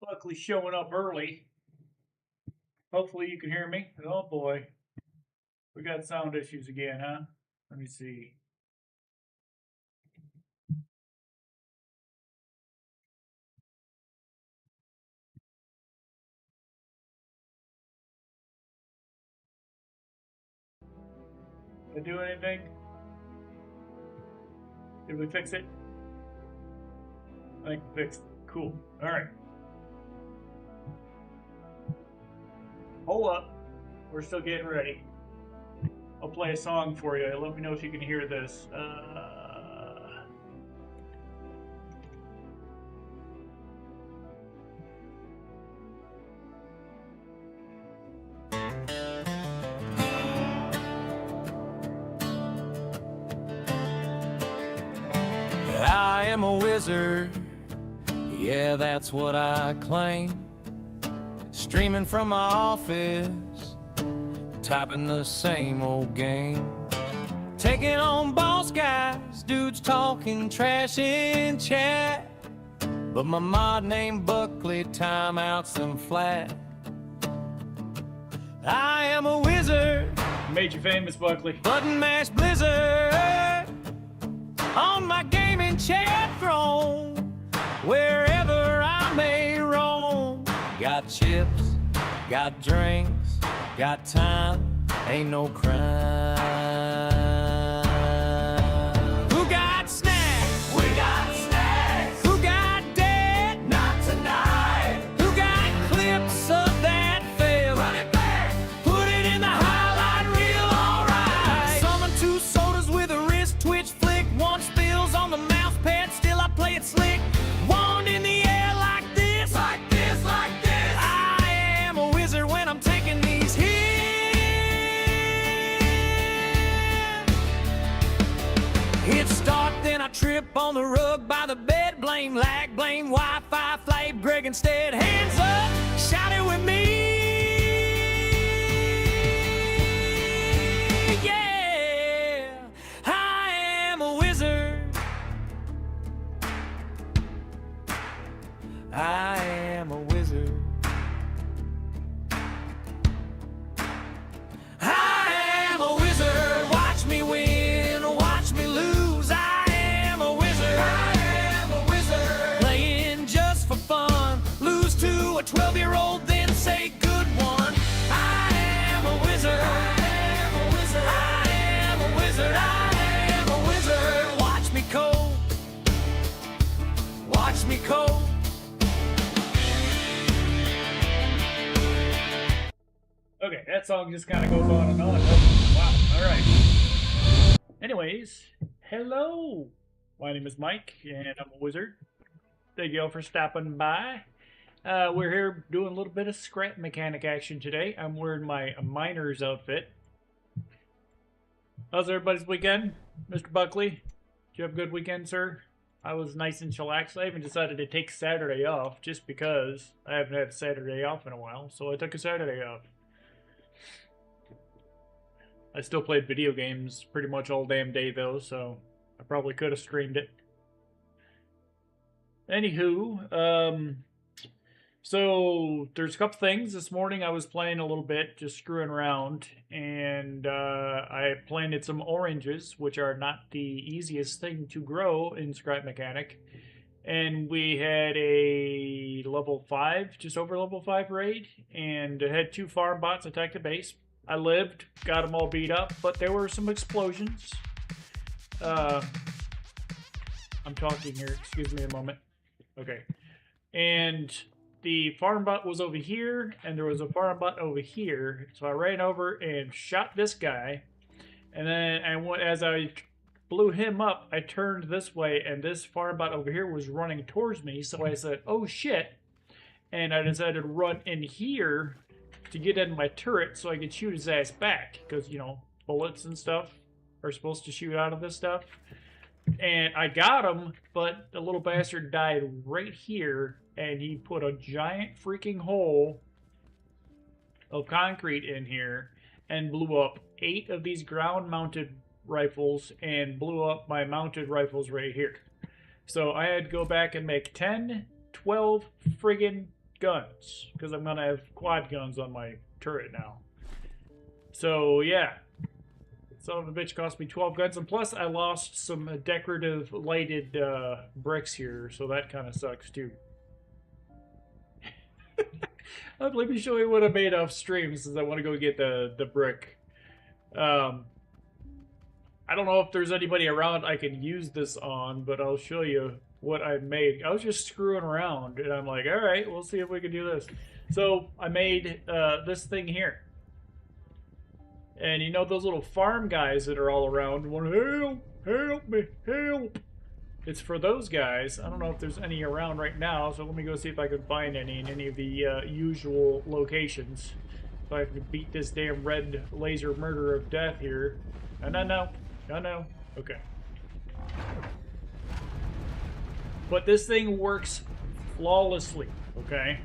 Buckley showing up early. Hopefully you can hear me. Oh boy. We got sound issues again, huh? Let me see. Did I do anything? Did we fix it? I think we fixed it. Cool. Alright. Hold up. We're still getting ready. I'll play a song for you. Let me know if you can hear this. I am a wizard, yeah, that's what I claim. Streaming from my office, typing the same old game. Taking on boss guys, dudes talking trash in chat. But my mod named Buckley timeouts them flat. I am a wizard, Made you famous, Buckley. button mash blizzard on my gaming chat throne, wherever I may roam. Got chips, got drinks, got time, ain't no crime. Who got snacks? We got snacks. Who got dead? Not tonight. Who got clips of that fail? Run it back. Put it in the highlight reel, alright. Summon 2 sodas with a wrist twitch flick. 1 spills on the mouse pad, still I play it slick. Wand in the air like this. Like this, like this. I am a wizard when I'm taking these hits. Hit start, then I trip on the rug by the bed. Blame lag, blame Wi-Fi, flame Greg instead. Hands up, shout it with me. Yeah, I am a wizard. I am a wizard. I am a wizard. Watch me win, watch me lose. I am a wizard. I am a wizard. Playing just for fun. Lose to a 12-year-old, then say good one. I am a wizard. I am a wizard. I am a wizard. I am a wizard. Watch me cold. Watch me cold. Okay, that song just kind of goes on and on. Wow, alright. Anyways, hello. My name is Mike, and I'm a wizard. Thank you all for stopping by. We're here doing a little bit of scrap mechanic action today. I'm wearing my miner's outfit. How's everybody's weekend? Mr. Buckley, did you have a good weekend, sir? I was nice and chillaxed. I even decided to take Saturday off just because I haven't had Saturday off in a while, so I took a Saturday off. I still played video games pretty much all damn day though, so I probably could have streamed it. Anywho, so there's a couple things. This morning I was playing a little bit, just screwing around, and I planted some oranges, which are not the easiest thing to grow in Scrap Mechanic. And we had a level 5, just over level 5 raid, and it had 2 farm bots attack the base. I lived, got them all beat up, but there were some explosions. I'm talking here, excuse me a moment. Okay. And the farm bot was over here, and there was a farm bot over here. So I ran over and shot this guy. And then as I blew him up, I turned this way, and this farm bot over here was running towards me. So I said, oh shit. And I decided to run in here to get in my turret so I could shoot his ass back. Because, you know, bullets and stuff are supposed to shoot out of this stuff. And I got him, but the little bastard died right here. And he put a giant freaking hole of concrete in here and blew up 8 of these ground-mounted rifles and blew up my mounted rifles right here. So I had to go back and make 10, 12 friggin' guns because I'm gonna have quad guns on my turret now. So yeah, son of a bitch cost me 12 guns, and plus I lost some decorative lighted bricks here, so that kind of sucks too. Let me show you what I made off stream since I want to go get the brick. I don't know if there's anybody around I can use this on, but I'll show you what I made. I was just screwing around, and I'm like, all right, we'll see if we can do this. So I made this thing here. And you know those little farm guys that are all around want help, help me, help. It's for those guys. I don't know if there's any around right now, so let me go see if I can find any in any of the usual locations. If I can beat this damn red laser murder of death here. No. Okay. But this thing works flawlessly, okay?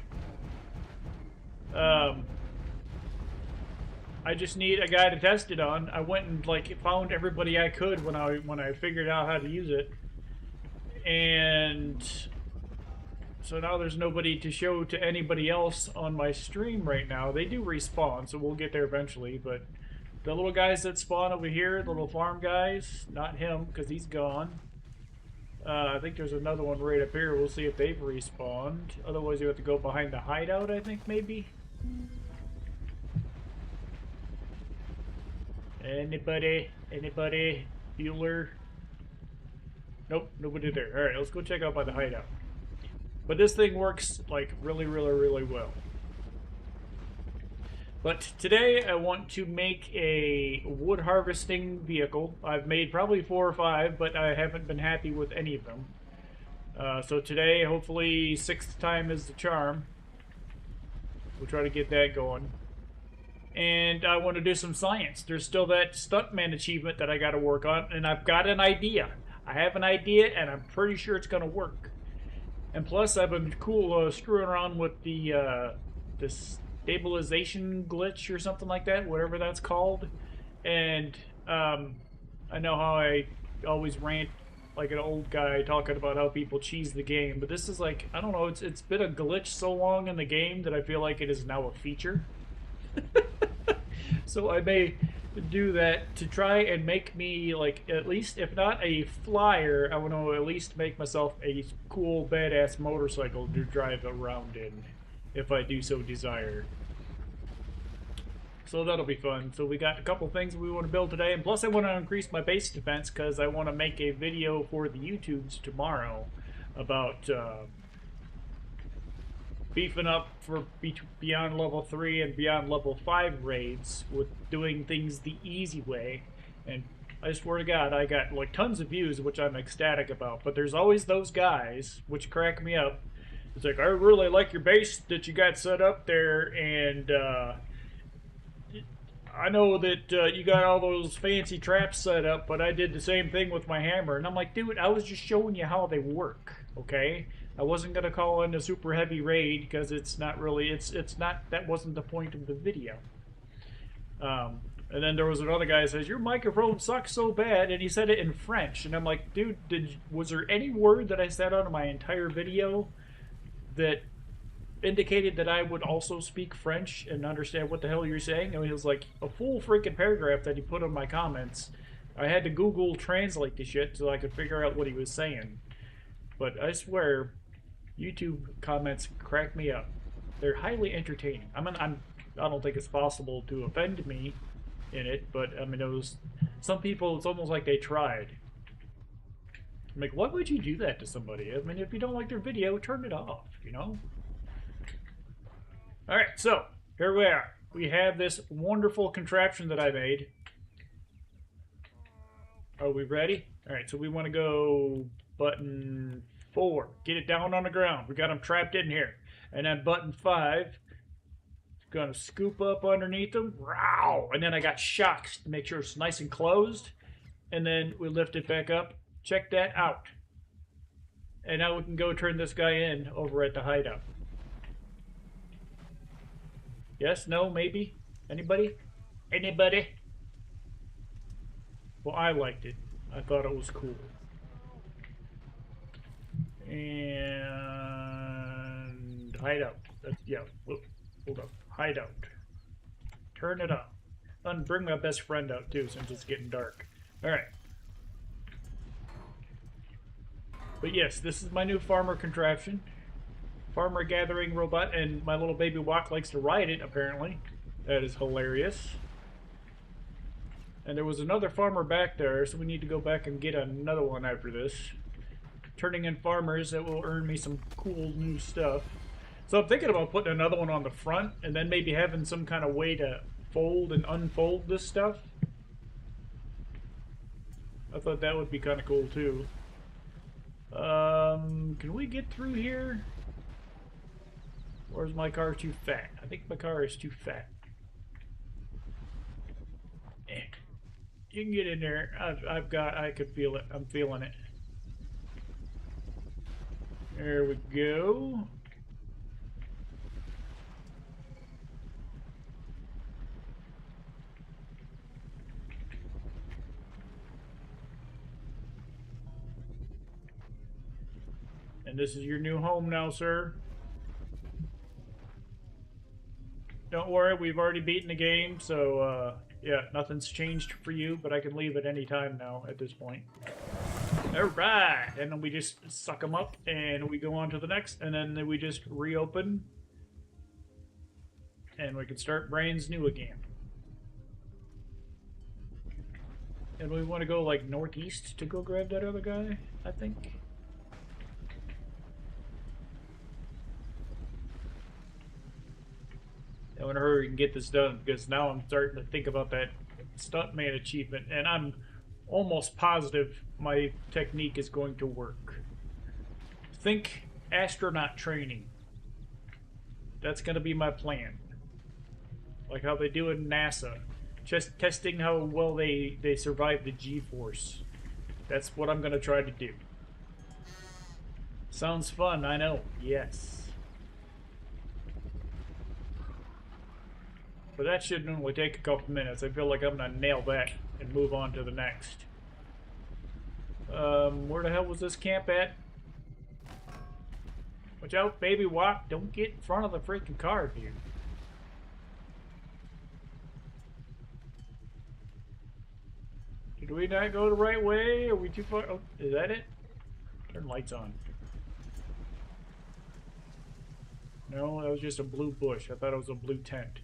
I just need a guy to test it on. I went and like found everybody I could when I figured out how to use it. And so now there's nobody to show to anybody else on my stream right now. They do respawn, so we'll get there eventually, but the little guys that spawn over here, the little farm guys, not him, because he's gone. I think there's another one right up here. We'll see if they've respawned. Otherwise, you have to go behind the hideout, I think, maybe. Anybody? Bueller? Nope, nobody there. Alright, let's go check out by the hideout. But this thing works, like, really well. But today I want to make a wood harvesting vehicle. I've made probably 4 or 5, but I haven't been happy with any of them. So today, hopefully, 6th time is the charm. We'll try to get that going. And I want to do some science. There's still that stuntman achievement that I got to work on, and I've got an idea. I have an idea, and I'm pretty sure it's going to work. And plus, I've been screwing around with the stabilization glitch or something like that, whatever that's called. And I know how I always rant like an old guy talking about how people cheese the game, but this is like, I don't know, it's been a glitch so long in the game that I feel like it is now a feature. So I may do that to try and make me, like, at least, if not a flyer, I want to at least make myself a cool, badass motorcycle to drive around in, if I do so desire. So that'll be fun. So we got a couple things we want to build today, and plus I want to increase my base defense because I want to make a video for the YouTubes tomorrow about beefing up for beyond level 3 and beyond level 5 raids with doing things the easy way. And I swear to God, I got like tons of views, which I'm ecstatic about, but there's always those guys which crack me up. It's like, I really like your base that you got set up there, and I know that you got all those fancy traps set up, but I did the same thing with my hammer. And I'm like, dude, I was just showing you how they work, okay? I wasn't going to call in a super heavy raid because it's not really, it's not, that wasn't the point of the video. And then there was another guy that says, your microphone sucks so bad, and he said it in French. And I'm like, dude, was there any word that I said on my entire video that indicated that I would also speak French and understand what the hell you're saying? I mean, it was like a full freaking paragraph that he put on my comments. I had to Google translate the shit so I could figure out what he was saying. But I swear, YouTube comments crack me up. They're highly entertaining. I don't think it's possible to offend me in it, but I mean, it was, some people, it's almost like they tried. I'm like, why would you do that to somebody? I mean, if you don't like their video, turn it off, you know? Alright, so, here we are. We have this wonderful contraption that I made. Are we ready? Alright, so we want to go button 4. Get it down on the ground. We got them trapped in here. And then button 5. Gonna scoop up underneath them. Row! And then I got shocks to make sure it's nice and closed. And then we lift it back up. Check that out. And now we can go turn this guy in over at the hideout. Yes? No? Maybe? Anybody? Anybody? Well, I liked it. I thought it was cool. And hideout. yeah. Hold up. Hideout. Turn it off. And bring my best friend out too, since it's getting dark. All right. But yes, this is my new farmer contraption. Farmer gathering robot, and my little baby Walk likes to ride it, apparently. That is hilarious. And there was another farmer back there, so we need to go back and get another one after this. Turning in farmers, that will earn me some cool new stuff. So I'm thinking about putting another one on the front, and then maybe having some kind of way to fold and unfold this stuff. I thought that would be kind of cool too. Can we get through here? Or is my car too fat? I think my car is too fat. You can get in there. I could feel it. I'm feeling it. There we go. And this is your new home now, sir. Don't worry, we've already beaten the game, so yeah, nothing's changed for you, but I can leave at any time now at this point. Alright, and then we just suck them up, and we go on to the next, and then we just reopen, and we can start brains new again. And we want to go, like, northeast to go grab that other guy, I think. I want to hurry and get this done, because now I'm starting to think about that stuntman achievement, and I'm almost positive my technique is going to work. Think astronaut training. That's going to be my plan. Like how they do in NASA. Just testing how well they survive the G-force. That's what I'm going to try to do. Sounds fun, I know. Yes. But that should only take a couple minutes. I feel like I'm going to nail that and move on to the next. Where the hell was this camp at? Watch out, baby Walk. Don't get in front of the freaking car, dude. Did we not go the right way? Are we too far? Oh, is that it? Turn lights on. No, that was just a blue bush. I thought it was a blue tent.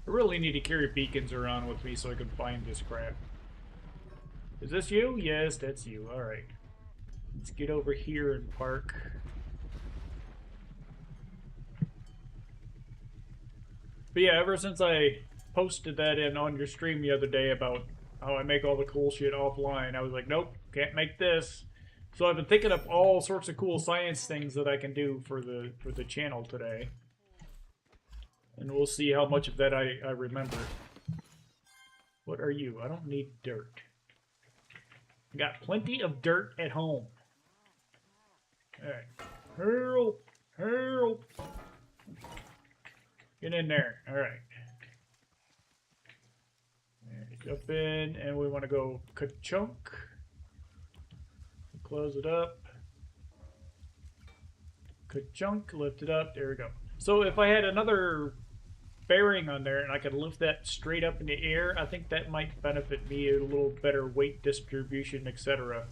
I really need to carry beacons around with me so I can find this crap. Is this you? Yes, that's you. Alright. Let's get over here and park. But yeah, ever since I posted that in on your stream the other day about how I make all the cool shit offline, I was like, nope, can't make this. So I've been thinking of all sorts of cool science things that I can do for the channel today. And we'll see how much of that I remember. What are you? I don't need dirt. I got plenty of dirt at home. Alright. Help! Help! Get in there. Alright. Jump in, and we want to go ka-chunk. Close it up. Ka-chunk, lift it up. There we go. So if I had another bearing on there and I could lift that straight up in the air, I think that might benefit me a little better weight distribution, etc.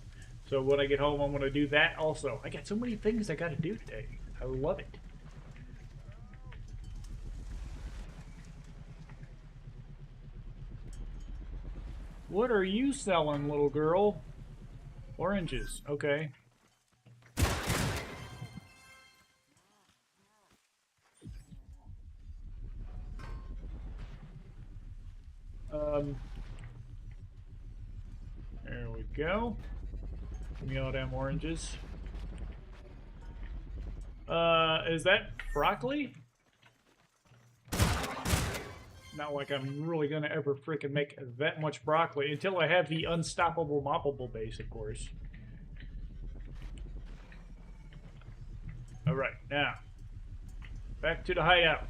So when I get home, I'm going to do that also. I got so many things I got to do today. I love it. What are you selling, little girl? Oranges. Okay. There we go. Give me all them oranges. Is that broccoli? Not like I'm really gonna ever freaking make that much broccoli until I have the unstoppable moppable base, of course. Alright, now. Back to the hideout.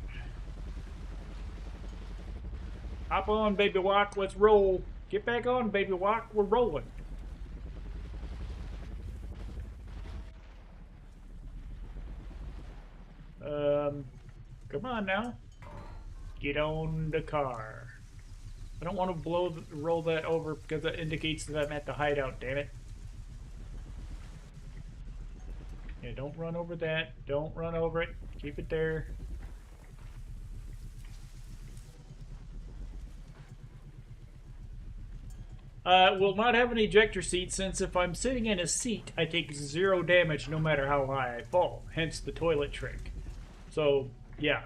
Hop on, baby Walk, let's roll. Get back on, baby Walk, we're rolling. Come on now. Get on the car. I don't want to roll that over because that indicates that I'm at the hideout, damn it. Yeah, don't run over that. Don't run over it. Keep it there. Will not have an ejector seat since if I'm sitting in a seat, I take 0 damage no matter how high I fall. Hence the toilet trick. So, yeah.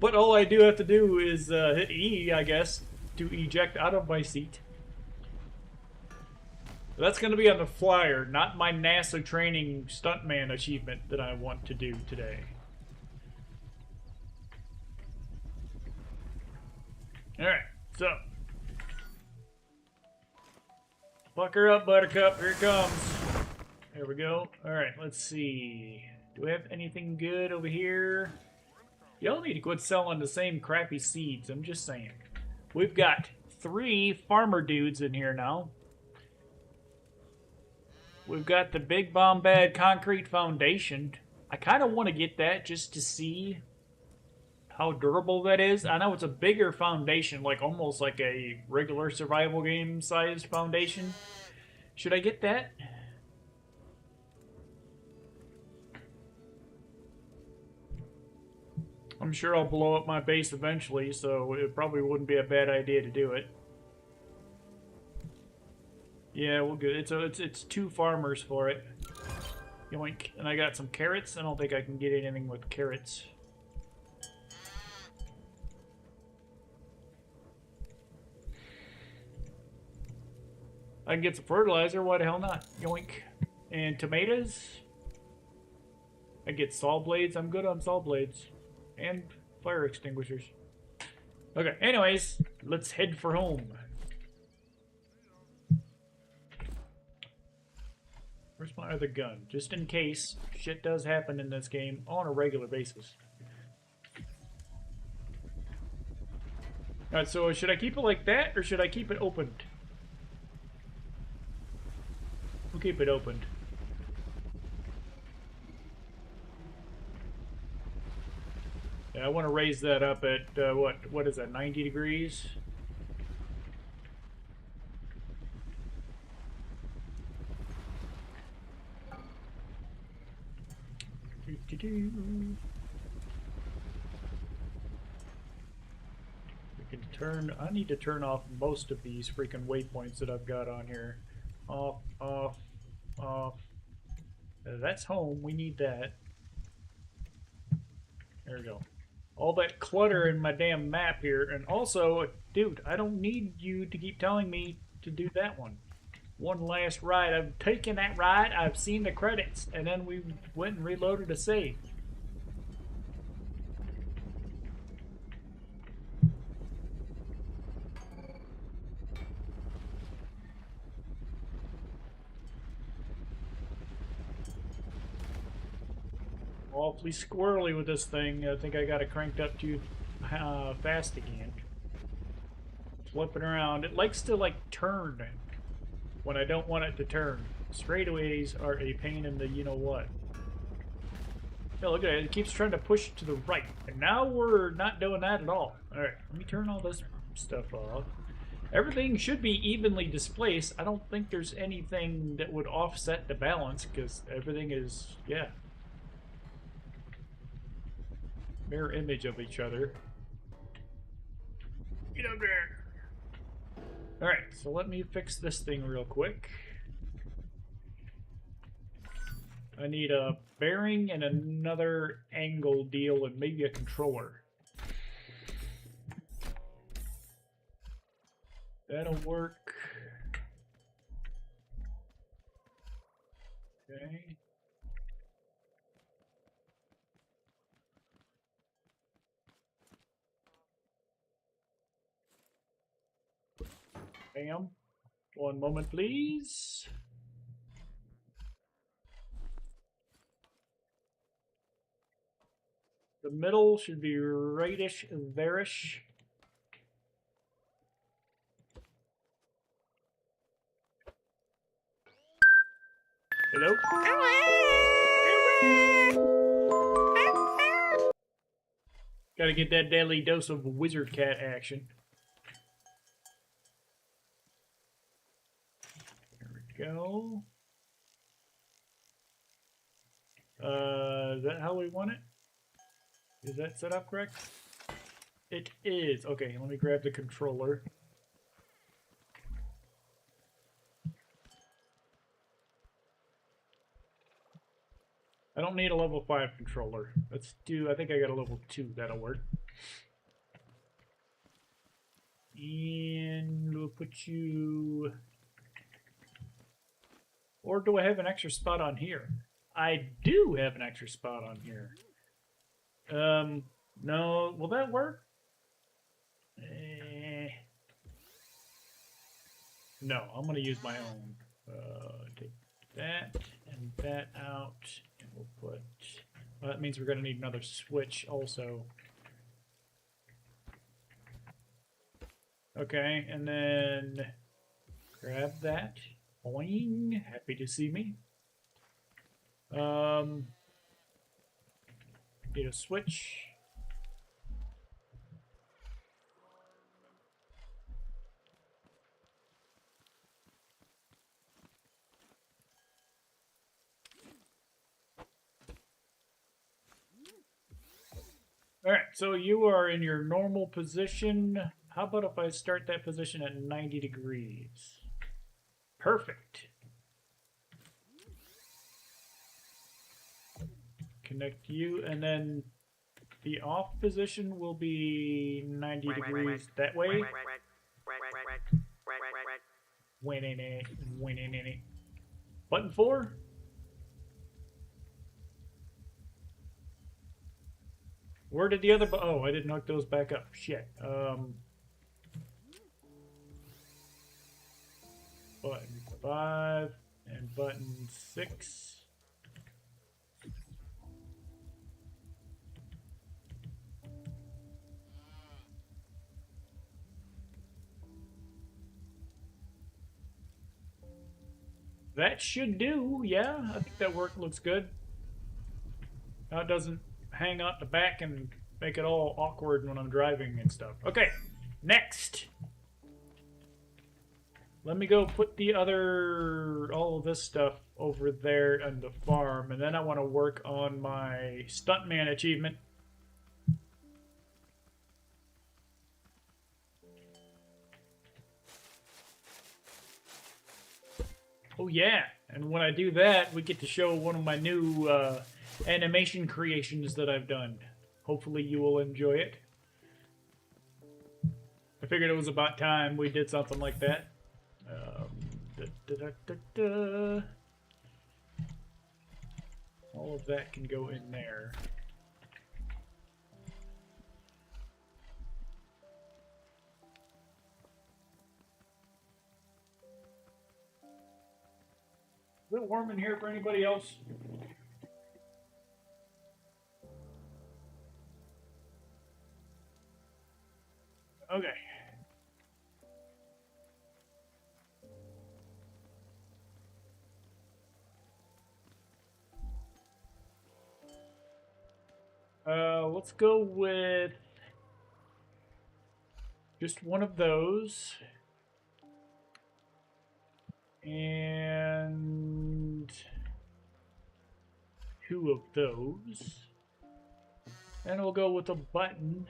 But all I do have to do is hit E, I guess, to eject out of my seat. That's going to be on the flyer, not my NASA training stuntman achievement that I want to do today. Alright, so. Fuck her up, Buttercup. Here it comes. There we go. Alright, let's see. Do we have anything good over here? Y'all need to quit selling the same crappy seeds. I'm just saying. We've got 3 farmer dudes in here now. We've got the Big Bombad Concrete Foundation. I kind of want to get that just to see how durable that is. I know it's a bigger foundation, like almost like a regular survival game size foundation. Should I get that? I'm sure I'll blow up my base eventually, so it probably wouldn't be a bad idea to do it. Yeah, we'll get it. It's 2 farmers for it. Yoink. And I got some carrots. I don't think I can get anything with carrots. I can get some fertilizer. Why the hell not? Yoink. And tomatoes. I get saw blades. I'm good on saw blades. And fire extinguishers. Okay, anyways, let's head for home. Where's my other gun? Just in case shit does happen in this game on a regular basis. Alright, so should I keep it like that, or should I keep it opened? We'll keep it opened. Yeah, I want to raise that up at, what is that, 90 degrees? We can turn, I need to turn off most of these freaking waypoints that I've got on here. Off, off, off. That's home, we need that. There we go. All that clutter in my damn map here, and also, dude, I don't need you to keep telling me to do that one. One last ride. I've taken that ride, I've seen the credits, and then we went and reloaded a save. Awfully squirrely with this thing. I think I got it cranked up too fast again. Flipping around. It likes to like turn when I don't want it to turn. Straightaways are a pain in the you-know-what. Yeah, look at it. It keeps trying to push to the right. And now we're not doing that at all. Alright, let me turn all this stuff off. Everything should be evenly displaced. I don't think there's anything that would offset the balance because everything is, yeah, mirror image of each other. Get up there. Alright, so let me fix this thing real quick. I need a bearing and another angle deal and maybe a controller. That'll work. Okay. Bam. One moment, please. The middle should be rightish there-ish. Hello? Gotta get that daily dose of wizard cat action. There we go. Is that how we want it? Is that set up correct? It is. Okay, let me grab the controller. I don't need a level 5 controller. Let's do, I think I got a level 2. That'll work. And we'll put you... Or do I have an extra spot on here? I do have an extra spot on here. No, will that work? No, I'm gonna use my own. Take that and that out, and we'll put... Well, that means we're gonna need another switch also. Okay, and then grab that. Boing. Happy to see me. Need a switch. Alright, so you are in your normal position. How about if I start that position at 90 degrees? Perfect. Connect you, and then the off position will be 90 degrees that way. Winning it, winning it. Button 4. Where did the other... Oh, I didn't hook those back up. Shit. Button 5 and button 6. That should do, yeah. I think that work looks good. Now it doesn't hang out the back and make it all awkward when I'm driving and stuff. Okay, next. Let me go put the other, all of this stuff over there on the farm, and then I want to work on my stuntman achievement. Oh yeah, and when I do that, we get to show one of my new animation creations that I've done. Hopefully you will enjoy it. I figured it was about time we did something like that. All of that can go in there. Is it warm in here for anybody else? Okay. Let's go with just one of those. And 2 of those. And we'll go with a button.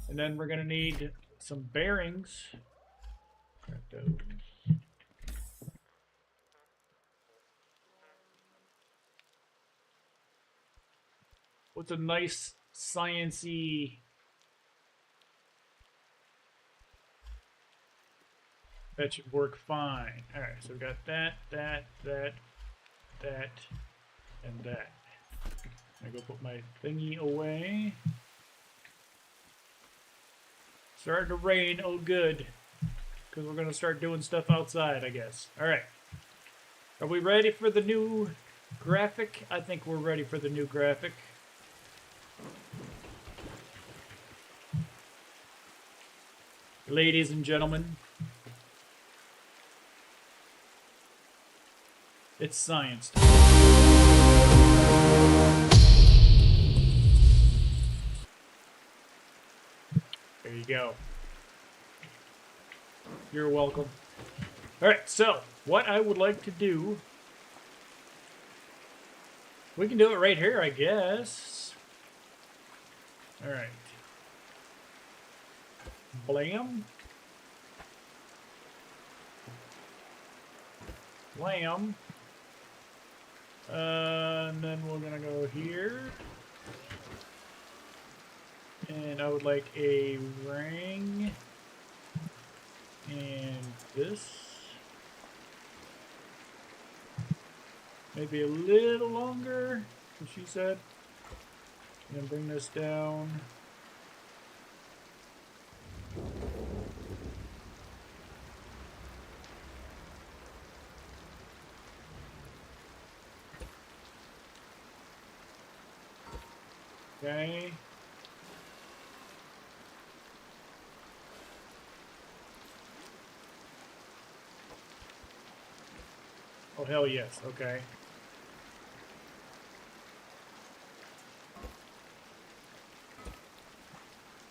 And then we're going to need some bearings. Grab those. What's a nice science-y... That should work fine. Alright, so we've got that, and that. I go put my thingy away. Starting to rain, oh good. Because we're going to start doing stuff outside, I guess. Alright. Are we ready for the new graphic? I think we're ready for the new graphic. Ladies and gentlemen, it's science time. go. You're welcome. Alright, so, what I would like to do... We can do it right here, I guess. Alright. Blam. Blam. And then we're gonna go here. And I would like a ring. And this. Maybe a little longer, as she said. And then bring this down. Okay. Oh, hell yes. Okay.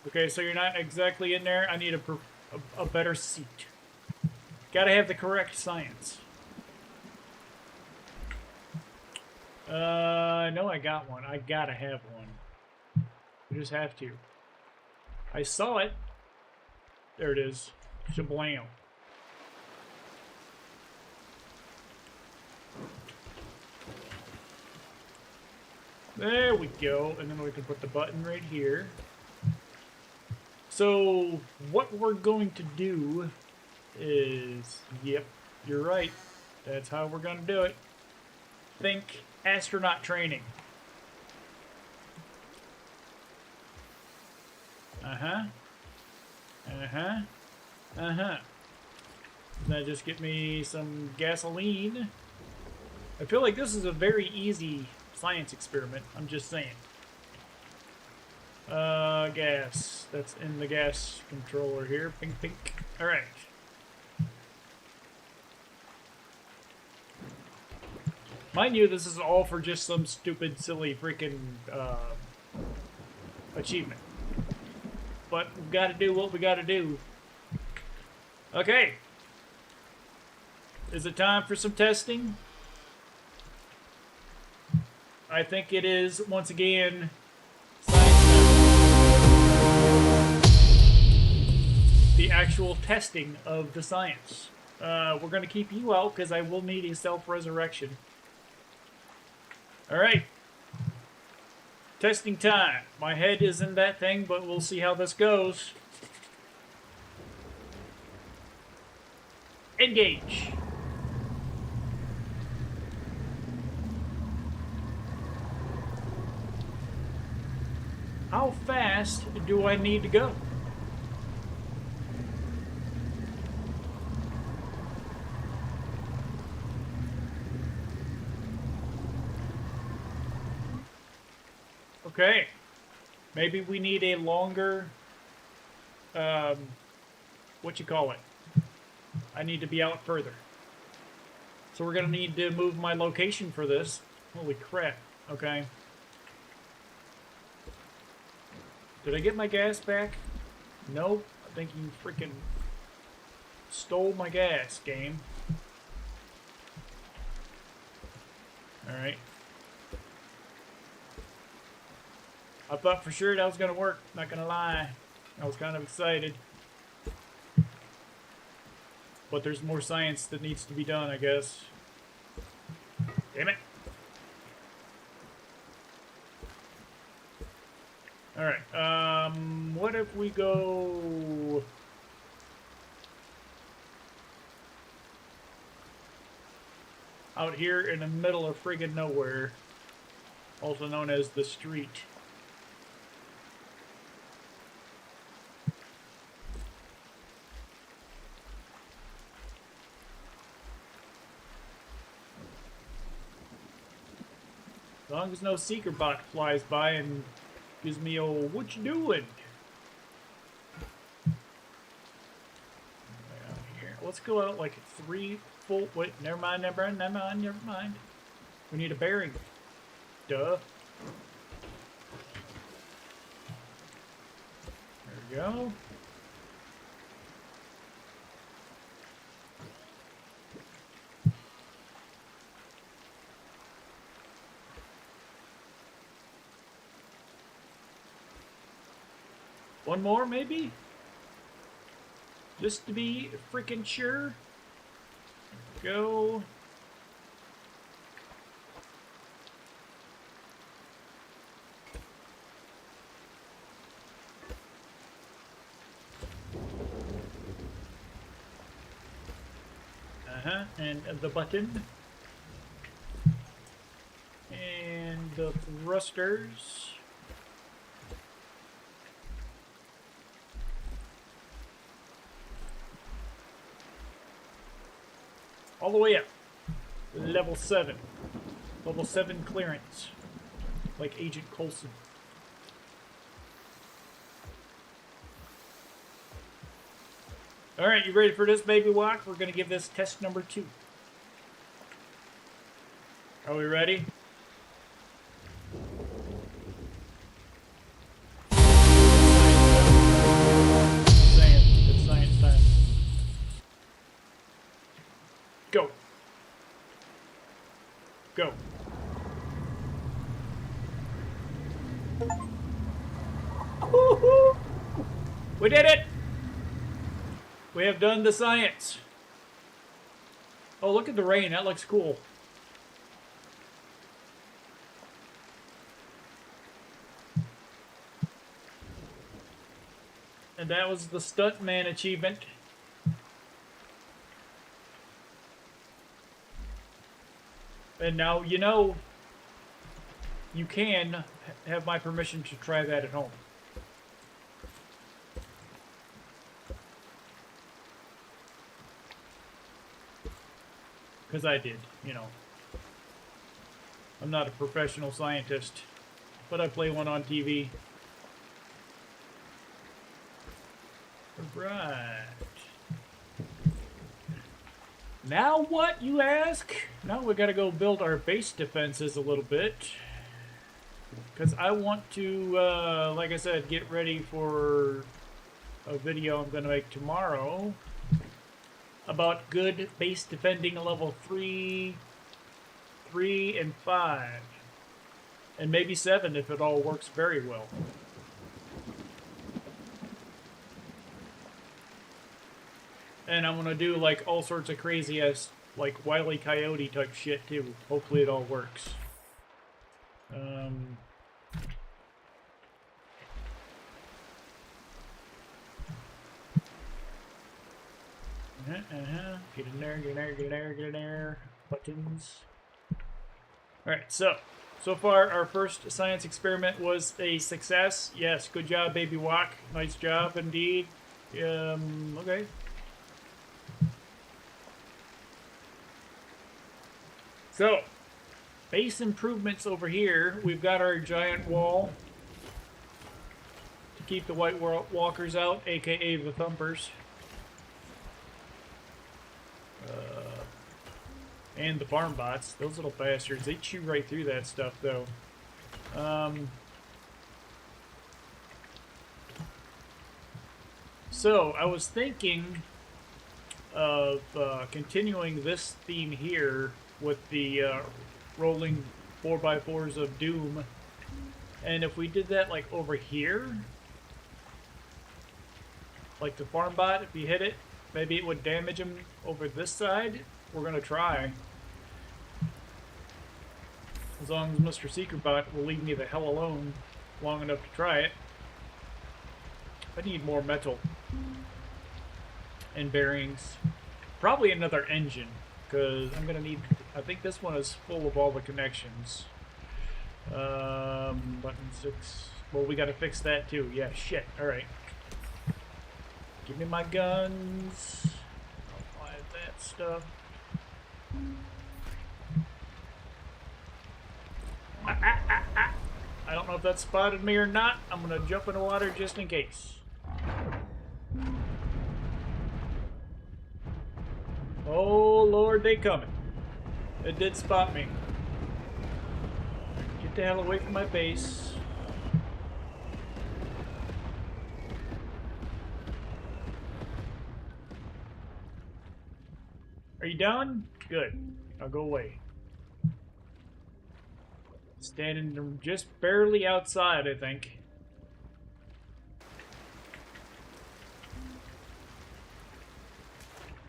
Okay, so you're not exactly in there. I need a better seat. Gotta have the correct science. No, I got one. I gotta have one. You just have to. I saw it. There it is. Shablam. There we go. And then we can put the button right here. So, what we're going to do is... Yep, you're right. That's how we're going to do it. Think astronaut training. Uh-huh. Uh-huh. Uh-huh. Now just get me some gasoline. I feel like this is a very easy science experiment. I'm just saying. Gas. That's in the gas controller here. Pink, pink. Alright. Mind you, this is all for just some stupid, silly, freaking, achievement. But we've got to do what we got to do. Okay. Is it time for some testing? I think it is, once again, the actual testing of the science. We're going to keep you out because I will need a self-resurrection. Alright. Testing time. My head is in that thing, but we'll see how this goes. Engage. How fast do I need to go? Okay. Maybe we need a longer, what you call it? I need to be out further. So we're going to need to move my location for this. Holy crap. Okay. Did I get my gas back? Nope. I think you freaking stole my gas, game. Alright. I thought for sure that was going to work, not going to lie. I was kind of excited. But there's more science that needs to be done, I guess. Damn it. Alright, what if we go... out here in the middle of friggin' nowhere, also known as the street. As long as no seeker bot flies by and gives me old, what you doing? Out here. Let's go out like 3 full. Wait, never mind. We need a bearing. Duh. There we go. One more, maybe? Just to be freaking sure. Go. And the button. And the thrusters. All the way up. Level 7. Level 7 clearance. Like Agent Coulson. Alright, you ready for this baby walk? We're going to give this test number 2. Are we ready? It's science time. Go. Go. Woohoo! We did it! We have done the science. Oh, look at the rain. That looks cool. And that was the Stuntman achievement. And now, you know, you can have my permission to try that at home. Because I did, you know. I'm not a professional scientist, but I play one on TV. Right. Now what, you ask? Now we gotta go build our base defenses a little bit. Because I want to, like I said, get ready for a video I'm gonna make tomorrow about good base defending level 3, 3, and 5. And maybe 7 if it all works very well. And I'm gonna do like all sorts of crazy ass, like Wile E. Coyote type shit too. Hopefully it all works. Get in there, get in there, get in there, get in there. Buttons. Alright, so far our first science experiment was a success. Yes, good job, Baby Walk. Nice job indeed. Okay. So, base improvements over here. We've got our giant wall to keep the White Walkers out, aka the Thumpers. And the farm bots. Those little bastards, they chew right through that stuff, though. So, I was thinking of continuing this theme here with the rolling 4x4s of doom. And if we did that, like, over here, like the farm bot, if you hit it, maybe it would damage him over this side. We're gonna try. As long as Mr. Secret Bot will leave me the hell alone long enough to try it. I need more metal and bearings. Probably another engine, because I'm gonna need. I think this one is full of all the connections. Button 6. Well, we gotta fix that too. Yeah, shit. Alright. Give me my guns. I'll buy that stuff. I don't know if that spotted me or not. I'm gonna jump in the water just in case. Oh Lord, they coming. It did spot me. Get the hell away from my base. Are you done? Good. I'll go away. Standing just barely outside, I think.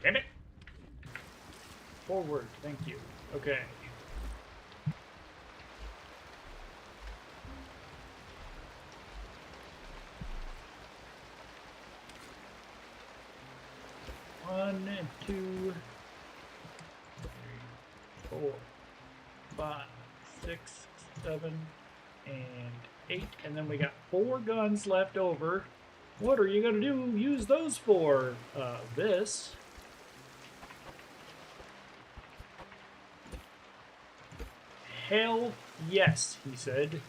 Damn it! Forward, thank you. Okay. One, two, three, 4, 5, 6, 7, and 8, and then we got 4 guns left over. What are you gonna do? Use those for this. Hell yes, he said.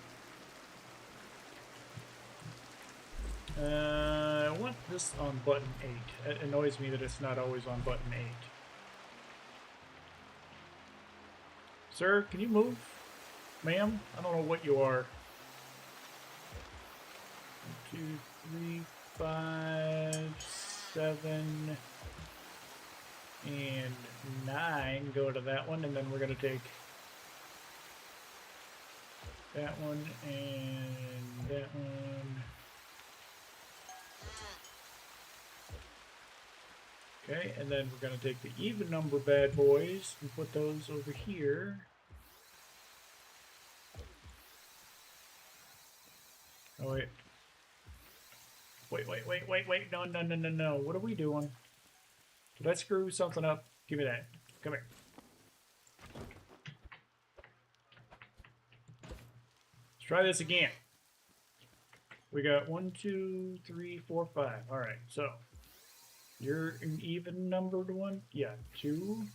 I want this on button 8. It annoys me that it's not always on button 8. Sir, can you move? Ma'am? I don't know what you are. 1, 2, 3, 5, 7, and 9. Go to that one, and then we're going to take that one and that one. Okay, and then we're going to take the even number bad boys and put those over here. Oh, wait. Wait. No. What are we doing? Did I screw something up? Give me that. Come here. Let's try this again. We got 1, 2, 3, 4, 5. All right, so you're an even numbered one? Yeah, 2,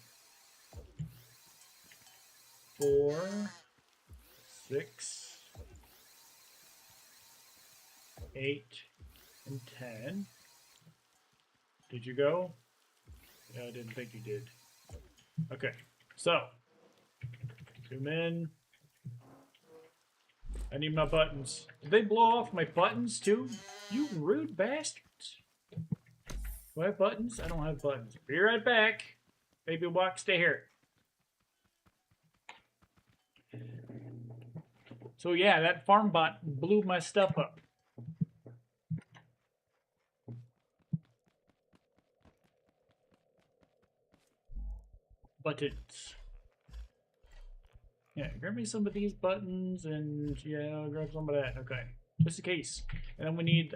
4, 6, 8, and 10. Did you go? Yeah, I didn't think you did. Okay, so zoom in. I need my buttons. Did they blow off my buttons too? You rude bastards. Do I have buttons? I don't have buttons. Be right back. Baby walk, stay here. So yeah, that farm bot blew my stuff up. Buttons. Yeah, grab me some of these buttons and yeah, I'll grab some of that. Okay. Just in case. And then we need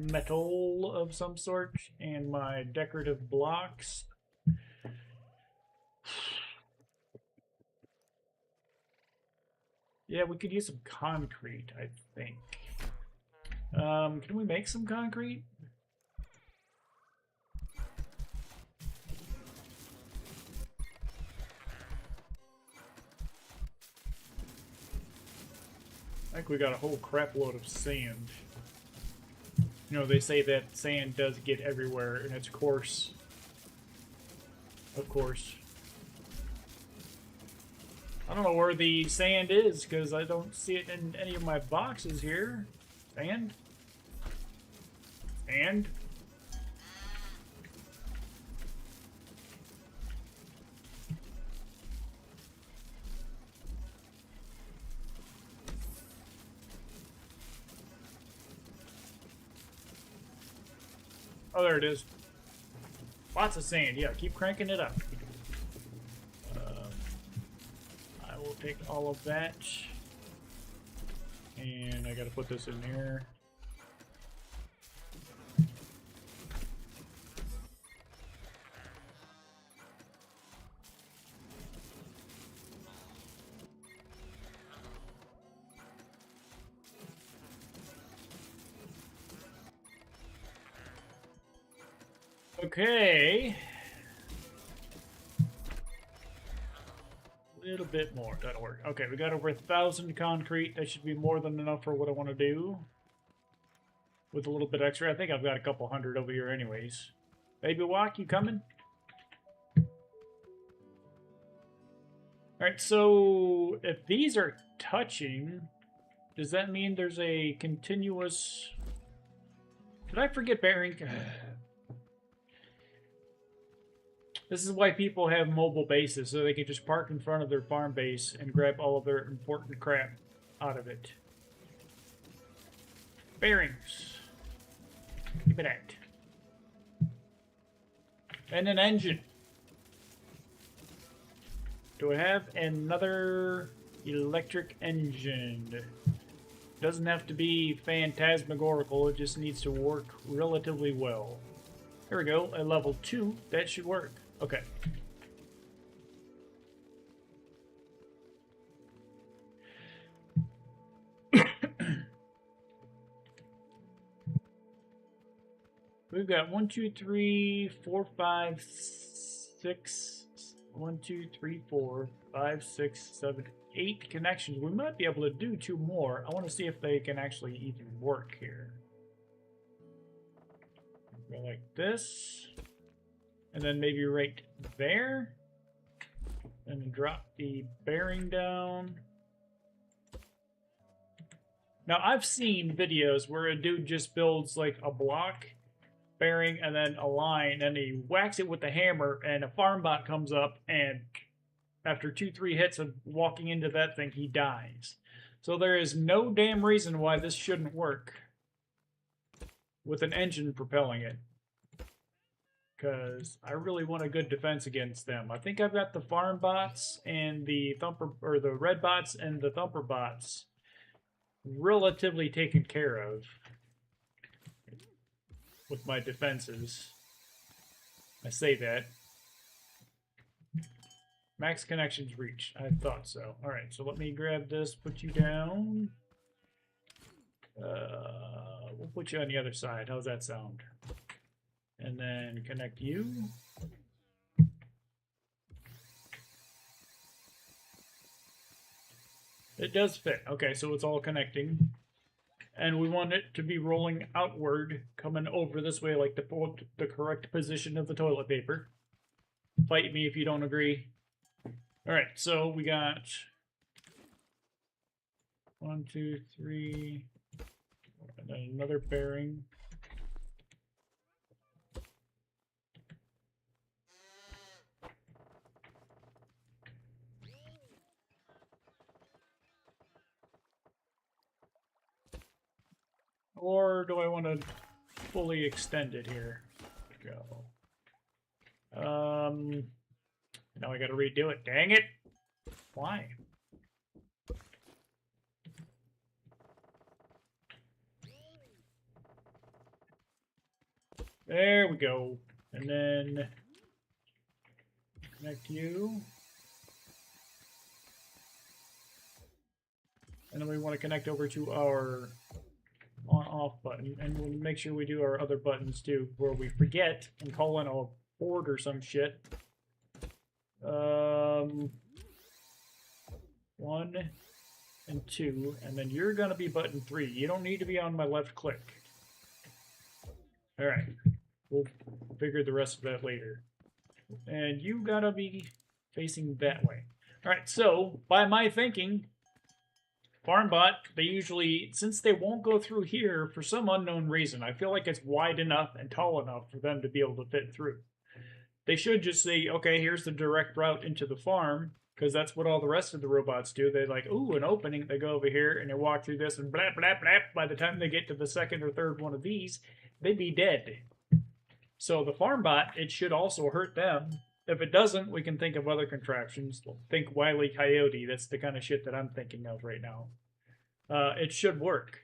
metal of some sort and my decorative blocks. Yeah, we could use some concrete, I think. Can we make some concrete? I think we got a whole crap load of sand. You know, they say that sand does get everywhere and it's coarse. Of course. I don't know where the sand is because I don't see it in any of my boxes here. Sand? Sand? Oh, there it is. Lots of sand. Yeah, keep cranking it up. I will take all of that. And I gotta put this in here. Okay. A little bit more. That'll work. Okay, we got over 1,000 concrete. That should be more than enough for what I want to do. With a little bit extra. I think I've got a couple hundred over here anyways. Baby Walk, you coming? Alright, so if these are touching, does that mean there's a continuous... Did I forget bearing? This is why people have mobile bases, so they can just park in front of their farm base and grab all of their important crap out of it. Bearings. Keep it at. And an engine. Do I have another electric engine? Doesn't have to be phantasmagorical, it just needs to work relatively well. There we go, at level 2, that should work. Okay. We've got 1, 2, 3, 4, 5, 6. 1, 2, 3, 4, 5, 6, 7, 8 connections. We might be able to do 2 more. I want to see if they can actually even work here. Go like this. And then maybe right there. And drop the bearing down. Now, I've seen videos where a dude just builds like a block bearing and then a line, and he whacks it with the hammer, and a farm bot comes up, and after 2-3 hits of walking into that thing, he dies. So there is no damn reason why this shouldn't work with an engine propelling it, because I really want a good defense against them. I think I've got the farm bots and the thumper, or the red bots and the thumper bots relatively taken care of with my defenses. I say that. Max connections reached. I thought so. Alright, so let me grab this, put you down. We'll put you on the other side. How's that sound? And then connect you. It does fit. Okay, so it's all connecting. And we want it to be rolling outward, coming over this way, like the correct position of the toilet paper. Fight me if you don't agree. Alright, so we got 1, 2, 3, and then another bearing. Or do I want to fully extend it here? Go. Now I gotta redo it. Dang it! Why? There we go. And then connect you. And then we want to connect over to our on-off button, and we'll make sure we do our other buttons too, where we forget and call in a board or some shit. 1 and 2, and then you're gonna be button 3. You don't need to be on my left click. Alright, we'll figure the rest of that later. And you gotta be facing that way. Alright, so by my thinking, FarmBot, they usually, since they won't go through here for some unknown reason, I feel like it's wide enough and tall enough for them to be able to fit through. They should just say, okay, here's the direct route into the farm, because that's what all the rest of the robots do. They're like, ooh, an opening. They go over here and they walk through this and blah, blah, blah. By the time they get to the second or third one of these, they'd be dead. So the FarmBot, it should also hurt them. If it doesn't, we can think of other contraptions. Think Wile E. Coyote. That's the kind of shit that I'm thinking of right now. It should work.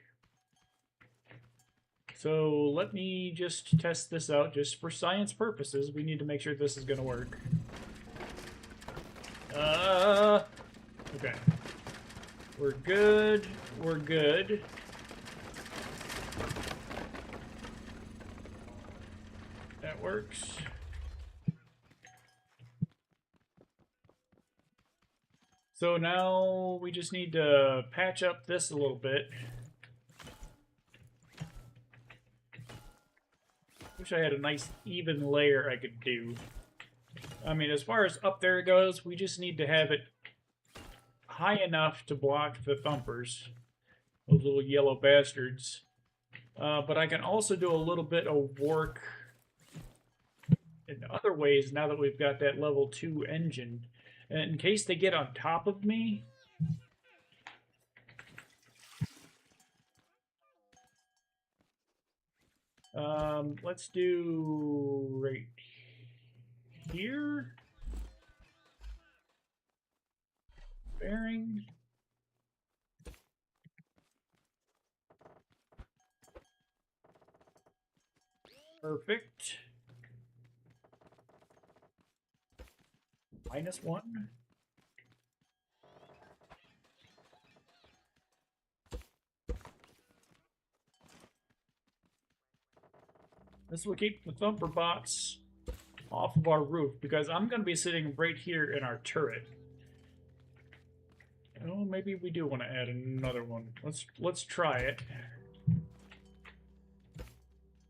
So let me just test this out, just for science purposes. We need to make sure this is going to work. Okay. We're good. We're good. That works. So now we just need to patch up this a little bit. Wish I had a nice even layer I could do. I mean, as far as up there goes, we just need to have it high enough to block the thumpers. Those little yellow bastards. But I can also do a little bit of work in other ways now that we've got that level 2 engine. And in case they get on top of me, let's do right here. Bearing. Perfect. -1. This will keep the thumper bots off of our roof because I'm going to be sitting right here in our turret. Oh, maybe we do want to add another one. Let's try it.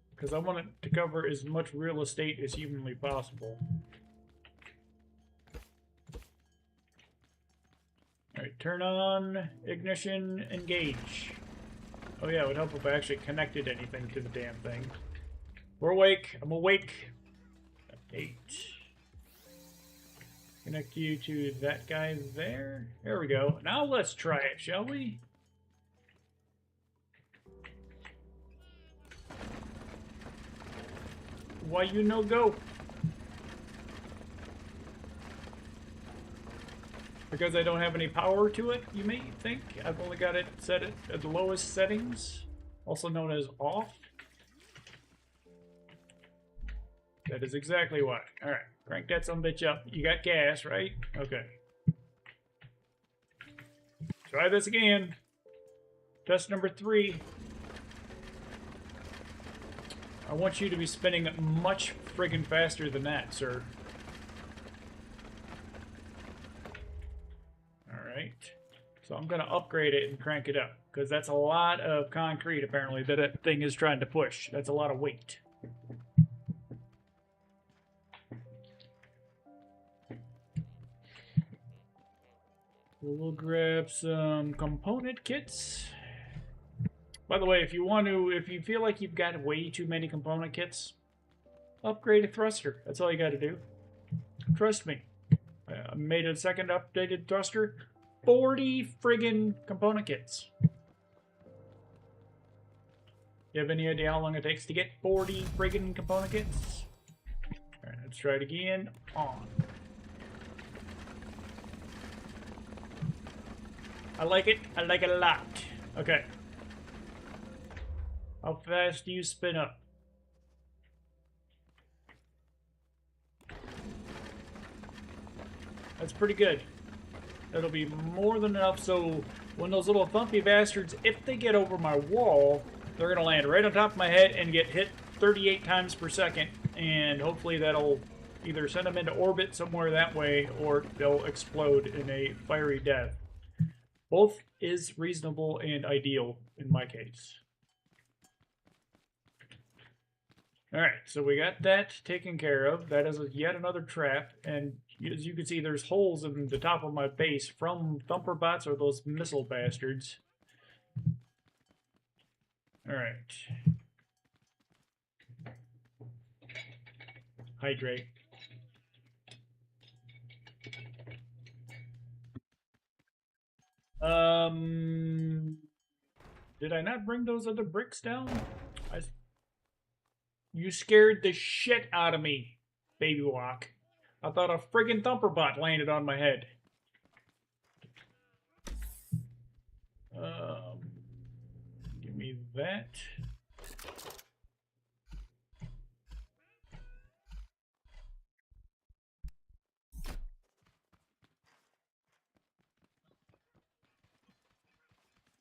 Because I want it to cover as much real estate as humanly possible. Alright, turn on, ignition, engage. Oh yeah, it would help if I actually connected anything to the damn thing. We're awake. I'm awake. 8. Connect you to that guy there. There we go. Now let's try it, shall we? Why you no go? Because I don't have any power to it, you may think? I've only got it set at the lowest settings, also known as off. That is exactly why. Alright, crank that sumbitch up. You got gas, right? Okay. Try this again. Test number 3. I want you to be spinning much friggin' faster than that, sir. Alright. So I'm going to upgrade it and crank it up. Because that's a lot of concrete, apparently, that that thing is trying to push. That's a lot of weight. We'll grab some component kits. By the way, if you feel like you've got way too many component kits, upgrade a thruster. That's all you got to do. Trust me. I made a second updated thruster. 40 friggin' component kits. You have any idea how long it takes to get 40 friggin' component kits? Alright, let's try it again. On. I like it. I like it a lot. Okay. How fast do you spin up? That's pretty good. That'll be more than enough so when those little thumpy bastards, if they get over my wall, they're going to land right on top of my head and get hit 38 times per second. And hopefully that'll either send them into orbit somewhere that way or they'll explode in a fiery death. Both is reasonable and ideal in my case. Alright, so we got that taken care of. That is yet another trap, and as you can see, there's holes in the top of my base from thumper bots or those missile bastards. Alright. Hydrate. Did I not bring those other bricks down? You scared the shit out of me, baby walk. I thought a friggin' thumper bot landed on my head. Give me that.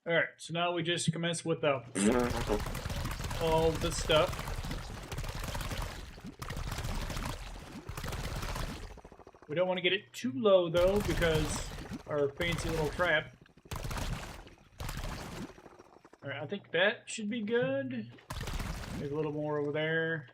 Alright, so now we just commence with all this stuff. We don't want to get it too low, though, because our fancy little trap. Alright, I think that should be good. Maybe a little more over there.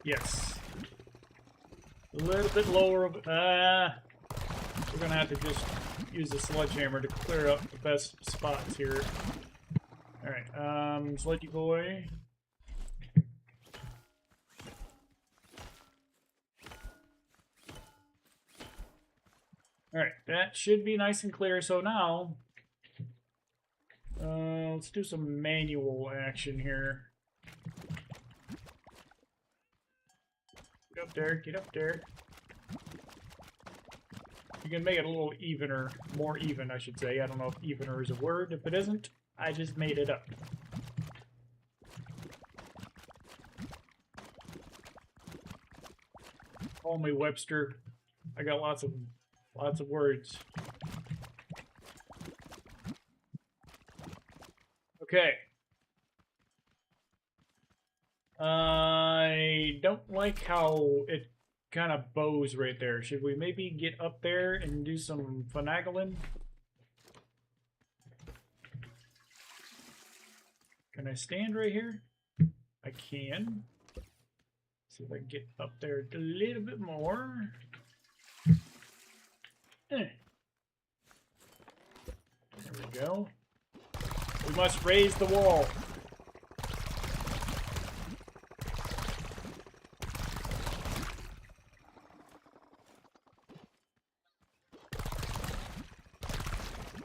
Yes. A little bit lower of we're gonna have to just use the sledgehammer to clear up the best spots here. Alright, Sledgy Boy. Alright, that should be nice and clear. So now, let's do some manual action here. Get up there, get up there. You can make it a little evener, more even, I should say. I don't know if evener is a word. If it isn't, I just made it up. Call me Webster. I got lots of words. Okay. I don't like how it kind of bows right there. Should we maybe get up there and do some finagling? Can I stand right here? I can. See if I can get up there a little bit more. There we go. We must raise the wall.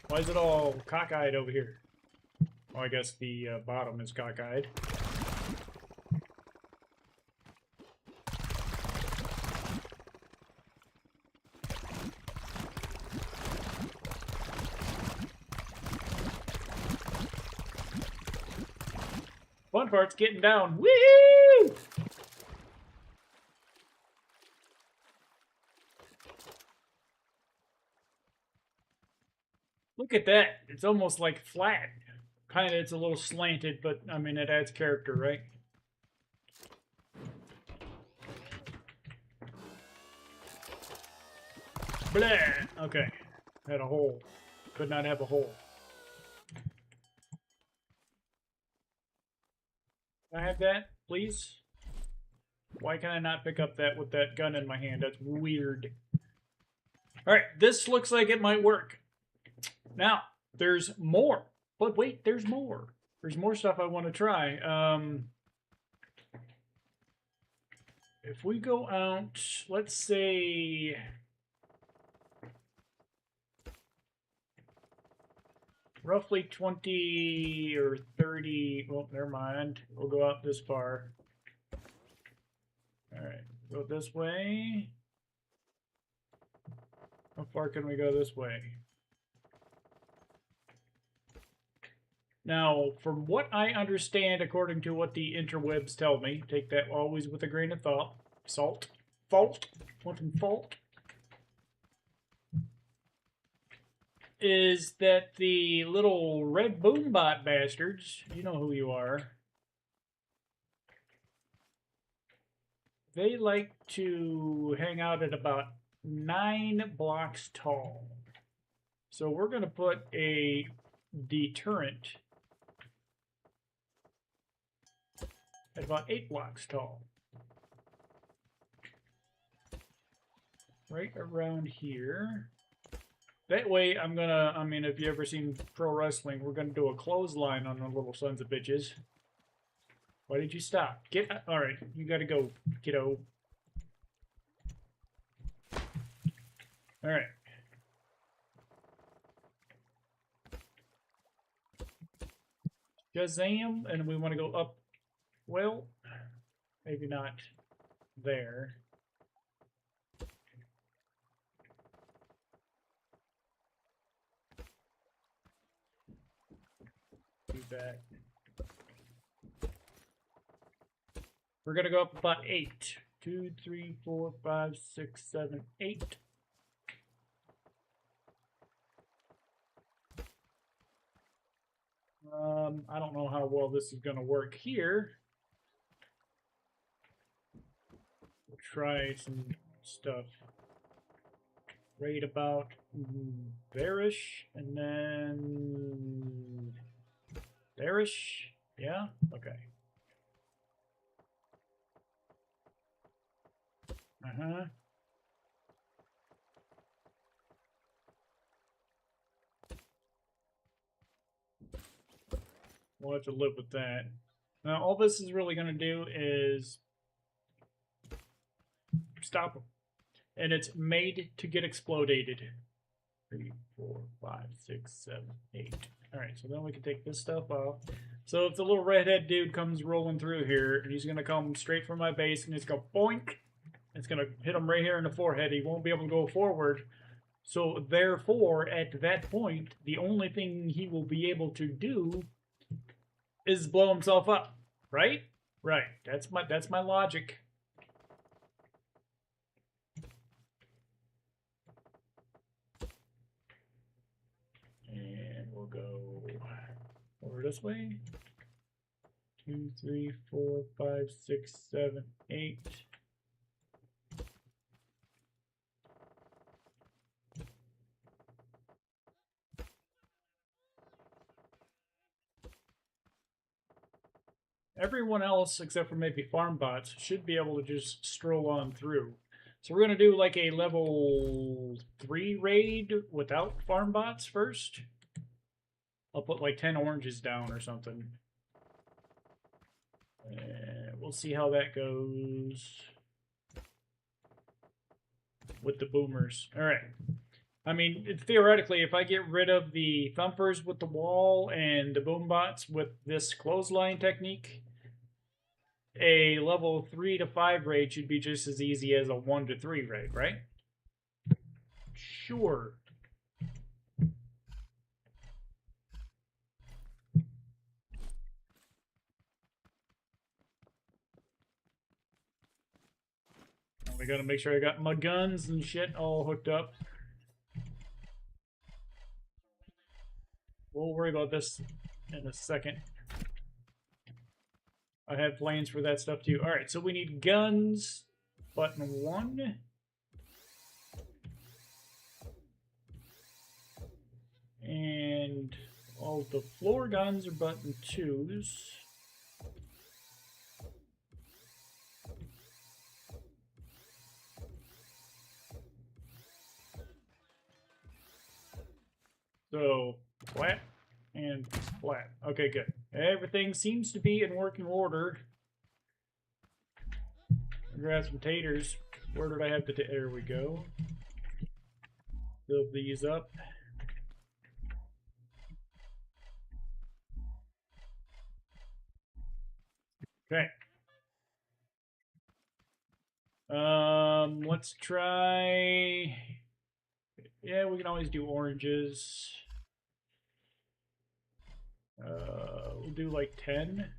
Why is it all cockeyed over here? Well, I guess the bottom is cockeyed. Fun part's getting down. Woo! Look at that. It's almost like flat. Kind of, it's a little slanted, but I mean, it adds character, right? Blah! Okay. Had a hole. Could not have a hole. Can I have that, please? Why can I not pick up that with that gun in my hand? That's weird. Alright, this looks like it might work. Now, there's more. But wait, there's more. There's more stuff I want to try. If we go out, let's say... roughly 20 or 30... Well, never mind. We'll go out this far. Alright, go this way. How far can we go this way? Now, from what I understand, according to what the interwebs tell me, take that always with a grain of thought. Fault. Quantum fault. Is that the little red boombot bastards, you know who you are, they like to hang out at about 9 blocks tall. So we're going to put a deterrent at about 8 blocks tall. Right around here. That way, I'm gonna, I mean, if you ever seen pro wrestling, we're gonna do a clothesline on the little sons of bitches. Why did you stop? Get, alright, you gotta go, kiddo. Alright. Shazam, and we want to go up, well, maybe not there. Back. We're gonna go up about 8. 2, 3, 4, 5, 6, 7, 8. I don't know how well this is gonna work here. We'll try some stuff right about there-ish, and then there-ish. Yeah? Okay. Uh-huh. We'll have to live with that. Now, all this is really going to do is stop them. And it's made to get exploded. 3, 4, 5, 6, 7, 8. Alright, so then we can take this stuff off. So if the little redhead dude comes rolling through here, and he's going to come straight from my base, and he's going to boink, it's going to hit him right here in the forehead. He won't be able to go forward. So therefore, at that point, the only thing he will be able to do is blow himself up. Right? Right. That's my logic. And we'll go over this way. 2, 3, 4, 5, 6, 7, 8. Everyone else, except for maybe farm bots, should be able to just stroll on through. So we're going to do like a level 3 raid without farm bots first. I'll put like 10 oranges down or something. And we'll see how that goes with the boomers. Alright. I mean, theoretically, if I get rid of the thumpers with the wall and the boom bots with this clothesline technique, a level 3 to 5 raid should be just as easy as a 1 to 3 raid, right? Sure. We gotta make sure I got my guns and shit all hooked up. We'll worry about this in a second. I had plans for that stuff too. Alright, so we need guns. Button 1. And all the floor guns are button 2s. So, flat and flat. Okay, good. Everything seems to be in working order. Grab some taters. Where did I have the there we go. Fill these up. Okay. Let's try... Yeah, we can always do oranges. We'll do like 10.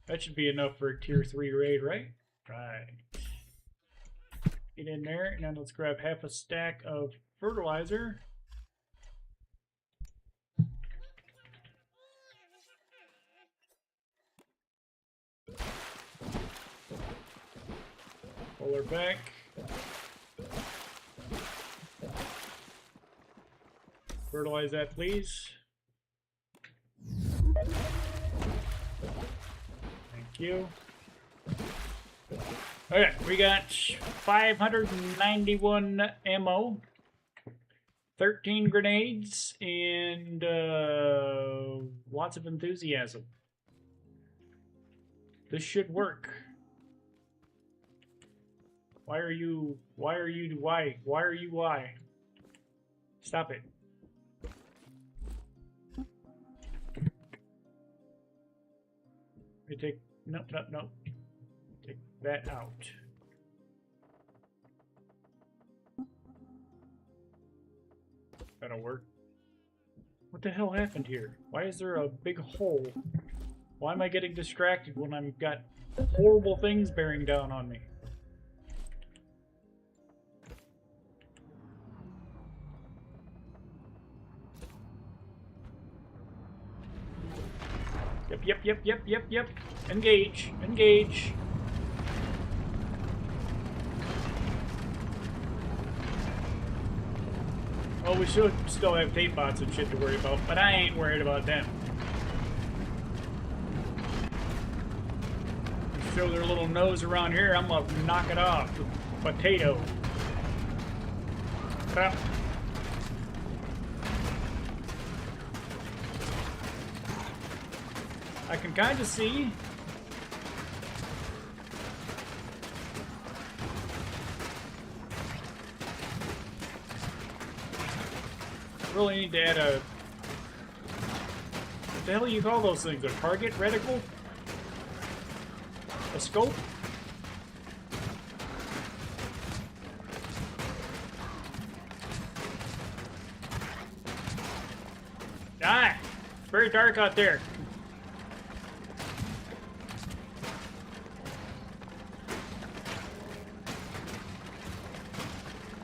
That should be enough for a tier 3 raid, right? Right. Get in there, and then let's grab half a stack of fertilizer. Pull her back. Fertilize that, please. Thank you. Okay, we got 591 ammo, 13 grenades, and lots of enthusiasm. This should work. Why? Stop it. We take, no. Take that out. That'll work. What the hell happened here? Why is there a big hole? Why am I getting distracted when I've got horrible things bearing down on me? Yep. Engage. Oh, we should still have tape bots and shit to worry about, but I ain't worried about them. Show their little nose around here, I'm gonna knock it off. Potato. Crap. I can kind of see. Really need to add a... What the hell do you call those things? A target reticle? A scope? Ah! It's very dark out there.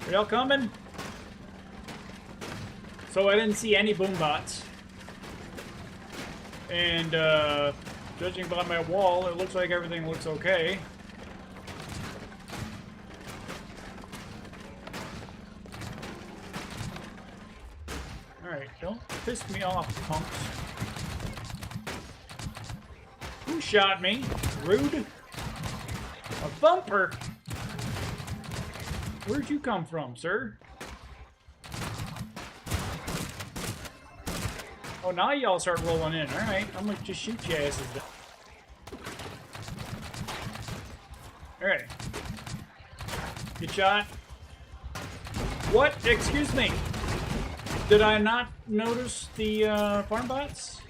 Are y'all coming? So I didn't see any boom bots. And judging by my wall, it looks like everything looks okay. Alright, don't piss me off, punks. Who shot me? Rude? A bumper? Where'd you come from, sir? Oh, now y'all start rolling in. Alright, I'm gonna just shoot your asses. Alright. Good shot. What? Excuse me. Did I not notice the farm bots?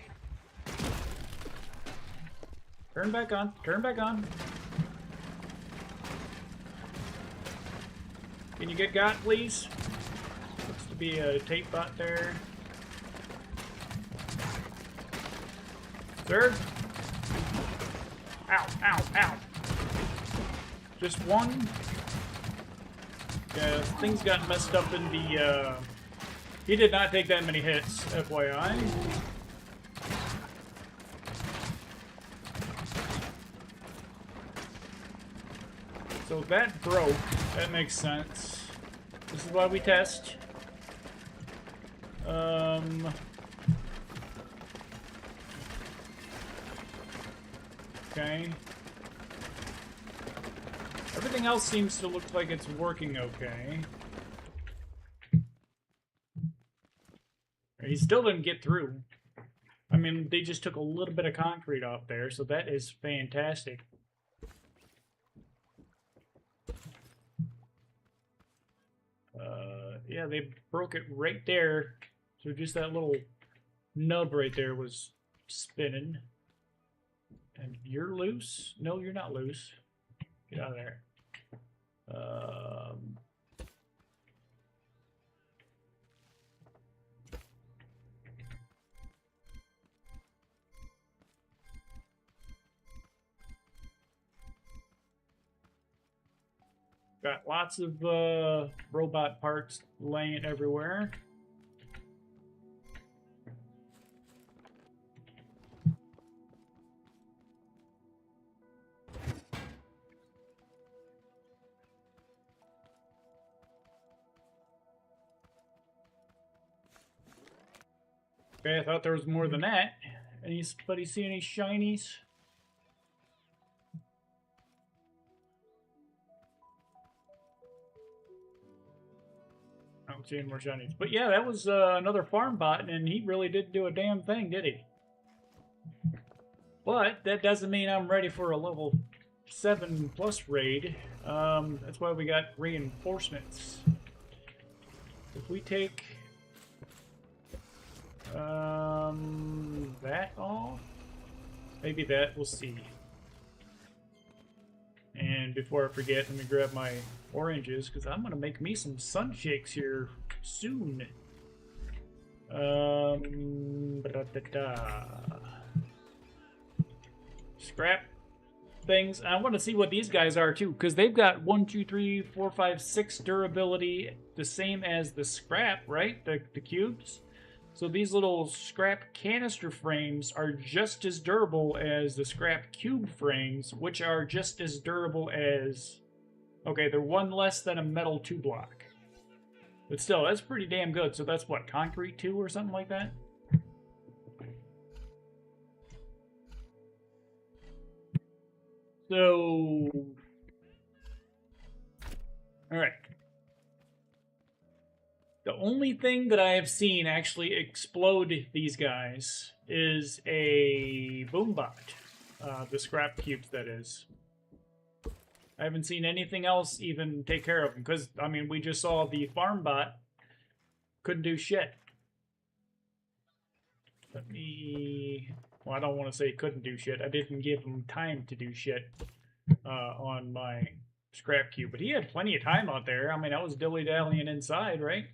Turn back on. Turn back on. Can you get got, please? Looks to be a tape bot there. Sir? Ow, ow, ow. Just one? Yeah, things got messed up in the, He did not take that many hits, FYI. So that broke. That makes sense. This is why we test. Okay. Everything else seems to look like it's working okay. He still didn't get through. I mean, they just took a little bit of concrete off there, so that is fantastic. Yeah, they broke it right there. So just that little nub right there was spinning. And you're loose? No, you're not loose. Get out of there. Got lots of robot parts laying everywhere. Okay, I thought there was more than that. Anybody see any shinies? I don't see any more shinies. But yeah, that was another farm bot, and he really didn't do a damn thing, did he? But that doesn't mean I'm ready for a level 7+ raid. That's why we got reinforcements. If we take that off, maybe that, we'll see. And before I forget, let me grab my oranges, because I'm going to make me some sun shakes here soon. Scrap things. I want to see what these guys are too, because they've got 1, 2, 3, 4, 5, 6 durability, the same as the scrap, right? The cubes. So these little scrap canister frames are just as durable as the scrap cube frames, which are just as durable as... Okay, they're one less than a metal 2-block. But still, that's pretty damn good. So that's what, concrete 2 or something like that? So... Alright. The only thing that I have seen actually explode these guys is a boombot. The scrap cubes, that is. I haven't seen anything else even take care of them, because, I mean, we just saw the farm bot couldn't do shit. Let me... Well, I don't want to say couldn't do shit. I didn't give him time to do shit on my scrap queue. But he had plenty of time out there. I mean, I was dilly-dallying inside, right?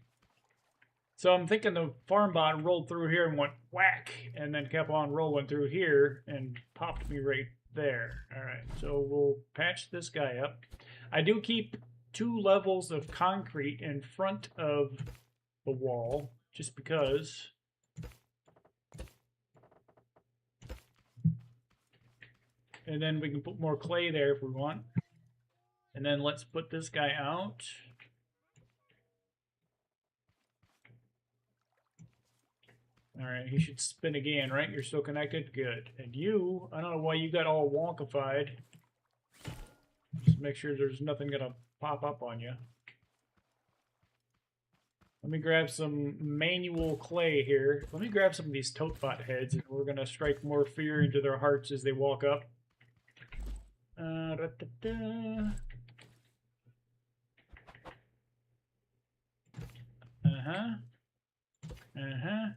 So I'm thinking the farm bot rolled through here and went whack, and then kept on rolling through here and popped me right there. All right, so we'll patch this guy up. I do keep 2 levels of concrete in front of the wall, just because. And then we can put more clay there if we want. And then let's put this guy out. All right, he should spin again, right? You're still connected? Good. And you, I don't know why you got all wonkified. Just make sure there's nothing gonna pop up on you. Let me grab some manual clay here. Let me grab some of these tote bot heads, and we're gonna strike more fear into their hearts as they walk up. Uh-huh. Uh-huh.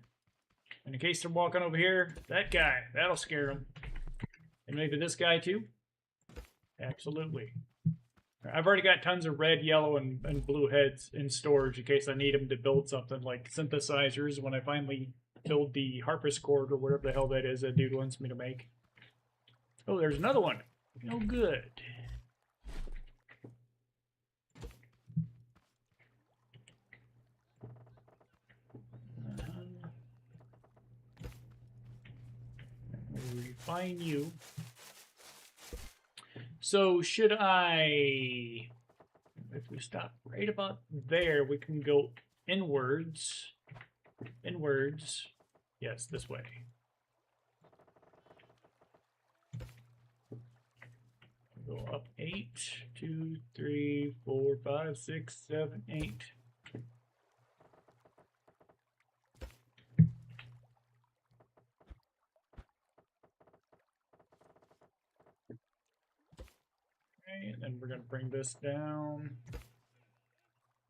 And in case they're walking over here, that guy, that'll scare them. And maybe this guy too? Absolutely. I've already got tons of red, yellow, and blue heads in storage in case I need them to build something like synthesizers when I finally build the harpsichord or whatever the hell that is that dude wants me to make. Oh, there's another one. Oh, good. Refine you. So should I, if we stop right about there, we can go inwards. Inwards. Yes, this way. Go up 8, 2, 3, 4, 5, 6, 7, 8. Okay, and then we're going to bring this down.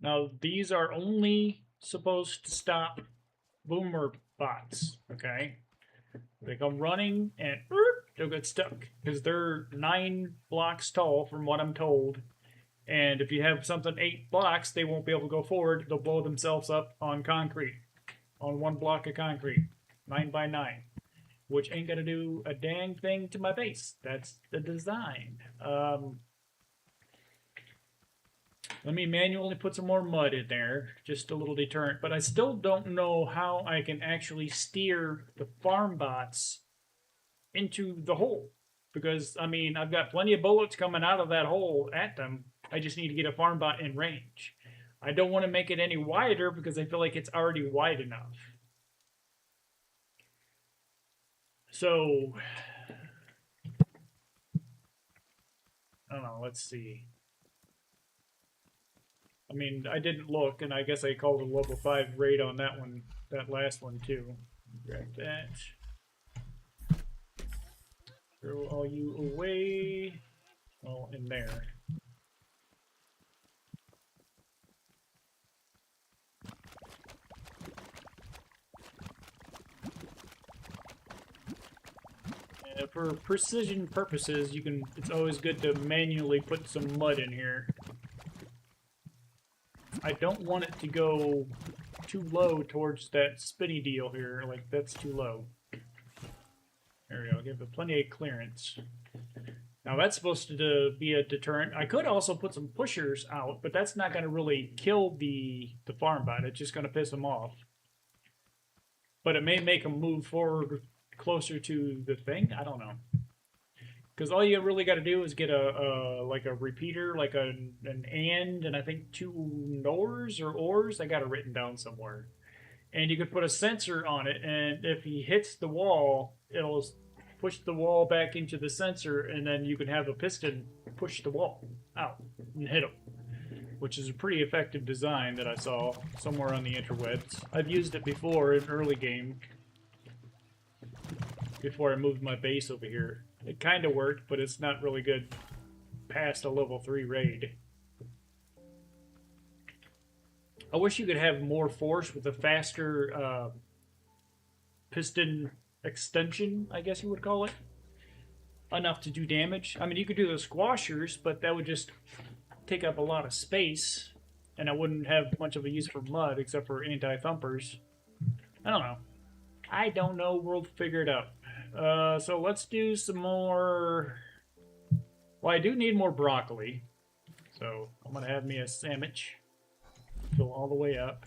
Now, these are only supposed to stop boomer bots, okay? They come running and they'll get stuck because they're 9 blocks tall from what I'm told. And if you have something 8 blocks, they won't be able to go forward. They'll blow themselves up on concrete, on 1 block of concrete, 9 by 9, which ain't gonna do a dang thing to my base. That's the design. Let me manually put some more mud in there, just a little deterrent. But I still don't know how I can actually steer the farm bots into the hole. Because, I mean, I've got plenty of bullets coming out of that hole at them. I just need to get a farm bot in range. I don't want to make it any wider because I feel like it's already wide enough. So, I don't know, let's see. I mean, I didn't look, and I guess I called a level 5 raid on that one, that last one too. Grab that. Throw all you away. Well, in there. For precision purposes, you can. It's always good to manually put some mud in here. I don't want it to go too low towards that spinny deal here. Like, that's too low. There we go. Give it plenty of clearance. Now, that's supposed to be a deterrent. I could also put some pushers out, but that's not going to really kill the farm bot. It's just going to piss them off. But it may make them move forward closer to the thing. I don't know. Because all you really got to do is get a like a repeater, like an and I think 2 nors or ors. I got it written down somewhere. And you could put a sensor on it, and if he hits the wall, it'll push the wall back into the sensor, and then you can have a piston push the wall out and hit him, which is a pretty effective design that I saw somewhere on the interwebs. I've used it before in early game, before I moved my base over here. It kind of worked, but it's not really good past a level 3 raid. I wish you could have more force with a faster piston extension, I guess you would call it, enough to do damage. I mean, you could do the squashers, but that would just take up a lot of space, and I wouldn't have much of a use for mud except for anti-thumpers. I don't know. I don't know. We'll figure it out. So let's do some more... Well, I do need more broccoli. So I'm going to have me a sandwich. Go all the way up.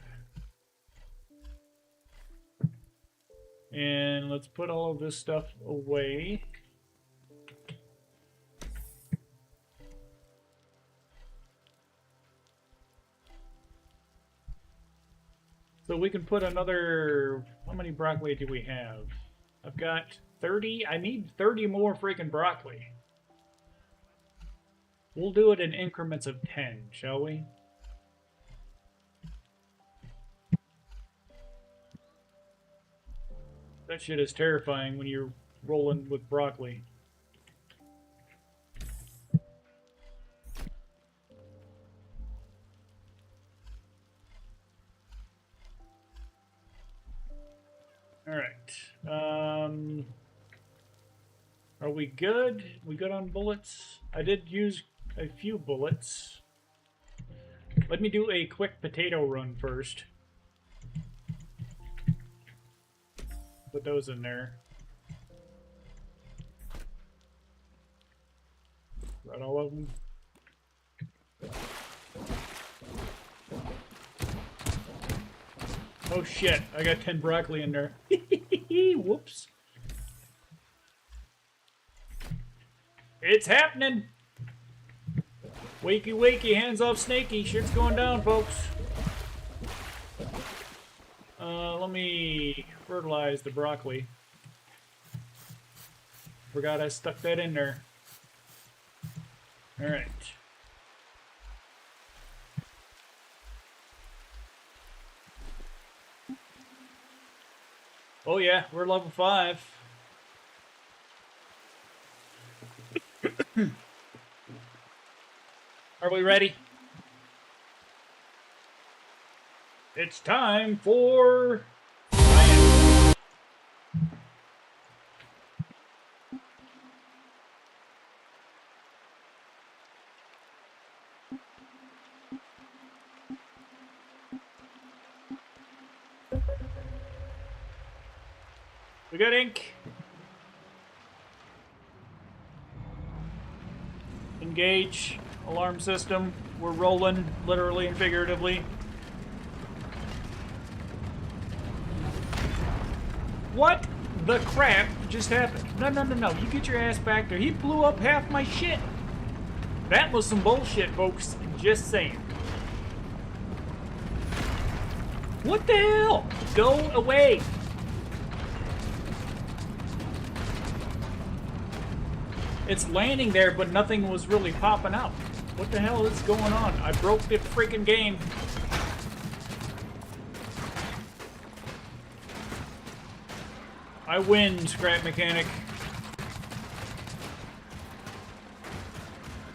And let's put all of this stuff away. So we can put another... How many broccoli do we have? I've got 30. I need 30 more freaking broccoli. We'll do it in increments of 10, shall we? That shit is terrifying when you're rolling with broccoli. Alright. Are we good? We good on bullets? I did use a few bullets. Let me do a quick potato run first. Put those in there. Got all of them. Oh shit, I got 10 broccoli in there. Whoops. It's happening! Wakey wakey, hands off Snakey. Shit's going down, folks. Let me fertilize the broccoli. Forgot I stuck that in there. Alright. Oh yeah, we're level 5. Are we ready? It's time for... We got ink. Engage. Alarm system. We're rolling, literally and figuratively. What the crap just happened? No, no, no, no. You get your ass back there. He blew up half my shit. That was some bullshit, folks. Just saying. What the hell? Go away. It's landing there, but nothing was really popping out. What the hell is going on? I broke the freaking game. I win, Scrap Mechanic.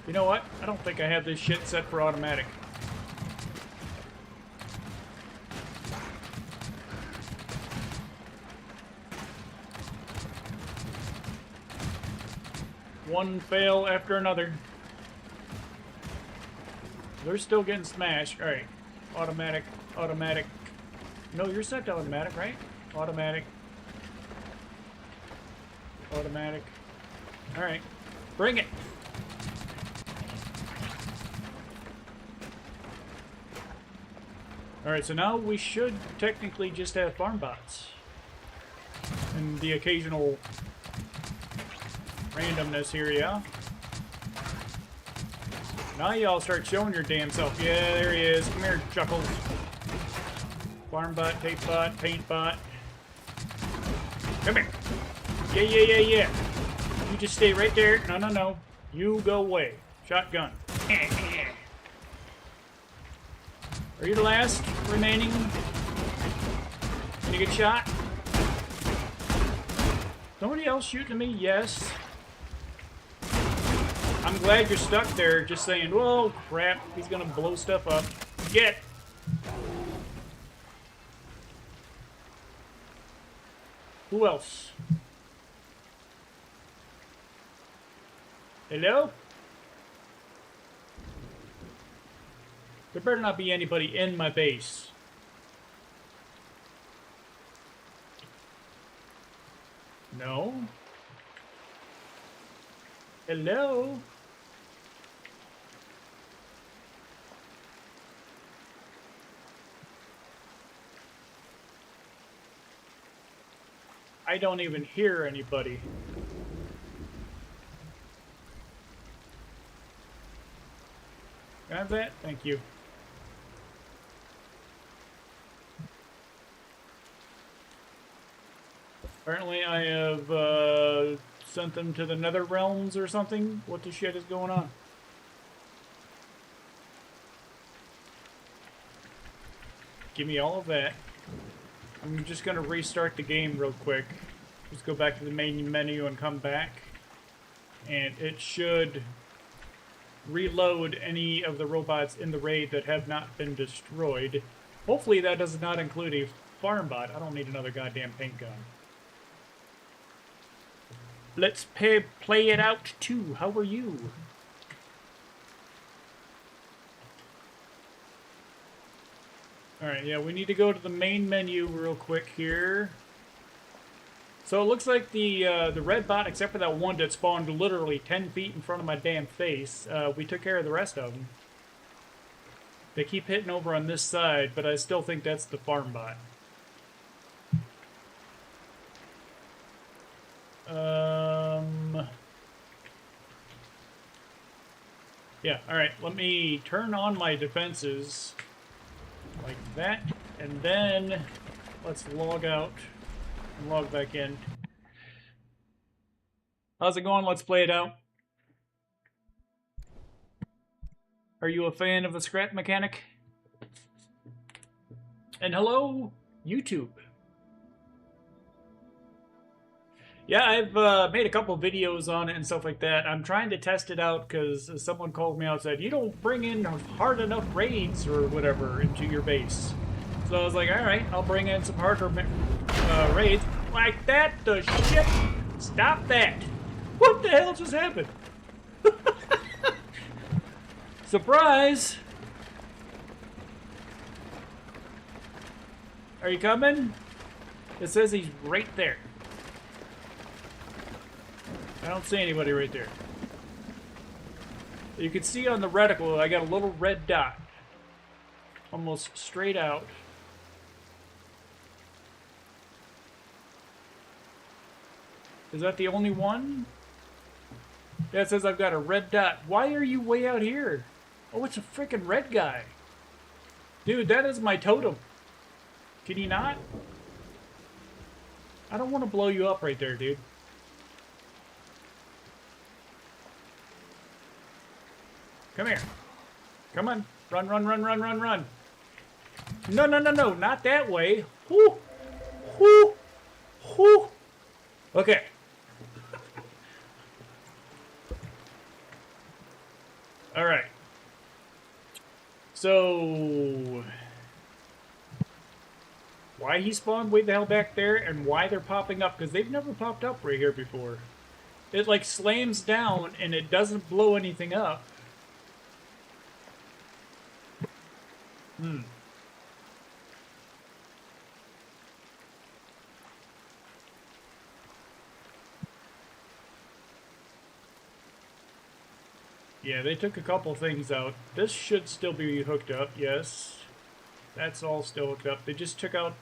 You know what? I don't think I have this shit set for automatic. One fail after another. They're still getting smashed. Alright. Automatic. Automatic. No, you're set to automatic, right? Automatic. Automatic. Alright. Bring it! Alright, so now we should technically just have farm bots. And the occasional randomness here, yeah? Now y'all start showing your damn self. Yeah, there he is. Come here, Chuckles. Farm bot, tape bot, paint bot. Come here. Yeah, yeah, yeah, yeah. You just stay right there. No, no, no. You go away. Shotgun. Are you the last remaining? Can you get shot? Somebody else shooting at me? Yes. I'm glad you're stuck there just saying, whoa, crap, he's gonna blow stuff up. Get! Who else? Hello? There better not be anybody in my base. No? Hello? I don't even hear anybody. Can I have that? Thank you. Apparently I have sent them to the nether realms or something. What the shit is going on? Give me all of that. I'm just gonna restart the game real quick. Just go back to the main menu and come back. And it should reload any of the robots in the raid that have not been destroyed. Hopefully that does not include a farm bot. I don't need another goddamn paint gun. Let's play it out too. How are you? Alright, yeah, we need to go to the main menu real quick here. So it looks like the red bot, except for that one that spawned literally 10 feet in front of my damn face, we took care of the rest of them. They keep hitting over on this side, but I still think that's the farm bot. Yeah, alright, let me turn on my defenses like that, and then let's log out and log back in. How's it going? Let's play it out. Are you a fan of the scrap mechanic? And hello, YouTube. Yeah, I've made a couple videos on it and stuff like that. I'm trying to test it out because someone called me out and said, you don't bring in hard enough raids or whatever into your base. So I was like, alright, I'll bring in some harder raids. Like that, the shit! Stop that! What the hell just happened? Surprise! Are you coming? It says he's right there. I don't see anybody right there. You can see on the reticle, I got a little red dot. Almost straight out. Is that the only one? Yeah, it says I've got a red dot. Why are you way out here? Oh, it's a freaking red guy. Dude, that is my totem. Can you not? I don't want to blow you up right there, dude. Come here. Come on. Run, run, run, run, run, run. No, no, no, no. Not that way. Whoo. Whoo. Whoo. Okay. All right. So, why he spawned way the hell back there and why they're popping up, because they've never popped up right here before. It like slams down and it doesn't blow anything up. Yeah, they took a couple things out. This should still be hooked up, yes. That's all still hooked up. They just took out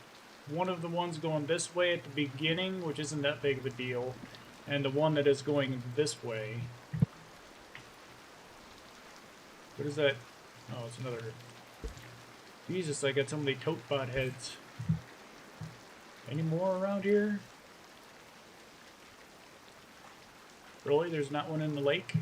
one of the ones going this way at the beginning, which isn't that big of a deal, and the one that is going this way. What is that? Oh, it's another... Jesus, I got so many tote bot heads. Any more around here? Really? There's not one in the lake?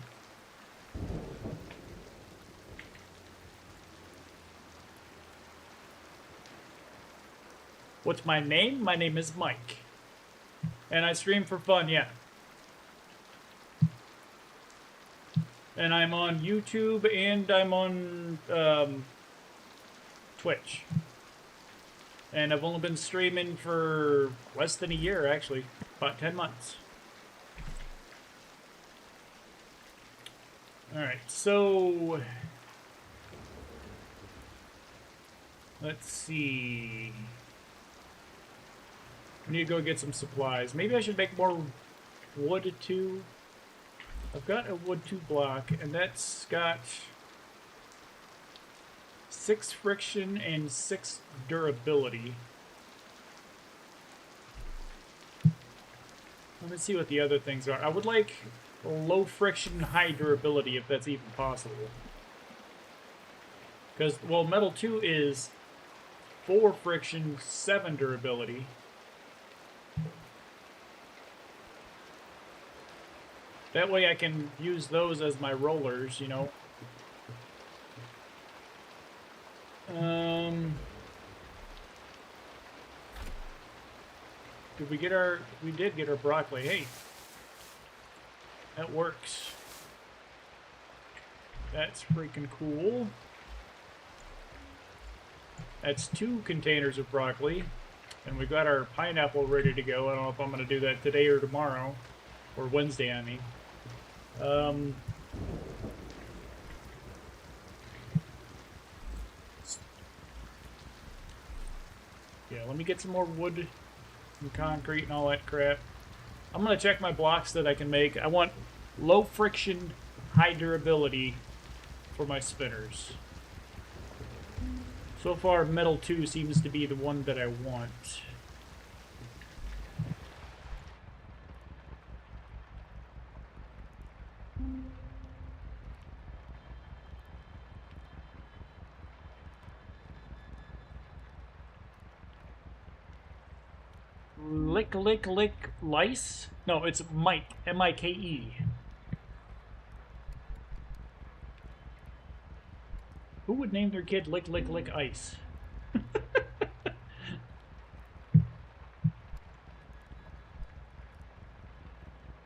What's my name? My name is Mike. And I stream for fun, yeah. And I'm on YouTube and I'm on Twitch. And I've only been streaming for less than a year, actually. About 10 months. Alright, so... let's see... I need to go get some supplies. Maybe I should make more wood too. I've got a wood 2 block, and that's got 6 friction and 6 durability. Let me see what the other things are. I would like low friction, high durability, if that's even possible. Because, well, metal 2 is 4 friction, 7 durability. That way I can use those as my rollers, you know. Did we get our... we did get our broccoli. Hey. That works. That's freaking cool. That's 2 containers of broccoli. And we got our pineapple ready to go. I don't know if I'm going to do that today or tomorrow. Or Wednesday, I mean. Yeah, let me get some more wood and concrete and all that crap. I'm going to check my blocks that I can make. I want low friction, high durability for my spinners. So far, metal 2 seems to be the one that I want. Lick, lice? No, it's Mike. M-I-K-E. Who would name their kid Lick, Ice?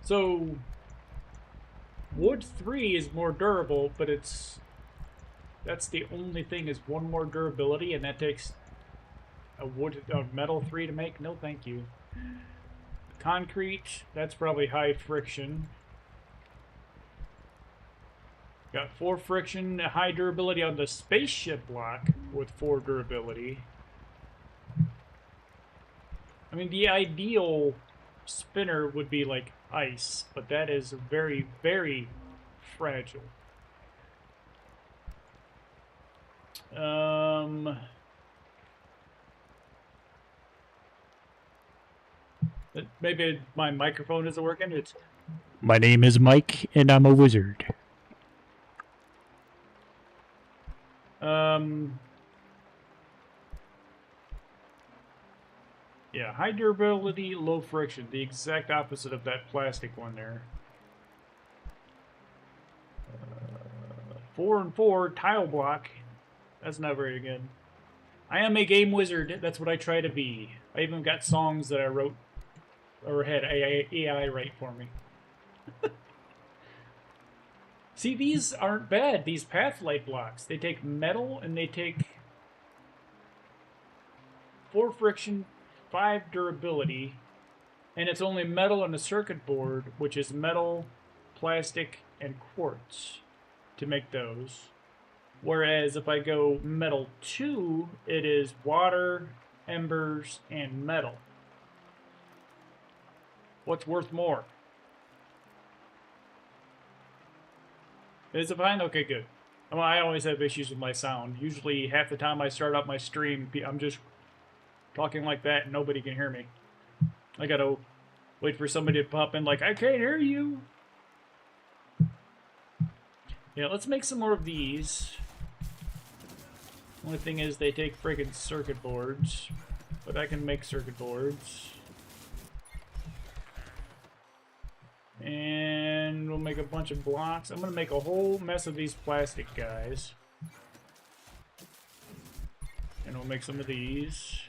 So, wood 3 is more durable, but that's the only thing is 1 more durability, and that takes a metal 3 to make. No, thank you. Concrete, that's probably high friction. Got 4 friction, high durability on the spaceship block with 4 durability. I mean, the ideal spinner would be like ice, but that is very, very fragile. Maybe my microphone isn't working. My name is Mike, and I'm a wizard. Yeah, high durability, low friction. The exact opposite of that plastic one there. 4 and 4, tile block. That's not very good. I am a game wizard. That's what I try to be. I even got songs that I wrote or had AI write for me. See, these aren't bad, these pathlight blocks. They take metal and they take 4 friction, 5 durability, and it's only metal and a circuit board, which is metal, plastic, and quartz to make those. Whereas if I go metal 2, it is water, embers, and metal. What's worth more? Is it fine? Okay, good. Well, I always have issues with my sound. Usually half the time I start up my stream, I'm just talking like that and nobody can hear me. I gotta wait for somebody to pop in like, I can't hear you. Yeah, let's make some more of these. Only thing is they take friggin' circuit boards. But I can make circuit boards. And we'll make a bunch of blocks. I'm going to make a whole mess of these plastic guys. And we'll make some of these.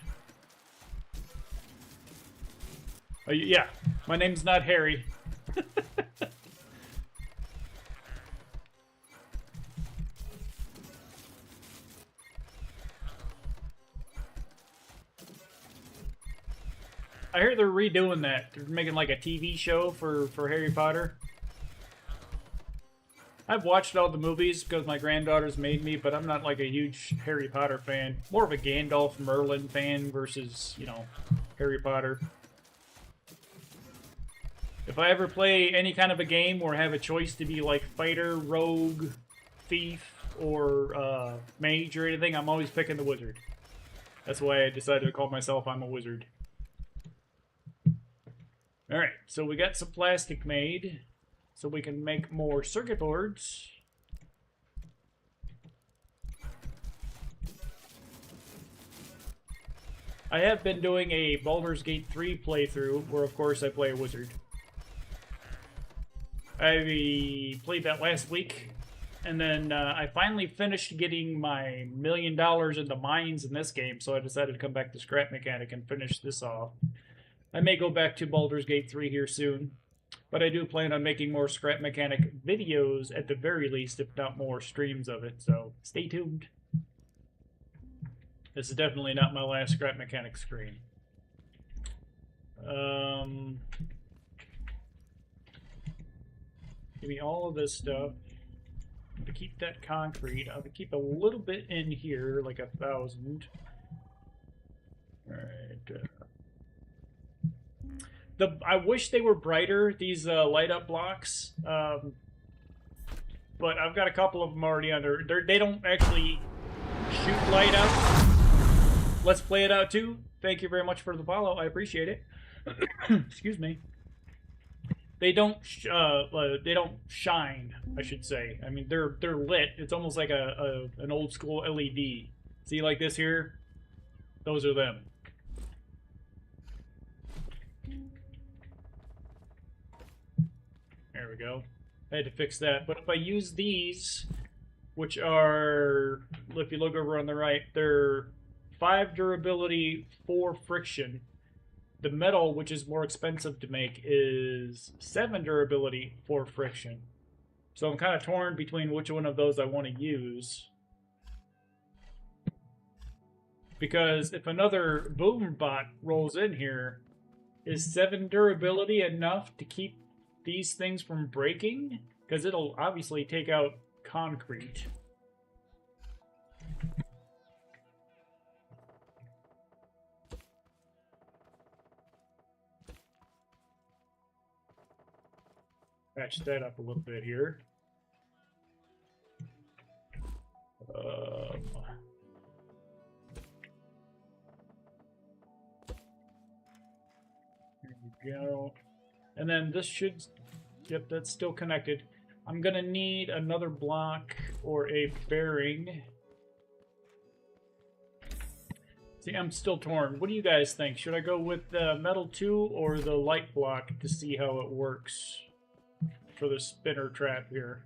Oh, yeah. My name's not Harry. I hear they're redoing that. They're making like a TV show for Harry Potter. I've watched all the movies because my granddaughters made me, but I'm not like a huge Harry Potter fan. More of a Gandalf Merlin fan versus, you know, Harry Potter. If I ever play any kind of a game or have a choice to be like fighter, rogue, thief, or mage or anything, I'm always picking the wizard. That's why I decided to call myself I'm a wizard. Alright, so we got some plastic made, so we can make more circuit boards. I have been doing a Baldur's Gate 3 playthrough, where of course I play a wizard. I played that last week, and then I finally finished getting my $1 million in the mines in this game, so I decided to come back to Scrap Mechanic and finish this off. I may go back to Baldur's Gate 3 here soon, but I do plan on making more Scrap Mechanic videos at the very least, if not more streams of it, so stay tuned. This is definitely not my last Scrap Mechanic screen. Give me all of this stuff. To keep that concrete, I'll keep a little bit in here, like 1,000. Alright. I wish they were brighter, these light up blocks. But I've got a couple of them already under. They don't actually shoot light up. Let's play it out too. Thank you very much for the follow. I appreciate it. Excuse me. They don't shine, I should say. I mean, they're lit. It's almost like an old school LED. See, like this here? Those are them. There we go. I had to fix that. But if I use these, which are, if you look over on the right, they're 5 durability, 4 friction. The metal, which is more expensive to make, is 7 durability, 4 friction. So I'm kind of torn between which one of those I want to use. Because if another boom bot rolls in here, is 7 durability enough to keep these things from breaking? Because it'll obviously take out concrete. Patch that up a little bit here. Here we go. And then this should, yep, that's still connected. I'm gonna need another block or a bearing. See, I'm still torn. What do you guys think? Should I go with the metal 2 or the light block to see how it works for the spinner trap here?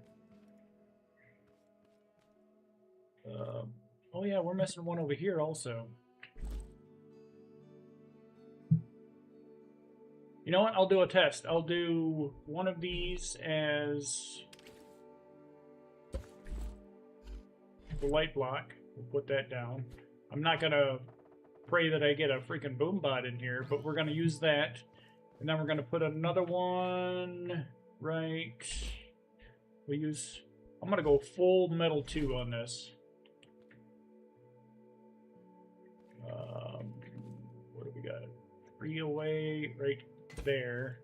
Oh yeah, we're missing one over here also. You know what? I'll do a test. I'll do one of these as the light block. We'll put that down. I'm not gonna pray that I get a freaking boom bot in here, but we're gonna use that. And then we're gonna put another one right. I'm gonna go full metal 2 on this. What do we got? 3 away right there.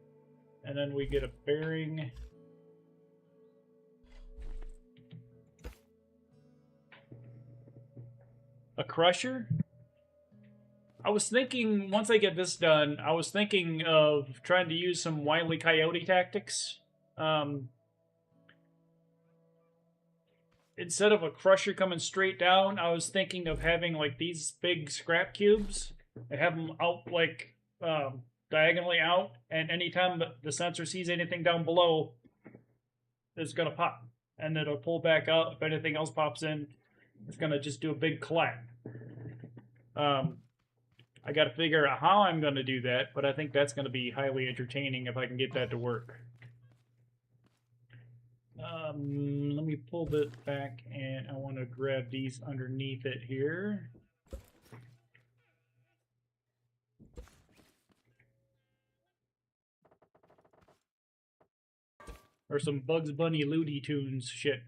And then we get a bearing. A crusher? I was thinking, once I get this done, I was thinking of trying to use some Wile E. Coyote tactics. Instead of a crusher coming straight down, I was thinking of having like these big scrap cubes and have them out like diagonally out, and anytime the sensor sees anything down below, it's gonna pop, and it'll pull back up. If anything else pops in, it's gonna just do a big clap. I gotta figure out how I'm gonna do that, but I think that's gonna be highly entertaining if I can get that to work. Let me pull this back, and I want to grab these underneath it here. or some Bugs Bunny Looney Tunes shit.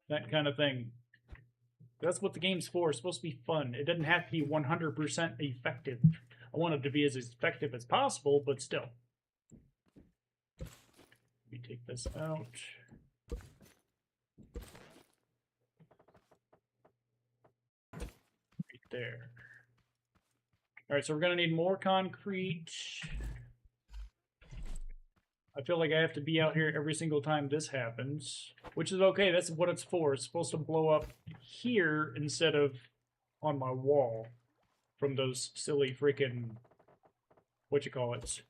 That kind of thing. That's what the game's for. It's supposed to be fun. It doesn't have to be 100% effective. I want it to be as effective as possible, but still. Let me take this out. Right there. Alright, so we're going to need more concrete. I feel like I have to be out here every single time this happens, which is okay. That's what it's for. It's supposed to blow up here instead of on my wall from those silly freaking, what you call it,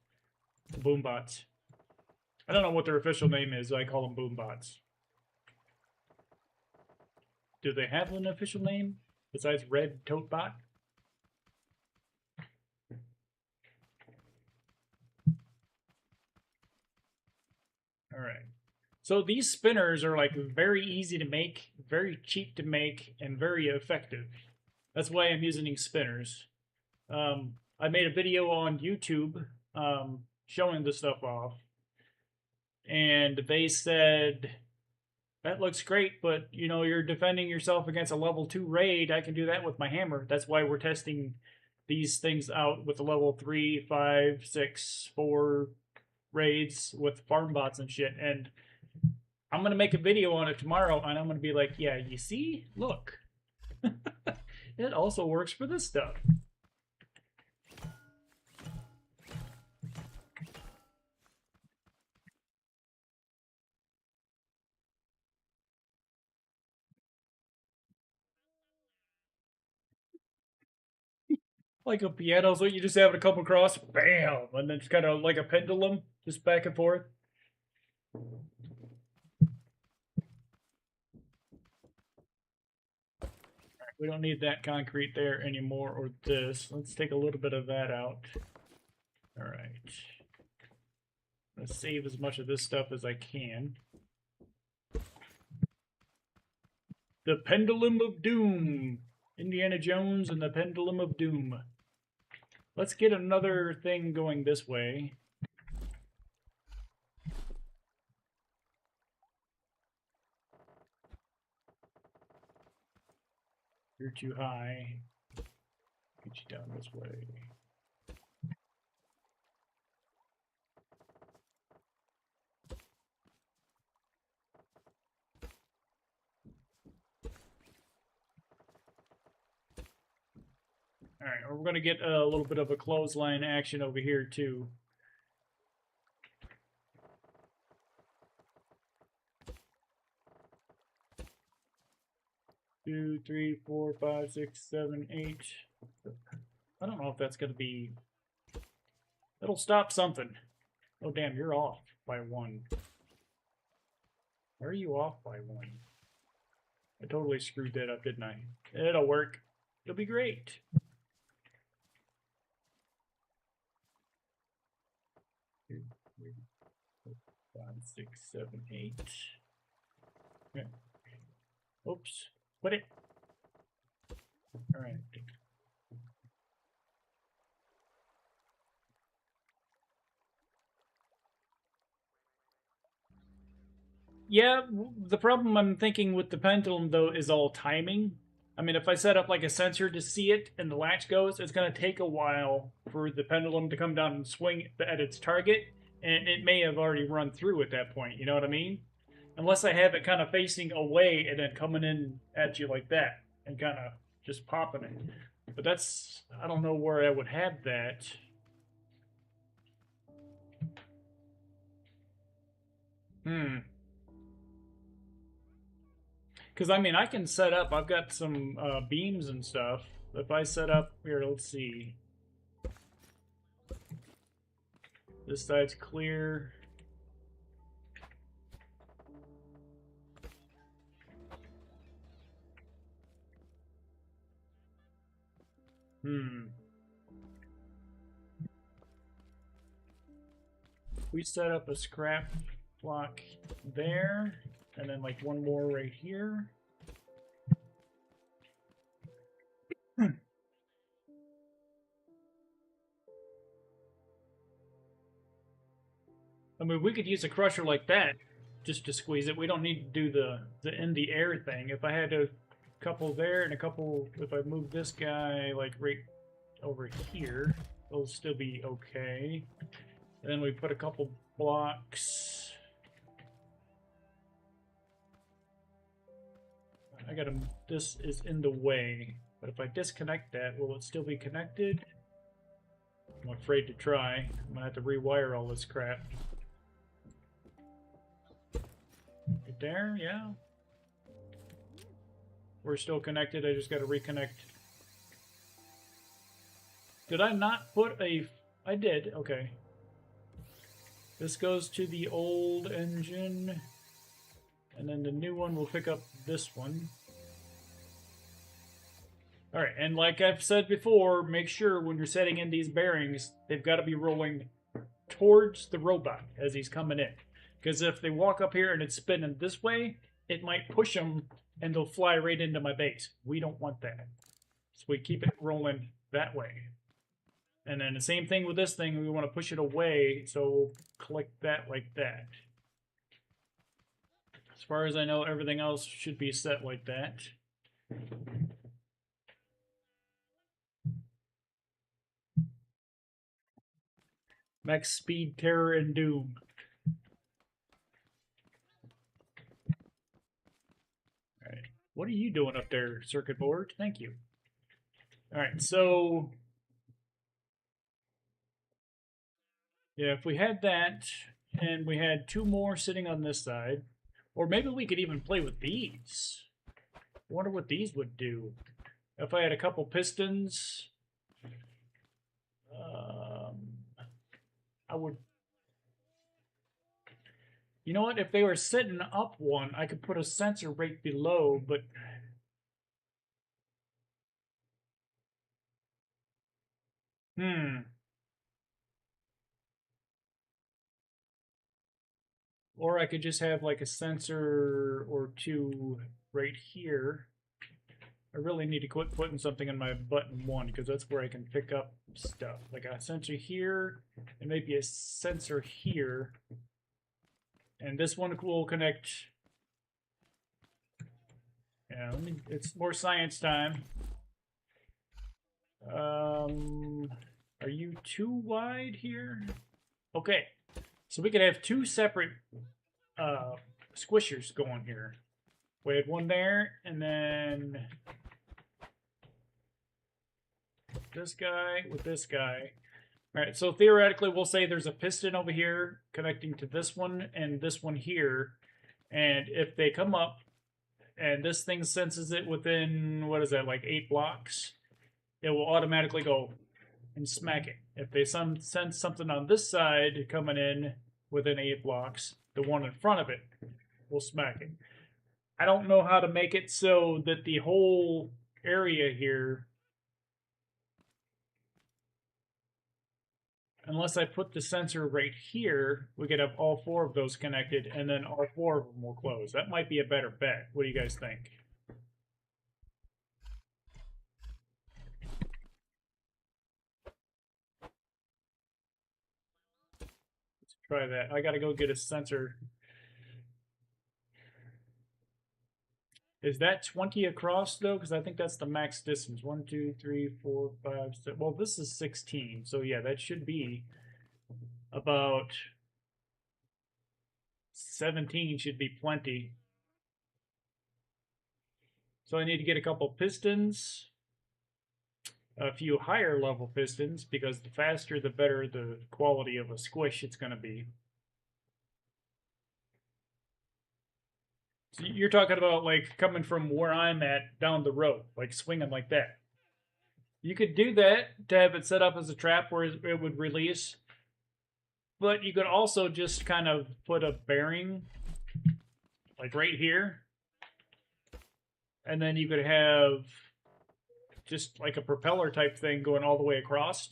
boom bots. I don't know what their official name is. I call them boom bots. Do they have an official name besides Red Tote Bot? All right. So these spinners are like very easy to make, very cheap to make, and very effective. That's why I'm using spinners. I made a video on YouTube showing this stuff off, and they said, that looks great, but you know, you're defending yourself against a level 2 raid. I can do that with my hammer. That's why we're testing these things out with the level 3, 5, 6, 4 raids with farm bots and shit. And I'm going to make a video on it tomorrow, and I'm going to be like, yeah, you see? Look. It also works for this stuff. Like a piano, so you just have it come across, bam, and then it's kind of like a pendulum, just back and forth. We don't need that concrete there anymore, or this. Let's take a little bit of that out. All right. Let's save as much of this stuff as I can. The Pendulum of Doom. Indiana Jones and the Pendulum of Doom. Let's get another thing going this way. You're too high. Get you down this way. All right, we're going to get a little bit of a clothesline action over here too. Two, three, four, five, six, seven, eight. I don't know if that's going to be... It'll stop something. Oh, damn, you're off by 1. Why are you off by 1? I totally screwed that up, didn't I? It'll work. It'll be great. 2, 3, 4, 5, 6, 7, 8. Okay. Oops. Put it. All right. Yeah, the problem I'm thinking with the pendulum, though, is all timing. I mean, if I set up like a sensor to see it and the latch goes, it's going to take a while for the pendulum to come down and swing at its target, and it may have already run through at that point, you know what I mean? Unless I have it kind of facing away and then coming in at you like that and kind of just popping it. But that's, I don't know where I would have that. Because, I mean, I can set up, I've got some beams and stuff. If I set up, here, let's see. This side's clear. We set up a scrap block there, and then like one more right here. I mean, we could use a crusher like that just to squeeze it. We don't need to do the in the air thing. If I had a couple there and a couple, if I move this guy like right over here, they'll still be okay. And then we put a couple blocks. I gotta, this is in the way. But if I disconnect that, will it still be connected? I'm afraid to try. I'm gonna have to rewire all this crap. Right there, yeah. We're still connected, I just gotta reconnect. Did I not put a... I did, okay. This goes to the old engine. And then the new one will pick up this one. Alright, and like I've said before, make sure when you're setting in these bearings, they've got to be rolling towards the robot as he's coming in. Because if they walk up here and it's spinning this way, it might push them and they'll fly right into my base. We don't want that. So we keep it rolling that way. And then the same thing with this thing, we want to push it away, so we'll click that like that. As far as I know, everything else should be set like that. Max speed, terror, and doom. Alright. What are you doing up there, circuit board? Thank you. Alright, so... yeah, if we had that, and we had two more sitting on this side, or maybe we could even play with these. I wonder what these would do. If I had a couple pistons... I would... you know what? If they were sitting up one, I could put a sensor right below, but... Or I could just have like a sensor or two right here. I really need to quit putting something in my button 1 because that's where I can pick up stuff. Like a sensor here and maybe a sensor here. And this one will connect. Yeah, it's more science time. Are you too wide here? Okay. So we could have two separate squishers going here. We had one there, and then this guy with this guy. All right, so theoretically, we'll say there's a piston over here connecting to this one and this one here. And if they come up and this thing senses it within, what is that, like 8 blocks, it will automatically go and smack it. If they sense something on this side coming in within 8 blocks, the one in front of it will smack it. I don't know how to make it so that the whole area here, unless I put the sensor right here, we could have all 4 of those connected and then all 4 of them will close. That might be a better bet. What do you guys think? Let's try that. I gotta go get a sensor. Is that 20 across though? Because I think that's the max distance. 1, 2, 3, 4, 5, 6. Well, this is 16. So yeah, that should be about 17 should be plenty. So I need to get a couple pistons, a few higher level pistons, because the faster the better the quality of a squish it's going to be. So you're talking about like coming from where I'm at down the road, like swinging like that. You could do that to have it set up as a trap where it would release. But you could also just kind of put a bearing like right here. And then you could have just like a propeller type thing going all the way across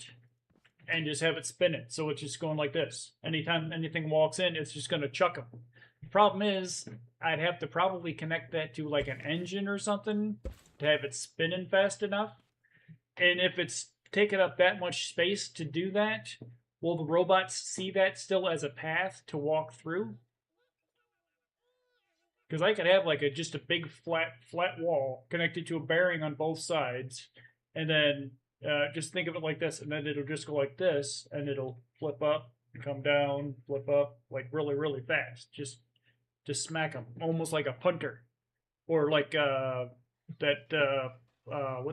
and just have it spin it. So it's just going like this. Anytime anything walks in, it's just going to chuck them. The problem is I'd have to probably connect that to like an engine or something to have it spinning fast enough. And if it's taking up that much space to do that, will the robots see that still as a path to walk through? Because I could have like just a big flat wall connected to a bearing on both sides, and then just think of it like this, and then it'll just go like this, and it'll flip up and come down, flip up, like really fast, just to smack them, almost like a punter, or like what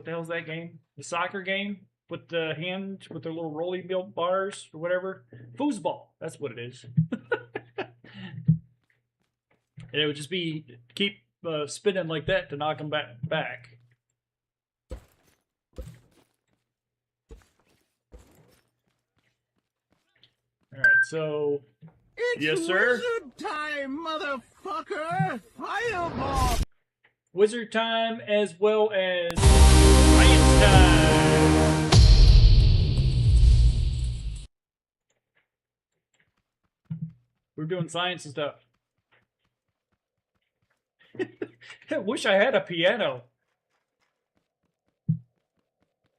the hell's that game? The soccer game with the hand with the little rolling bars or whatever. Foosball, that's what it is. And it would just be keep spinning like that to knock them back. All right, so It's yes, sir. wizard time, motherfucker! Fireball! Wizard time as well as science time. We're doing science and stuff. I wish I had a piano.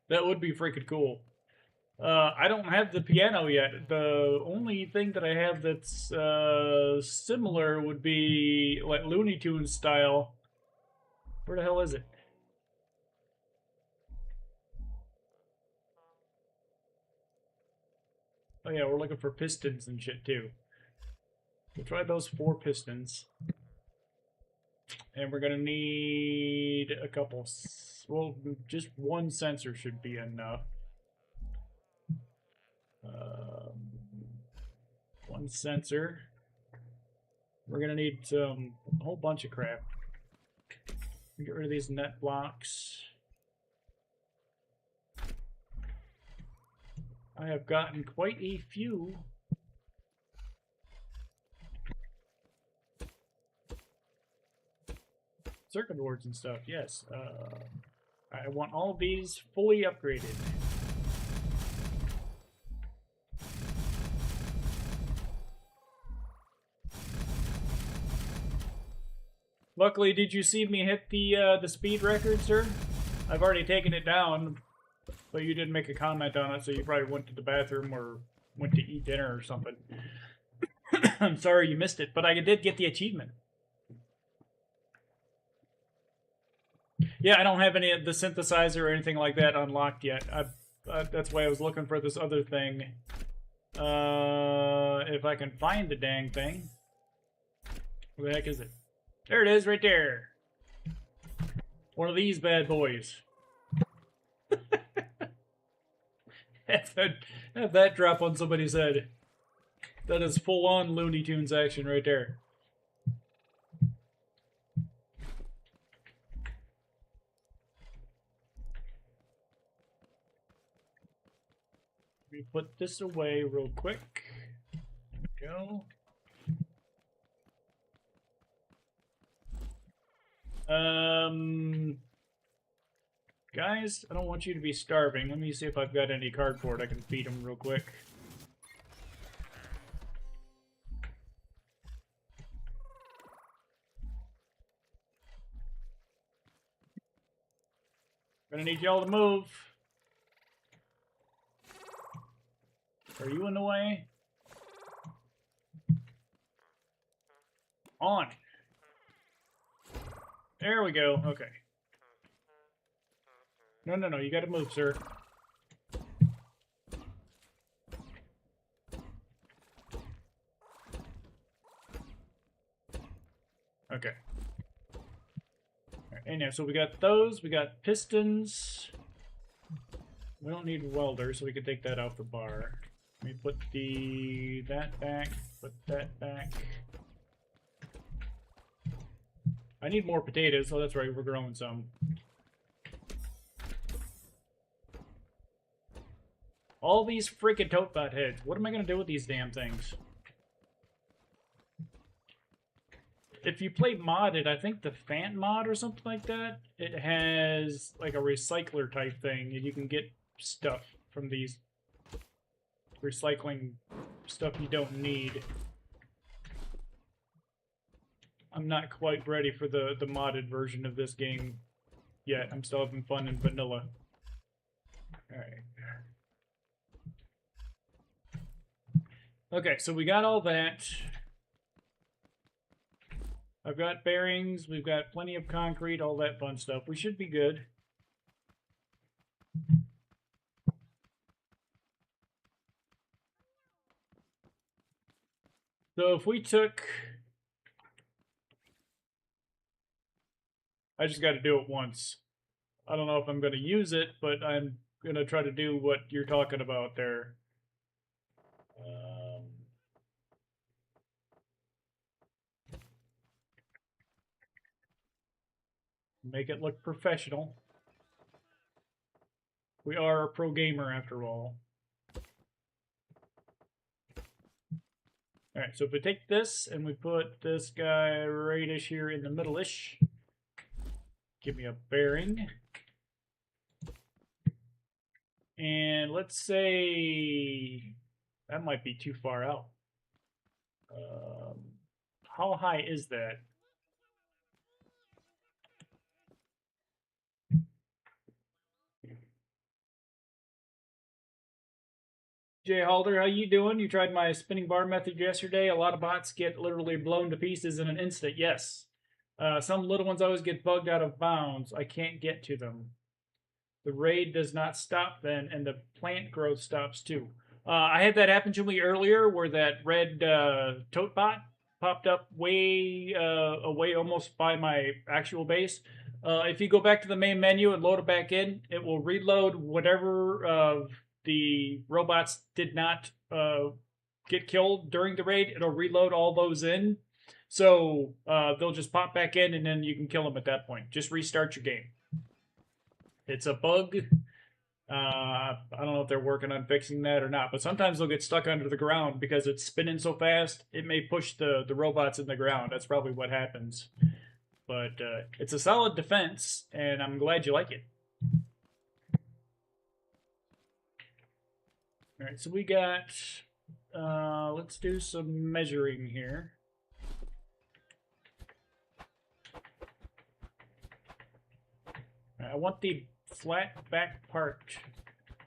That would be freaking cool. I don't have the piano yet. The only thing that I have that's similar would be like Looney Tunes style. Where the hell is it? Oh yeah, we're looking for pistons and shit too. We'll try those 4 pistons. And we're gonna need a couple. Well, just 1 sensor should be enough. 1 sensor. We're gonna need a whole bunch of crap. Get rid of these net blocks. I have gotten quite a few. Circuit boards and stuff, yes. I want all of these fully upgraded. Luckily, did you see me hit the speed record, sir? I've already taken it down, but you didn't make a comment on it, so you probably went to the bathroom or went to eat dinner or something. I'm sorry you missed it, but I did get the achievement. Yeah, I don't have any of the synthesizer or anything like that unlocked yet. That's why I was looking for this other thing. If I can find the dang thing. Where the heck is it? There it is, right there. One of these bad boys. have that drop on somebody's head. That is full-on Looney Tunes action right there. Let me put this away real quick. There we go. Guys, I don't want you to be starving. Let me see if I've got any cardboard I can feed them real quick. Gonna need y'all to move. Are you in the way? On. There we go. Okay. No, you gotta move, sir. Okay. Alright, and yeah, so we got those, we got pistons. We don't need welder, so we can take that off the bar. Let me put that back, put that back. I need more potatoes, so that's right, we're growing some. All these freaking tote bot heads. What am I gonna do with these damn things? If you play modded, I think the Fant mod or something like that, it has like a recycler type thing, and you can get stuff from these recycling stuff you don't need. I'm not quite ready for the modded version of this game yet. I'm still having fun in vanilla. Alright. Okay, so we got all that. I've got bearings. We've got plenty of concrete, all that fun stuff. We should be good. So if we took... I just got to do it once. I don't know if I'm going to use it, but I'm going to try to do what you're talking about there. Make it look professional. We are a pro gamer after all. Alright, so if we take this and we put this guy right-ish here in the middle-ish, give me a bearing. And let's say that might be too far out. How high is that? Jay Halder, how you doing? You tried my spinning bar method yesterday. A lot of bots get literally blown to pieces in an instant. Yes. Some little ones always get bugged out of bounds. I can't get to them. The raid does not stop then, and the plant growth stops too. I had that happen to me earlier where that red tote bot popped up way away almost by my actual base. If you go back to the main menu and load it back in, it will reload whatever of the robots did not get killed during the raid. It'll reload all those in. So they'll just pop back in and then you can kill them at that point. Just restart your game. It's a bug. I don't know if they're working on fixing that or not, but sometimes they'll get stuck under the ground because it's spinning so fast, it may push the robots in the ground. That's probably what happens. But it's a solid defense, and I'm glad you like it. All right, so we got, let's do some measuring here. I want the flat back part.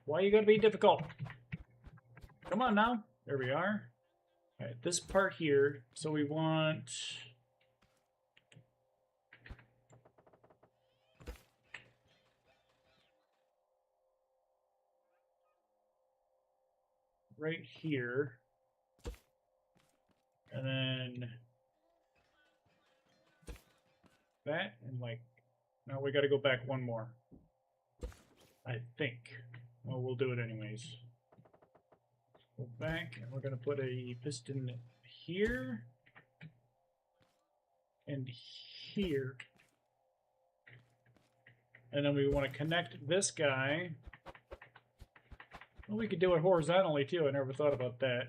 Why are you gonna be difficult? Come on now. There we are. All right, this part here. So we want... right here. And then... that, and like... no, we gotta go back one more. I think. Well, we'll do it anyways. Go back, and we're going to put a piston here. And here. And then we want to connect this guy. Well, we could do it horizontally too. I never thought about that.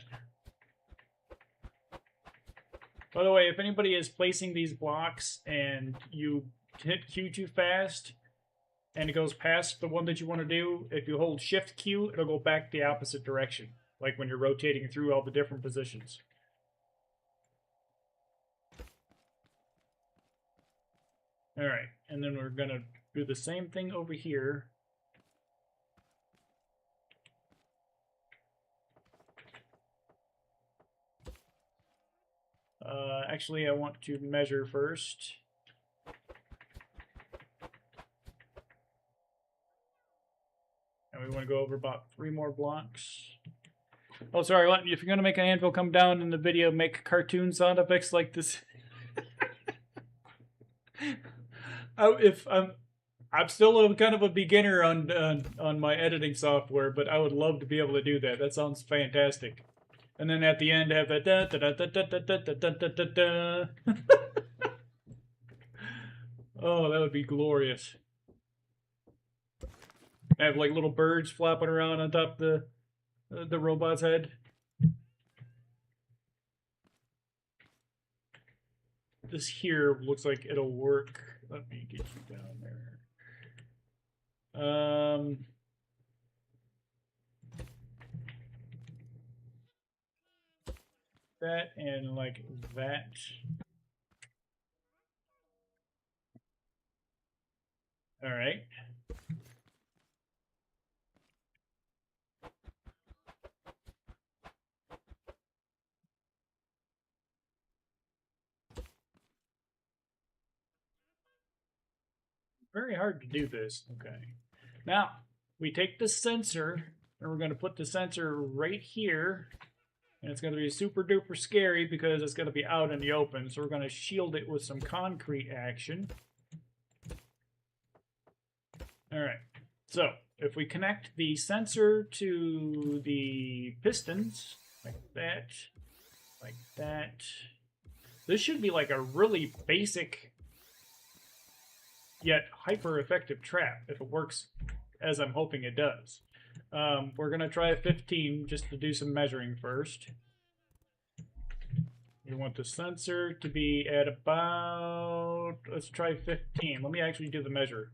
By the way, if anybody is placing these blocks and you hit Q too fast, and it goes past the one that you want to do, if you hold Shift Q, it'll go back the opposite direction, like when you're rotating through all the different positions. All right, and then we're going to do the same thing over here. Actually, I want to measure first. And we want to go over about 3 more blocks. Oh, sorry. If you're going to make an anvil come down in the video, make cartoon sound effects like this. I'm still kind of a beginner on my editing software, but I would love to be able to do that. That sounds fantastic. And then at the end, have that da da da da da da da da da da. Oh, that would be glorious. Have like little birds flopping around on top of the robot's head. This here looks like it'll work. Let me get you down there. That and like that. All right. Very hard to do this. Okay. Now, we take the sensor, and we're going to put the sensor right here. And it's going to be super duper scary because it's going to be out in the open. So we're going to shield it with some concrete action. Alright. So, if we connect the sensor to the pistons, like that, this should be like a really basic yet hyper effective trap if it works as I'm hoping it does. We're going to try 15 just to do some measuring first. We want the sensor to be at about, let's try 15. Let me actually do the measure.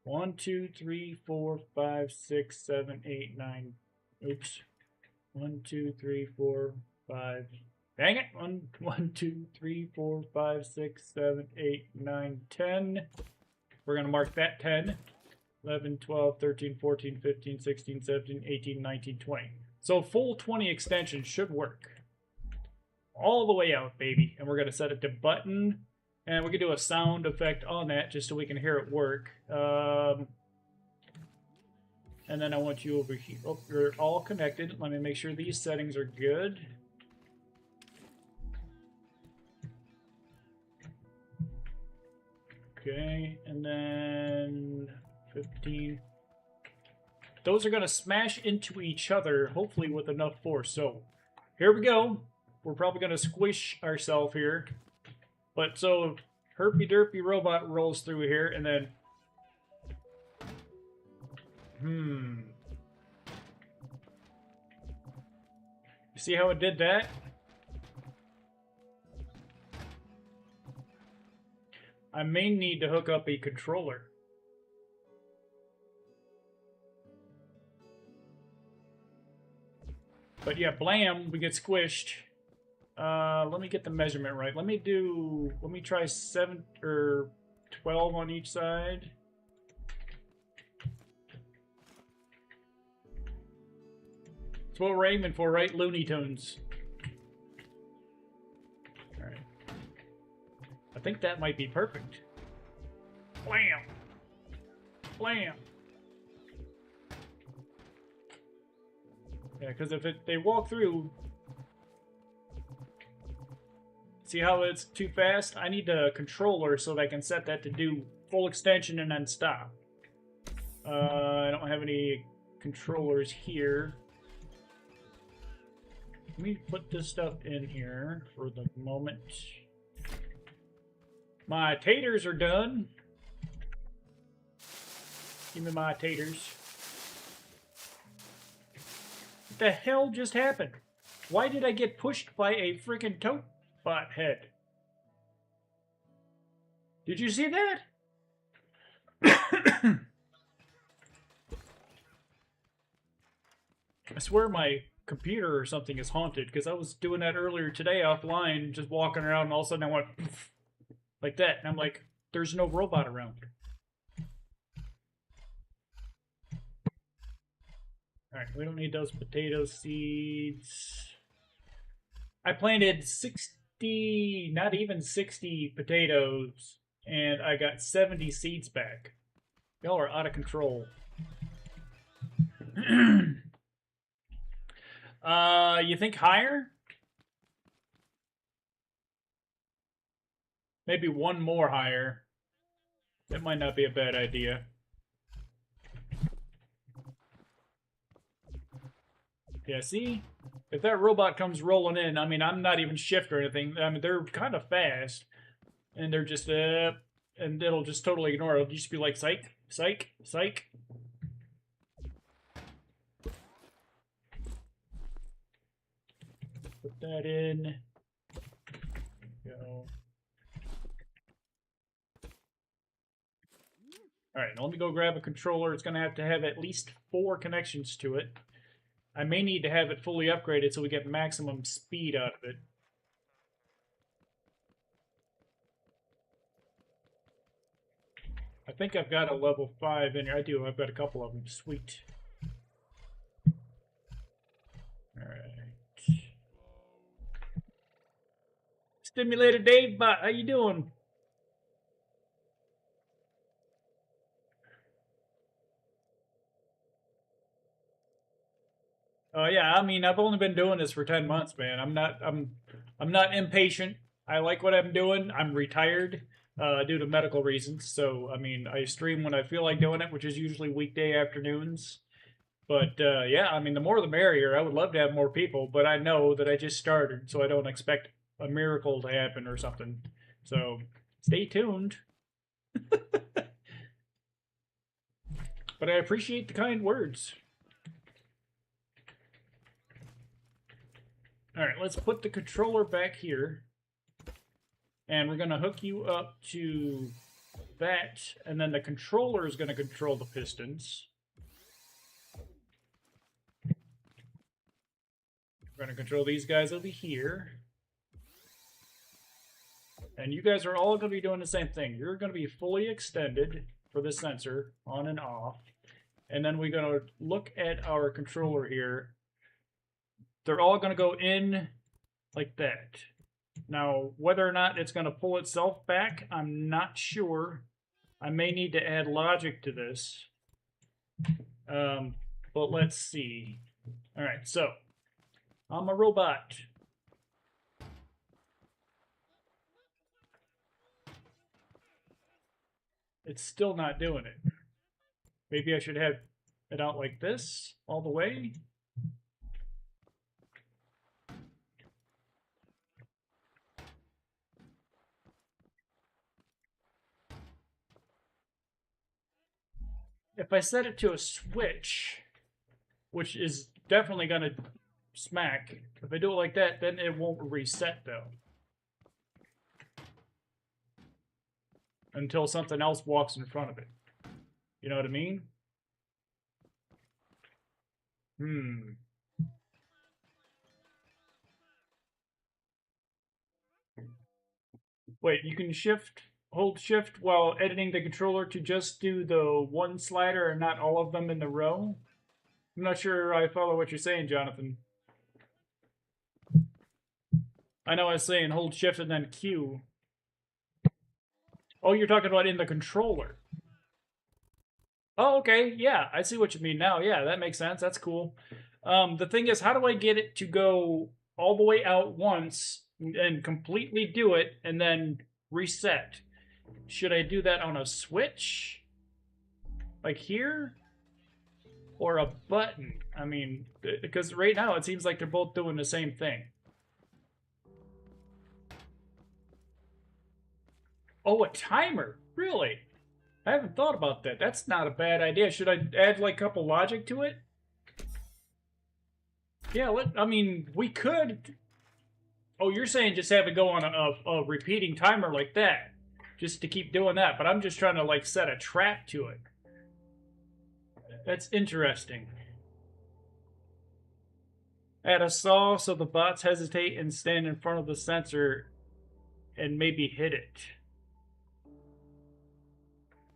1, 2, 3, 4, 5, 6, 7, 8, 9. Oops. 1, 2, 3, 4, 5. Dang it. 1, 2, 3, 4, 5, 6, 7, 8, 9, 10. We're going to mark that 10. 11, 12, 13, 14, 15, 16, 17, 18, 19, 20. So full 20 extensions should work. All the way out, baby. And we're going to set it to button. And we can do a sound effect on that just so we can hear it work. And then I want you over here. Oh, you're all connected. Let me make sure these settings are good. Okay, and then 15. Those are going to smash into each other, hopefully with enough force. So, here we go. We're probably going to squish ourselves here. But so, Herpy Derpy Robot rolls through here, and then... You see how it did that? I may need to hook up a controller. But yeah, blam, we get squished. Let me get the measurement right. Let me try 7 or 12 on each side. That's what we're aiming for, right? Looney Tunes. Alright. I think that might be perfect. Blam! Blam! Yeah, because if they walk through... See how it's too fast? I need a controller so that I can set that to do full extension and then stop. I don't have any controllers here. Let me put this stuff in here for the moment. My taters are done. Give me my taters. What the hell just happened? Why did I get pushed by a freaking tote bot head? Did you see that? I swear my computer or something is haunted, because I was doing that earlier today offline, just walking around, and all of a sudden I went like that, and I'm like, there's no robot around. Alright, we don't need those potato seeds. I planted 60, not even 60 potatoes, and I got 70 seeds back. Y'all are out of control. You think higher? Maybe one more higher. That might not be a bad idea. Yeah, see? If that robot comes rolling in, I mean, I'm not even shift or anything. I mean, they're kind of fast. And they're just, and it'll just totally ignore it. It'll just be like, psych, psych, psych. Put that in. There we go. Alright, now let me go grab a controller. It's going to have at least 4 connections to it. I may need to have it fully upgraded so we get maximum speed out of it. I think I've got a level 5 in here. I do. I've got a couple of them. Sweet. Alright. Stimulator Dave Bot, how you doing? Yeah, I mean, I've only been doing this for 10 months, man. I'm not impatient. I like what I'm doing. I'm retired due to medical reasons. So, I mean, I stream when I feel like doing it, which is usually weekday afternoons. But yeah, I mean, the more the merrier. I would love to have more people, but I know that I just started, so I don't expect a miracle to happen or something. So, stay tuned. But I appreciate the kind words. All right, let's put the controller back here. And we're going to hook you up to that, and then the controller is going to control the pistons. We're going to control these guys over here. And you guys are all going to be doing the same thing. You're going to be fully extended for the sensor, on and off. And then we're going to look at our controller here. They're all going to go in like that. Now, whether or not it's going to pull itself back, I'm not sure. I may need to add logic to this. But let's see. All right, so I'm a robot. It's still not doing it. Maybe I should have it out like this all the way. If I set it to a switch, which is definitely going to smack, if I do it like that, then it won't reset though. Until something else walks in front of it. You know what I mean? Wait, you can hold shift while editing the controller to just do the one slider and not all of them in the row? I'm not sure I follow what you're saying, Jonathan. I know I was saying hold shift and then Q. Oh, you're talking about in the controller. Oh, okay. Yeah, I see what you mean now. Yeah, that makes sense. That's cool. The thing is, how do I get it to go all the way out once and completely do it and then reset? Should I do that on a switch? Like here? Or a button? I mean, because right now it seems like they're both doing the same thing. Oh, a timer? Really? I haven't thought about that. That's not a bad idea. Should I add like a couple logic to it? Yeah, I mean, we could. Oh, you're saying just have it go on a repeating timer like that. Just to keep doing that. But I'm just trying to like set a trap to it. That's interesting. Add a saw so the bots hesitate and stand in front of the sensor and maybe hit it.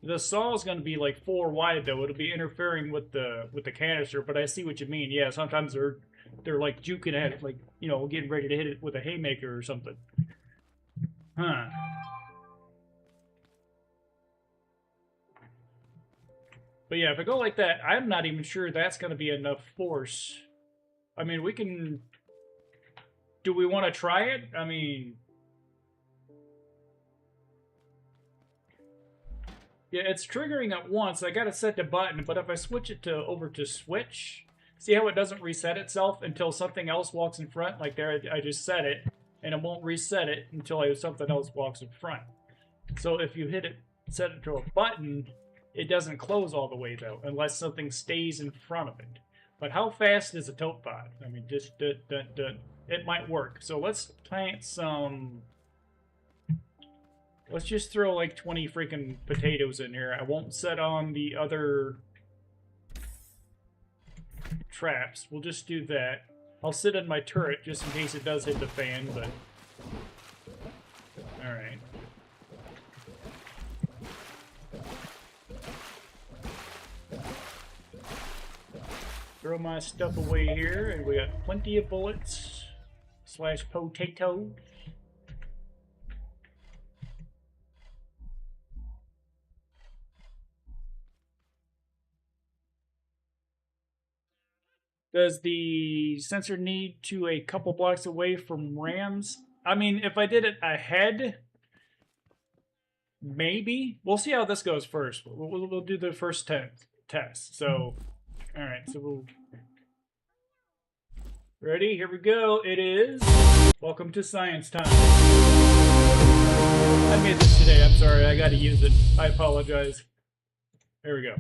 The saw is going to be like 4 wide though. It'll be interfering with the canister, but I see what you mean. Yeah, sometimes they're like juking at it, like, you know, getting ready to hit it with a haymaker or something. Huh. But yeah, if I go like that, I'm not even sure that's going to be enough force. I mean, we can... Do we want to try it? I mean... Yeah, it's triggering at once. I gotta set the button, but if I switch it over to switch, see how it doesn't reset itself until something else walks in front? Like there, I just set it, and it won't reset it until something else walks in front. So if you hit it, set it to a button, it doesn't close all the way though, unless something stays in front of it. But how fast is a tote bot? I mean, just it might work. So let's plant some. Let's just throw like 20 freaking potatoes in here. I won't set on the other traps. We'll just do that. I'll sit in my turret just in case it does hit the fan, but... Alright. Throw my stuff away here, and we got plenty of bullets. / potatoes. Does the sensor need to a couple blocks away from rams? I mean, if I did it ahead, maybe. We'll see how this goes first. We'll do the first test. So, all right. So we'll ready. Here we go. It is. Welcome to science time. I made this today. I'm sorry. I got to use it. I apologize. Here we go.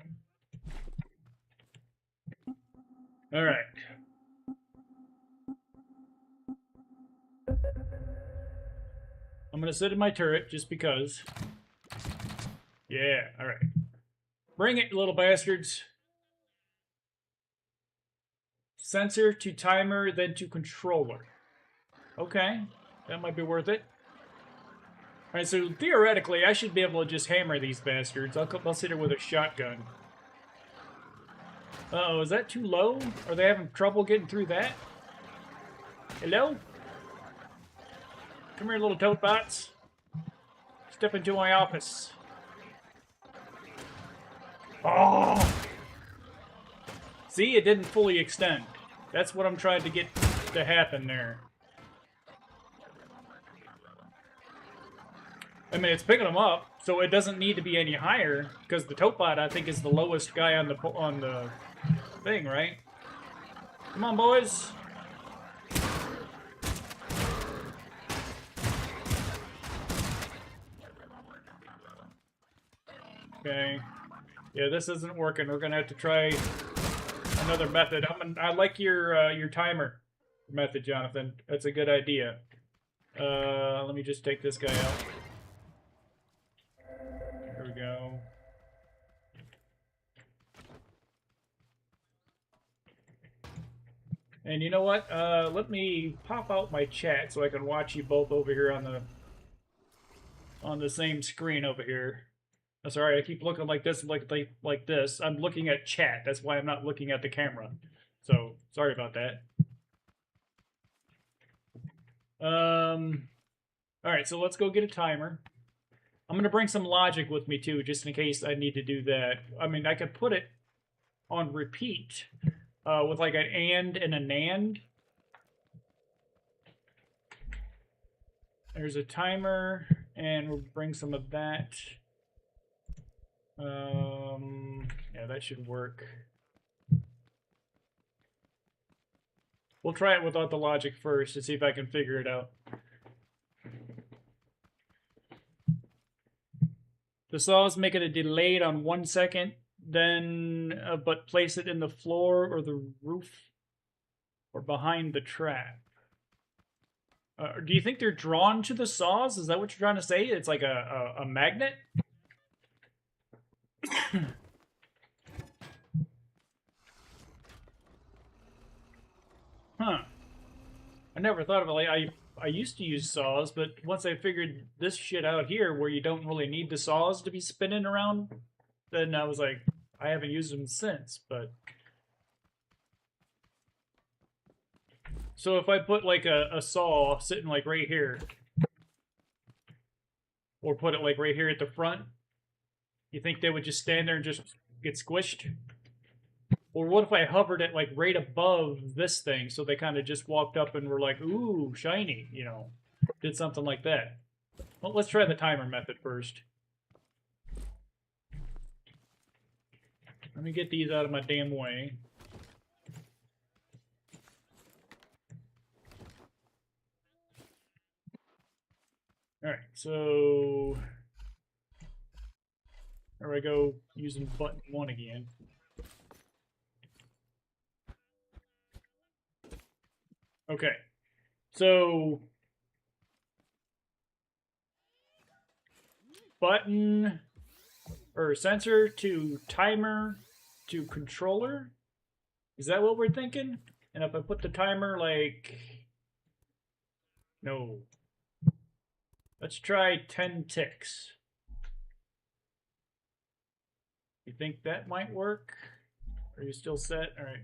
All right. I'm going to sit in my turret just because. Yeah, all right. Bring it, little bastards. Sensor to timer, then to controller. Okay, that might be worth it. All right, so theoretically, I should be able to just hammer these bastards. I'll sit here with a shotgun. Uh-oh, is that too low? Are they having trouble getting through that? Hello? Come here, little toad bots. Step into my office. Oh! See, it didn't fully extend. That's what I'm trying to get to happen there. I mean, it's picking them up, so it doesn't need to be any higher, because the toad bot, I think, is the lowest guy on the thing, right? Come on, boys. Okay. Yeah, this isn't working. We're gonna have to try another method. I like your timer method, Jonathan. That's a good idea. Let me just take this guy out. There we go. And you know what? Let me pop out my chat so I can watch you both over here on the same screen over here. Oh, sorry, I keep looking like this, like this. I'm looking at chat. That's why I'm not looking at the camera. So sorry about that. All right, so let's go get a timer. I'm gonna bring some logic with me too, just in case I need to do that. I mean, I could put it on repeat with like an and a NAND. There's a timer, and we'll bring some of that. Yeah, that should work. We'll try it without the logic first to see if I can figure it out. The saws make it a delayed on 1 second, then but place it in the floor or the roof or behind the trap. Do you think they're drawn to the saws? Is that what you're trying to say? It's like a magnet? Huh. I never thought of it. Like I used to use saws, but once I figured this shit out here, where you don't really need the saws to be spinning around, then I was like, I haven't used them since. But so if I put like a saw sitting like right here, or put it like right here at the front, you think they would just stand there and just get squished? Or what if I hovered it like right above this thing, so they kind of just walked up and were like, ooh, shiny, you know, did something like that. Well, let's try the timer method first. Let me get these out of my damn way. Alright, so there we go, using button 1 again. Okay, so button or sensor to timer to controller. Is that what we're thinking? And if I put the timer like, no, let's try 10 ticks. You think that might work? Are you still set? All right.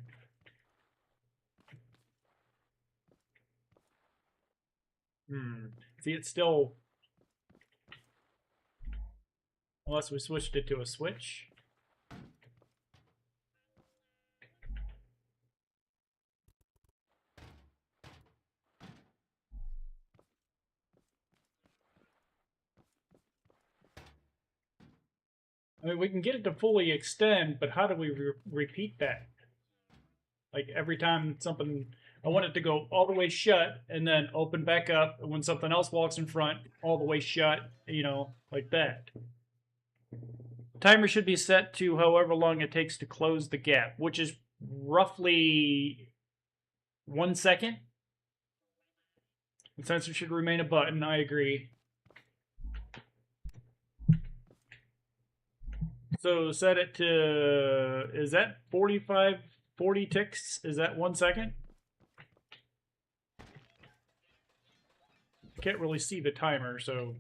See, it's still, unless we switched it to a switch. I mean, we can get it to fully extend, but how do we repeat that? Like every time something, I want it to go all the way shut and then open back up. And when something else walks in front, all the way shut, you know, like that. Timer should be set to however long it takes to close the gap, which is roughly 1 second. The sensor should remain a button, I agree. So set it to, is that 40 ticks? Is that 1 second? Can't really see the timer, so.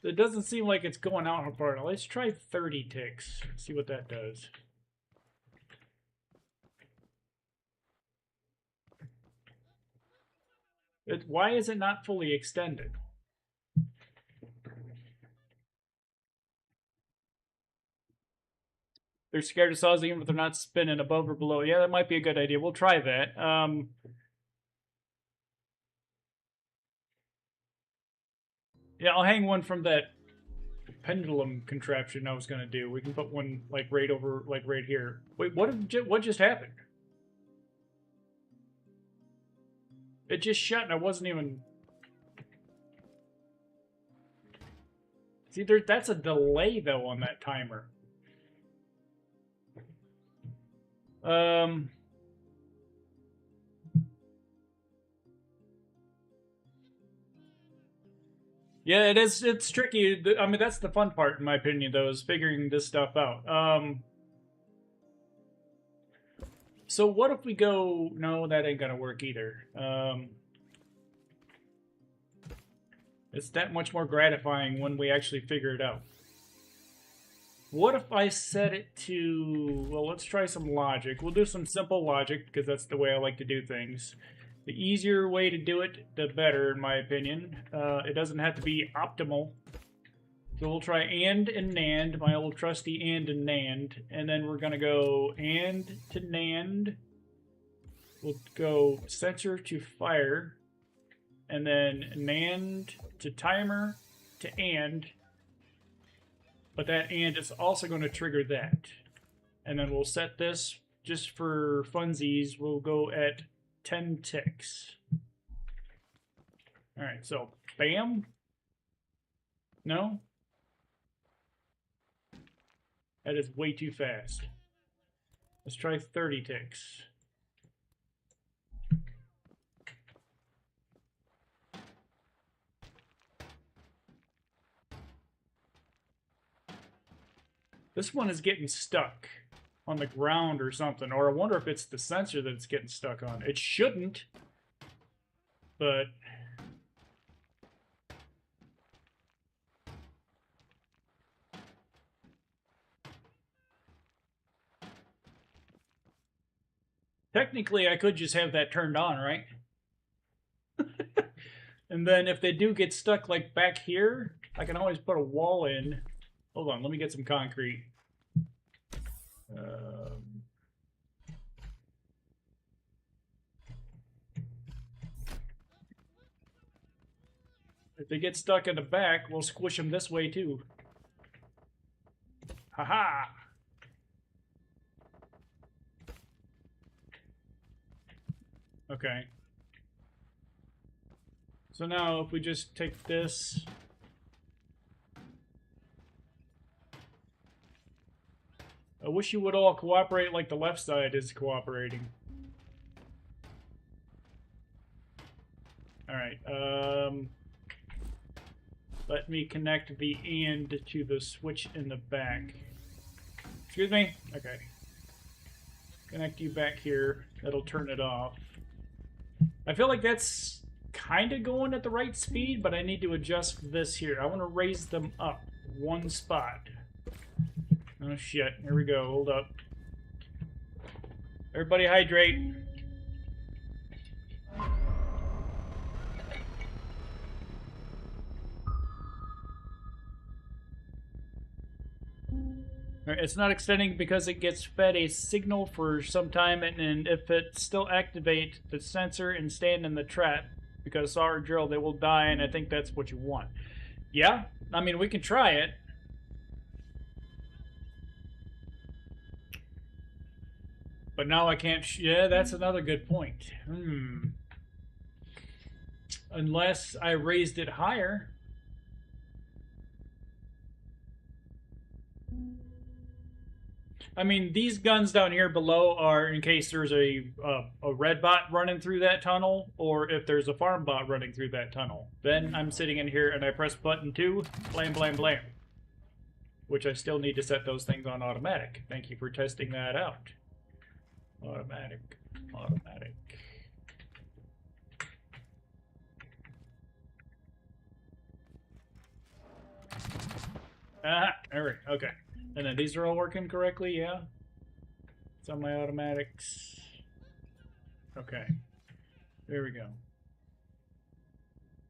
It doesn't seem like it's going out far. Let's try 30 ticks. See what that does. Why is it not fully extended? They're scared of saws even if they're not spinning above or below. Yeah, that might be a good idea. We'll try that. Yeah, I'll hang one from that pendulum contraption I was gonna do. We can put one like right over, like right here. Wait, what just happened? It just shut and I wasn't even. See, that's a delay though on that timer. Yeah, it is. It's tricky. I mean, that's the fun part, in my opinion, though, is figuring this stuff out. So what if we go? No, that ain't gonna work either. It's that much more gratifying when we actually figure it out. What if I set it to? Well, let's try some logic. We'll do some simple logic because that's the way I like to do things. The easier way to do it, the better, in my opinion. It doesn't have to be optimal. So we'll try and NAND, my old trusty and NAND. And then we're going to go and to NAND. We'll go sensor to fire. And then NAND to timer to AND. But that AND is also going to trigger that. And then we'll set this, just for funsies, we'll go at 10 ticks. All right, so bam. No? That is way too fast. Let's try 30 ticks. This one is getting stuck on the ground or something, or I wonder if it's the sensor that it's getting stuck on. It shouldn't, but technically I could just have that turned on, right? And then if they do get stuck like back here, I can always put a wall in. Hold on, let me get some concrete. If they get stuck in the back, we'll squish them this way too. Haha! Okay. So now if we just take this. I wish you would all cooperate like the left side is cooperating. Alright, let me connect the AND to the switch in the back. Excuse me? Okay. Connect you back here. That'll turn it off. I feel like that's kind of going at the right speed, but I need to adjust this here. I want to raise them up one spot. Oh shit, here we go, hold up. Everybody hydrate. All right, it's not extending because it gets fed a signal for some time, and if it still activate the sensor and stand in the trap, because saw or drill, they will die, and I think that's what you want. Yeah, I mean, we can try it. But now I can't. Yeah, that's another good point. Unless I raised it higher. I mean, these guns down here below are in case there's a red bot running through that tunnel, or if there's a farm bot running through that tunnel. Then I'm sitting in here and I press button 2, blam, blam, blam. Which I still need to set those things on automatic. Thank you for testing that out. Automatic, automatic. Ah, there we go. Okay. And then these are all working correctly, yeah? It's on my automatics. Okay. There we go.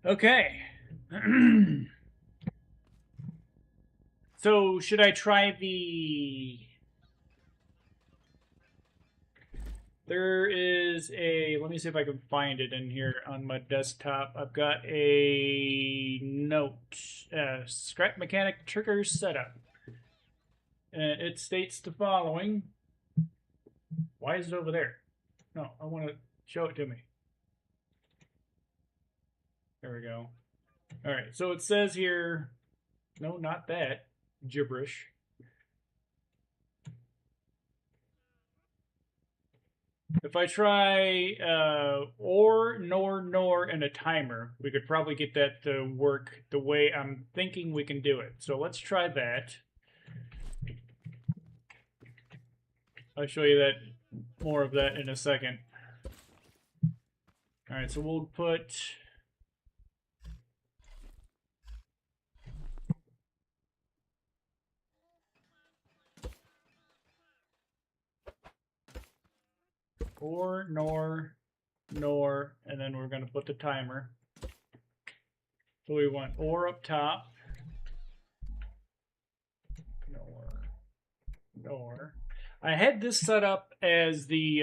Okay. So, should I try the... There is a... Let me see if I can find it in here on my desktop. I've got a note. Scrap mechanic trigger setup. And it states the following. Why is it over there? No, I want to show it to me. There we go. All right, so it says here, no, not that, gibberish. If I try or, nor, and a timer, we could probably get that to work the way I'm thinking we can do it. So let's try that. I'll show you that more of that in a second. All right, so we'll put or, nor, and then we're going to put the timer. So we want or up top, nor. I had this set up as the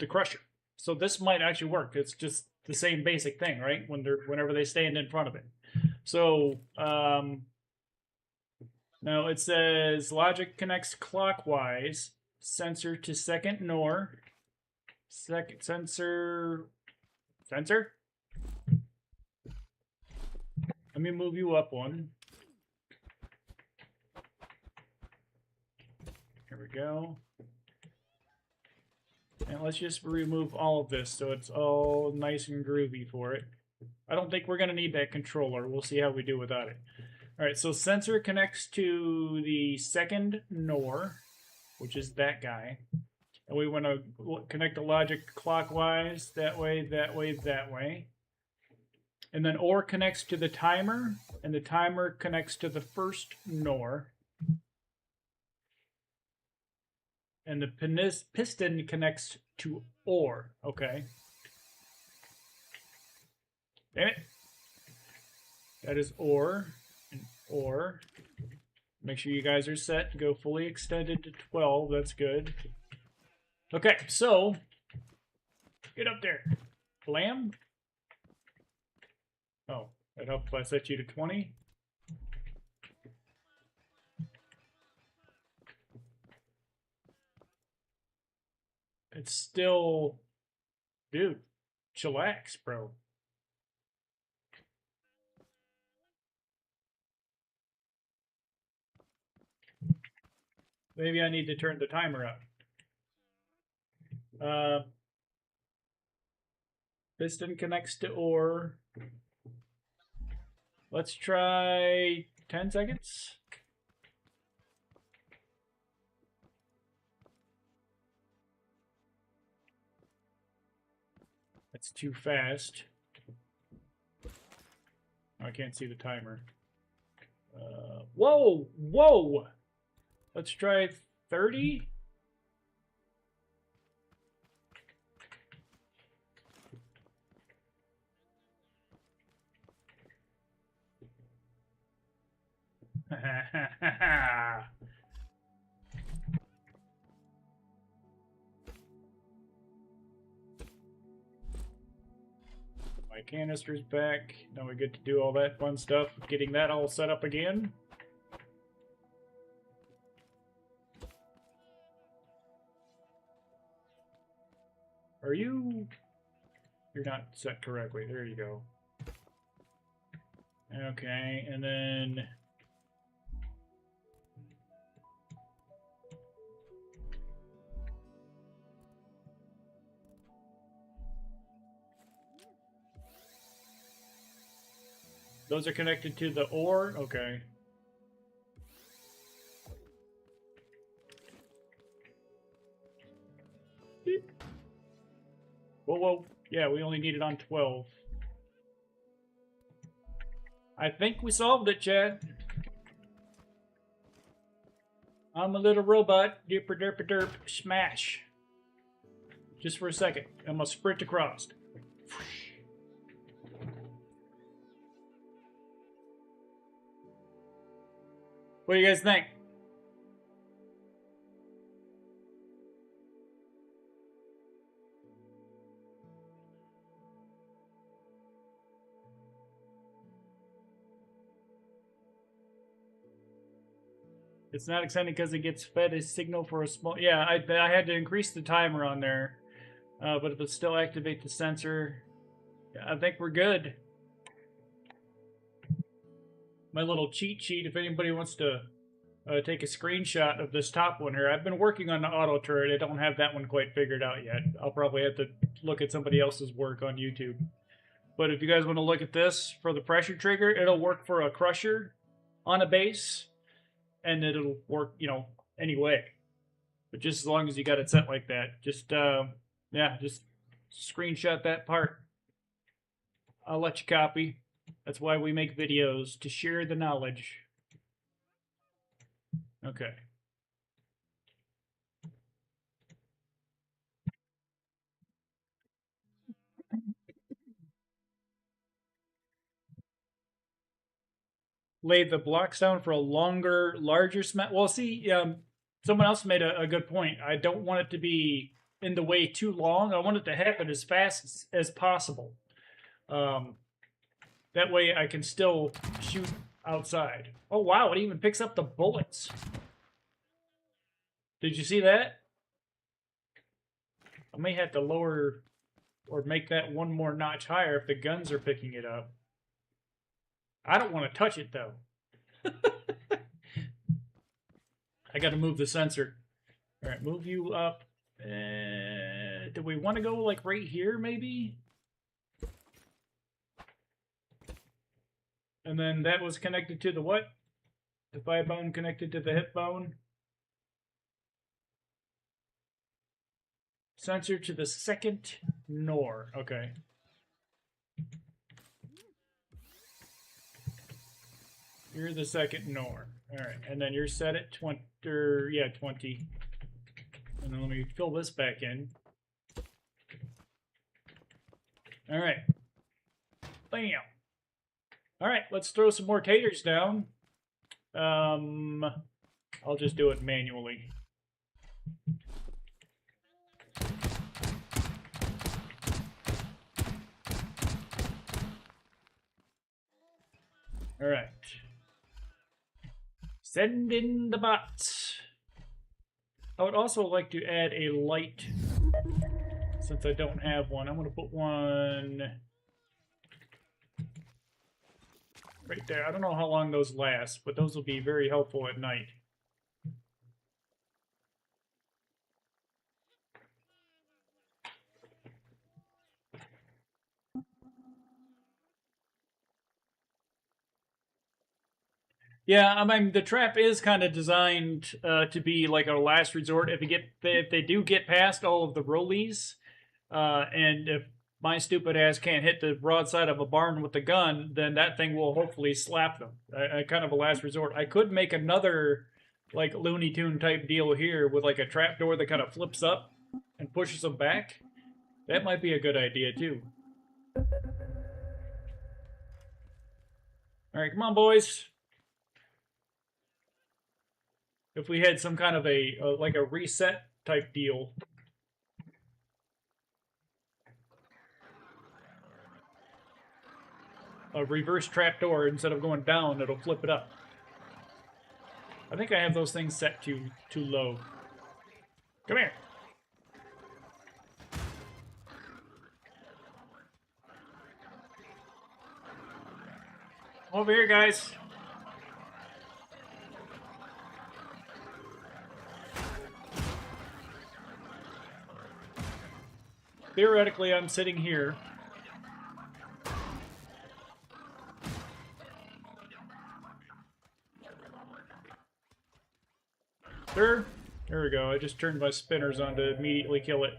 crusher, so this might actually work. It's just the same basic thing, right? Whenever they stand in front of it. So now it says logic connects clockwise, sensor to second nor, second sensor. Let me move you up one. Here we go. And let's just remove all of this so it's all nice and groovy for it. I don't think we're going to need that controller. We'll see how we do without it. All right, so sensor connects to the second NOR, which is that guy. And we want to connect the logic clockwise, that way, that way, that way. And then OR connects to the timer, and the timer connects to the first NOR. And the piston connects to OR. Okay. Damn it. That is OR and OR. Make sure you guys are set to go fully extended to 12. That's good. Okay, so get up there. Blam. Oh, that helped if I set you to 20. It's still, dude, chillax, bro. Maybe I need to turn the timer up. Piston connects to OR. Let's try 10 seconds. That's too fast. I can't see the timer. Whoa! Whoa! Let's try 30. My canister's back. Now we get to do all that fun stuff, getting that all set up again. Are you... You're not set correctly. There you go. Okay, and then... Those are connected to the ore? Okay. Beep. Whoa, whoa. Yeah, we only need it on 12. I think we solved it, Chad. I'm a little robot. Derp derp derp. Smash. Just for a second. I'm gonna sprint across. What do you guys think? It's not exciting because it gets fed a signal for a small... Yeah, I had to increase the timer on there. But if it still activate the sensor... I think we're good. My little cheat sheet, if anybody wants to take a screenshot of this top one here. I've been working on the auto turret. I don't have that one quite figured out yet. I'll probably have to look at somebody else's work on YouTube. But if you guys want to look at this for the pressure trigger, it'll work for a crusher on a base. And it'll work, you know, anyway. But just as long as you got it set like that. Just, yeah, just screenshot that part. I'll let you copy. That's why we make videos, to share the knowledge. Okay. Lay the blocks down for a longer, larger smash. Well, see, someone else made a good point. I don't want it to be in the way too long. I want it to happen as fast as possible. That way I can still shoot outside. Oh, wow, it even picks up the bullets. Did you see that? I may have to lower or make that one more notch higher if the guns are picking it up. I don't want to touch it, though. I got to move the sensor. All right, move you up. Do we want to go, like, right here, maybe? And then that was connected to the what? The thigh bone connected to the hip bone. Sensor to the second NOR. Okay. You're the second NOR. Alright, and then you're set at 20, yeah, 20. And then let me fill this back in. Alright. Bam! Alright, let's throw some more taters down. I'll just do it manually. Alright. Send in the bots. I would also like to add a light, since I don't have one. I'm going to put one right there. I don't know how long those last, but those will be very helpful at night. Yeah, I mean, the trap is kind of designed to be like a last resort. If they do get past all of the rollies, and if my stupid ass can't hit the broadside of a barn with the gun, then that thing will hopefully slap them. Kind of a last resort. I could make another like Looney Tune type deal here with like a trap door that kind of flips up and pushes them back. That might be a good idea too. All right, come on, boys. If we had some kind of like a reset type deal. a reverse trapdoor. Instead of going down, it'll flip it up. I think I have those things set too low. Come here. Over here, guys. Theoretically, I'm sitting here. There we go. I just turned my spinners on to immediately kill it.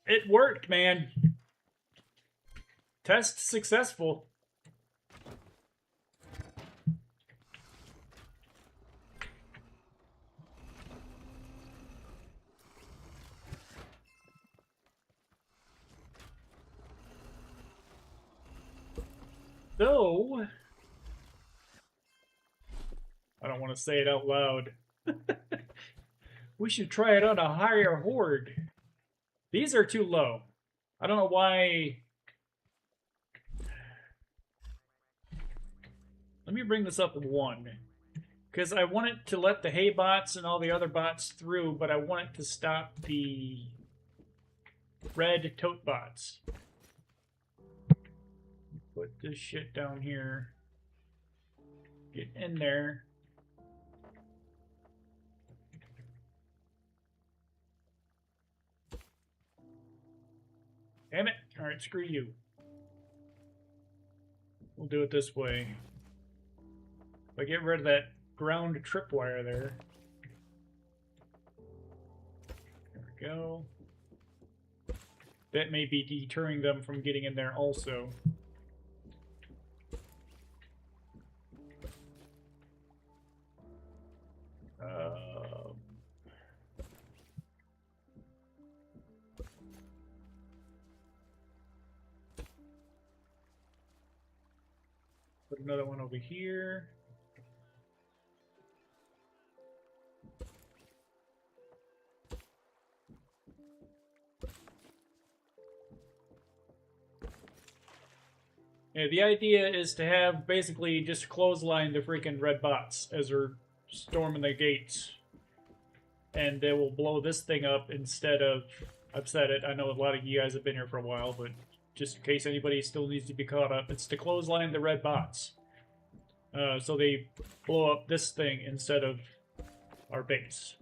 It worked, man. Test successful. Though, I don't want to say it out loud. We should try it on a higher horde. These are too low. I don't know why. Let me bring this up one. Because I want it to let the hay bots and all the other bots through, but I want it to stop the red tote bots. Put this shit down here. Get in there. Damn it. Alright, screw you. We'll do it this way. If I get rid of that ground tripwire there. There we go. That may be deterring them from getting in there also. Put another one over here. Yeah, the idea is to have basically just clothesline the freaking red bots as they're storming the gates. And they will blow this thing up instead of... I've said it, I know a lot of you guys have been here for a while, but just in case anybody still needs to be caught up, it's to clothesline the red bots. So they blow up this thing instead of our base.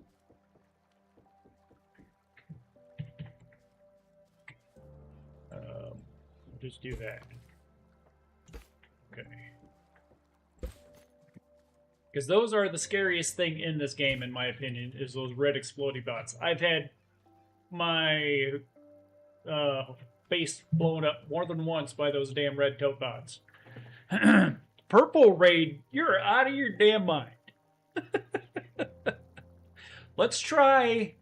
We'll just do that. Okay. Because those are the scariest thing in this game, in my opinion, is those red exploding bots. I've had my base blown up more than once by those damn red tote bots. Purple Raid, you're out of your damn mind. Let's try...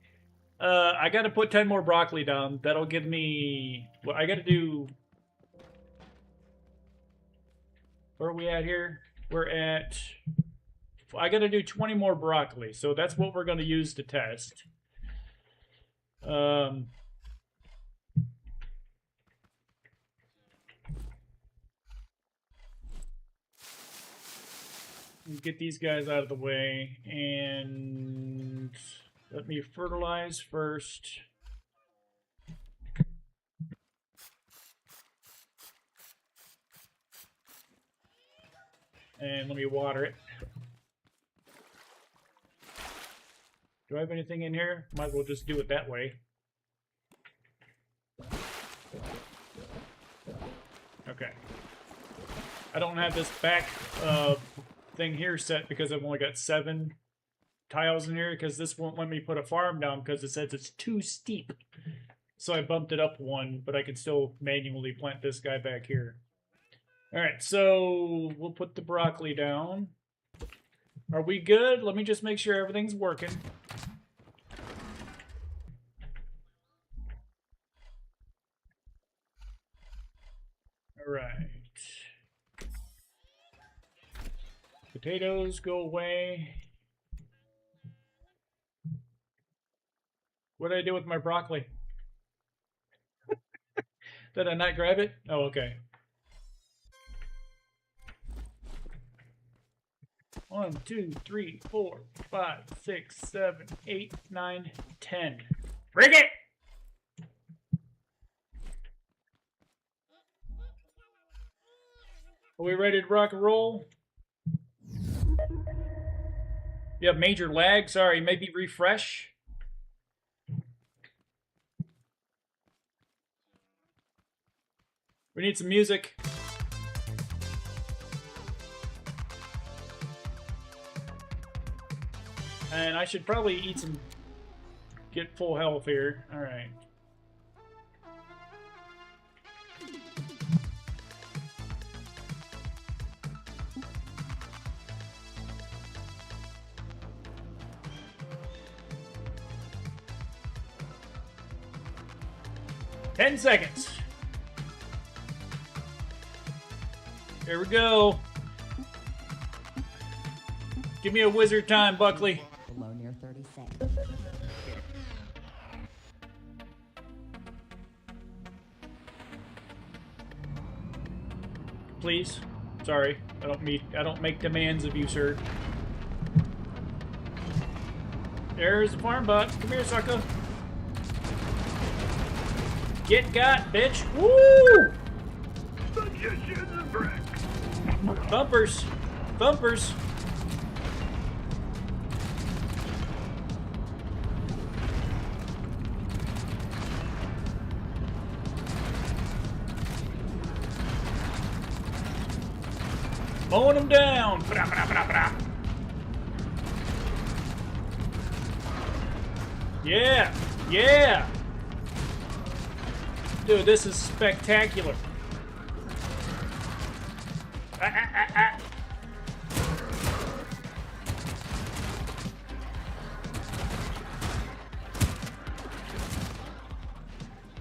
I gotta put 10 more broccoli down. That'll give me... Well, I gotta do... Where are we at here? We're at... I gotta do 20 more broccoli, so that's what we're gonna use to test. Get these guys out of the way, and let me fertilize first. And let me water it. Do I have anything in here? Might as well just do it that way. Okay. I don't have this back thing here set because I've only got 7 tiles in here, because this won't let me put a farm down because it says it's too steep. So I bumped it up 1, but I can still manually plant this guy back here. Alright, so we'll put the broccoli down. Are we good? Let me just make sure everything's working. Alright. Potatoes go away. What did I do with my broccoli? Did I not grab it? Oh, okay. 1, 2, 3, 4, 5, 6, 7, 8, 9, 10. Bring it! Are we ready to rock and roll? You have major lag. Sorry, maybe refresh. We need some music. And I should probably eat some... Get full health here. Alright. Ten seconds. Here we go. Give me a wizard time, Buckley. Below near 30 seconds. Please. Sorry. I don't make demands of you, sir. There's the farm bot. Come here, sucker. Get got, bitch. Woo! Thumpers. Thumpers. Mowing them down. Bra, bra, bra, bra. Yeah. Yeah. Dude, this is spectacular.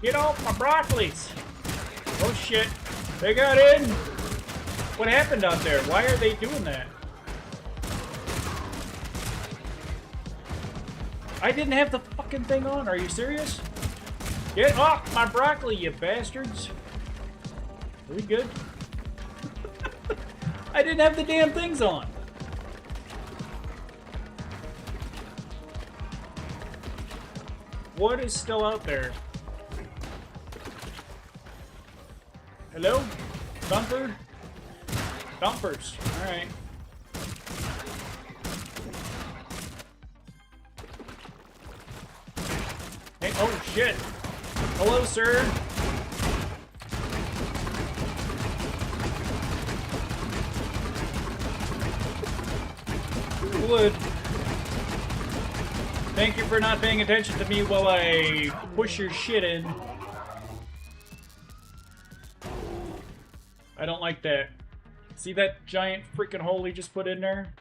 Get off my broccolis. Oh shit. They got in. What happened out there? Why are they doing that? I didn't have the fucking thing on. Are you serious? Get off my broccoli, you bastards. Are we good? I didn't have the damn things on. What is still out there? Hello? Thumper? Thumpers. Alright. Hey, oh shit. Hello, sir. Wood. Thank you for not paying attention to me while I push your shit in. I don't like that. See that giant freaking hole he just put in there?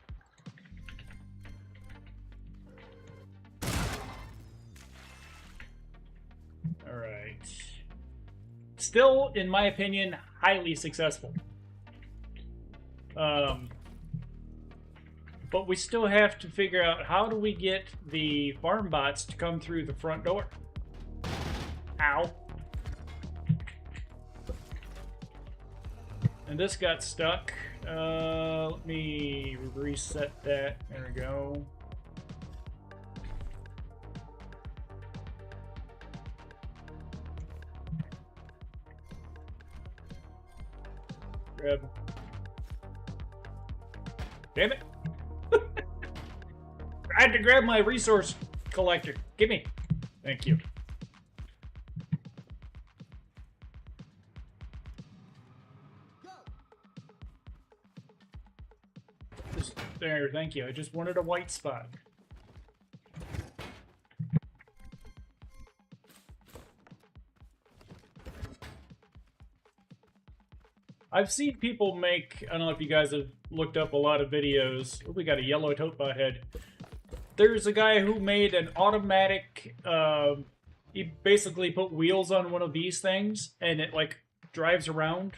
Alright. Still, in my opinion, highly successful. But we still have to figure out how do we get the farm bots to come through the front door. Ow. And this got stuck. Let me reset that. There we go. Grab. Damn it. I had to grab my resource collector. Gimme. Thank you. Just there, thank you. I just wanted a white spot. I've seen people make, I don't know if you guys have looked up a lot of videos. Oh, we got a yellow tote bot head. There's a guy who made an automatic, he basically put wheels on one of these things, and it, like, drives around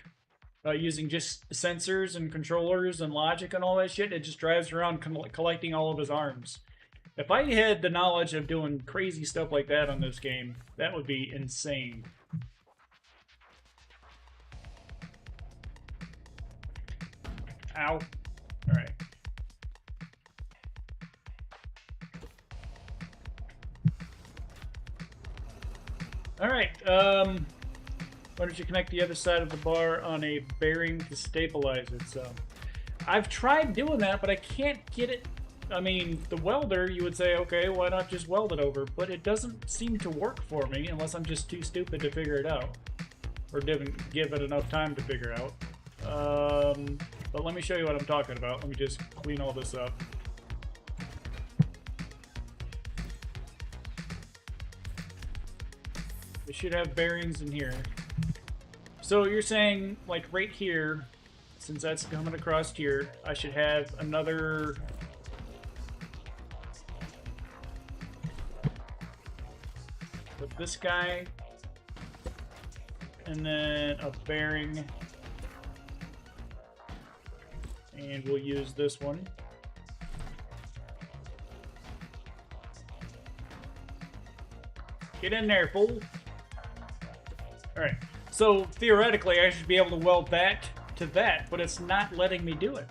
using just sensors and controllers and logic and all that shit. It just drives around collecting all of his arms. If I had the knowledge of doing crazy stuff like that on this game, that would be insane. Ow. Alright. Alright, why don't you connect the other side of the bar on a bearing to stabilize it? So, I've tried doing that, but I can't get it. I mean, the welder, you would say, okay, why not just weld it over? But it doesn't seem to work for me unless I'm just too stupid to figure it out. Or didn't give it enough time to figure out. But let me show you what I'm talking about. Let me just clean all this up. We should have bearings in here. So you're saying, like right here, since that's coming across here, I should have another... Put this guy, and then a bearing, and we'll use this one. Get in there, fool! Alright, so theoretically I should be able to weld that to that, but it's not letting me do it.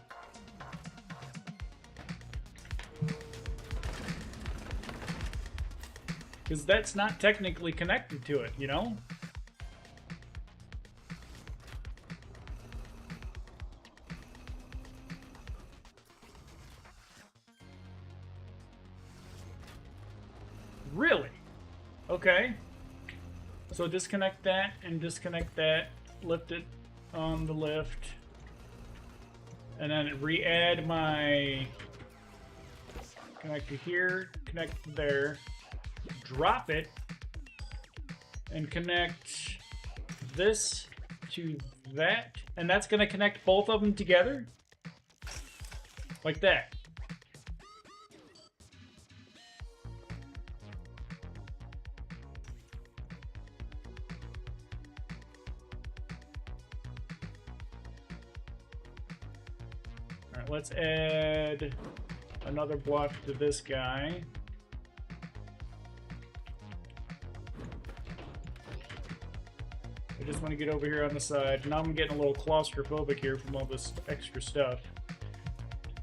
Because that's not technically connected to it, you know? Really? Okay. So disconnect that and disconnect that, lift it on the lift, and then re-add my connector here, connect there, drop it, and connect this to that, and that's going to connect both of them together, like that. Alright, let's add another block to this guy. I just want to get over here on the side. Now I'm getting a little claustrophobic here from all this extra stuff.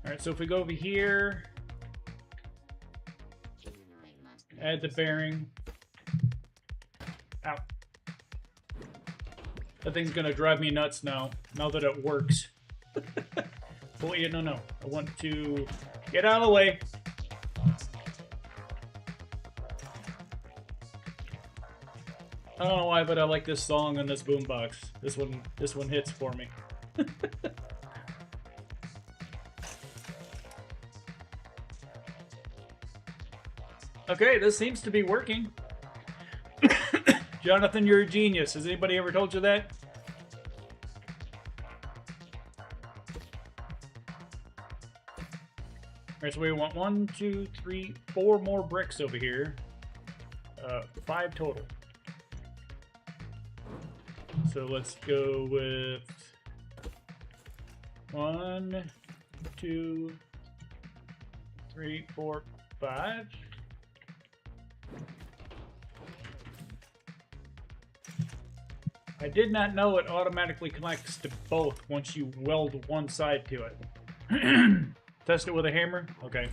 Alright, so if we go over here, add the bearing. Ow. That thing's gonna drive me nuts now that it works. Oh, yeah, no. I want to get out of the way. I don't know why, but I like this song on this boombox. This one hits for me. Okay, this seems to be working. Jonathan, you're a genius. Has anybody ever told you that? Alright, so we want 1, 2, 3, 4 more bricks over here. 5 total. So let's go with 1, 2, 3, 4, 5. I did not know it automatically connects to both once you weld one side to it. Test it with a hammer? Okay.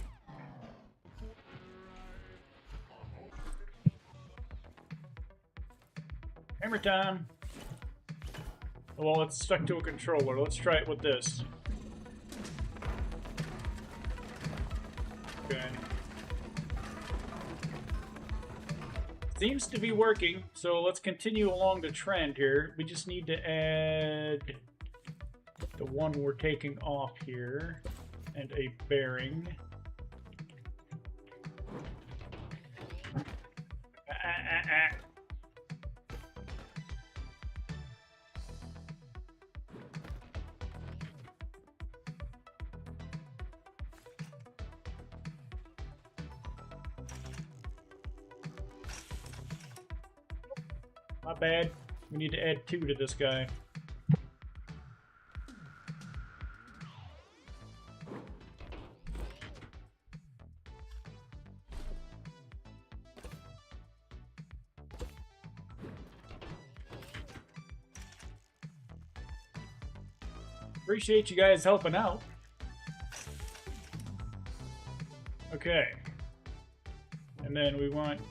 Hammer time! Well, it's stuck to a controller. Let's try it with this. Okay. Seems to be working, so let's continue along the trend here. We just need to add the one we're taking off here and a bearing. My bad. We need to add 2 to this guy. Appreciate you guys helping out. Okay. And then we want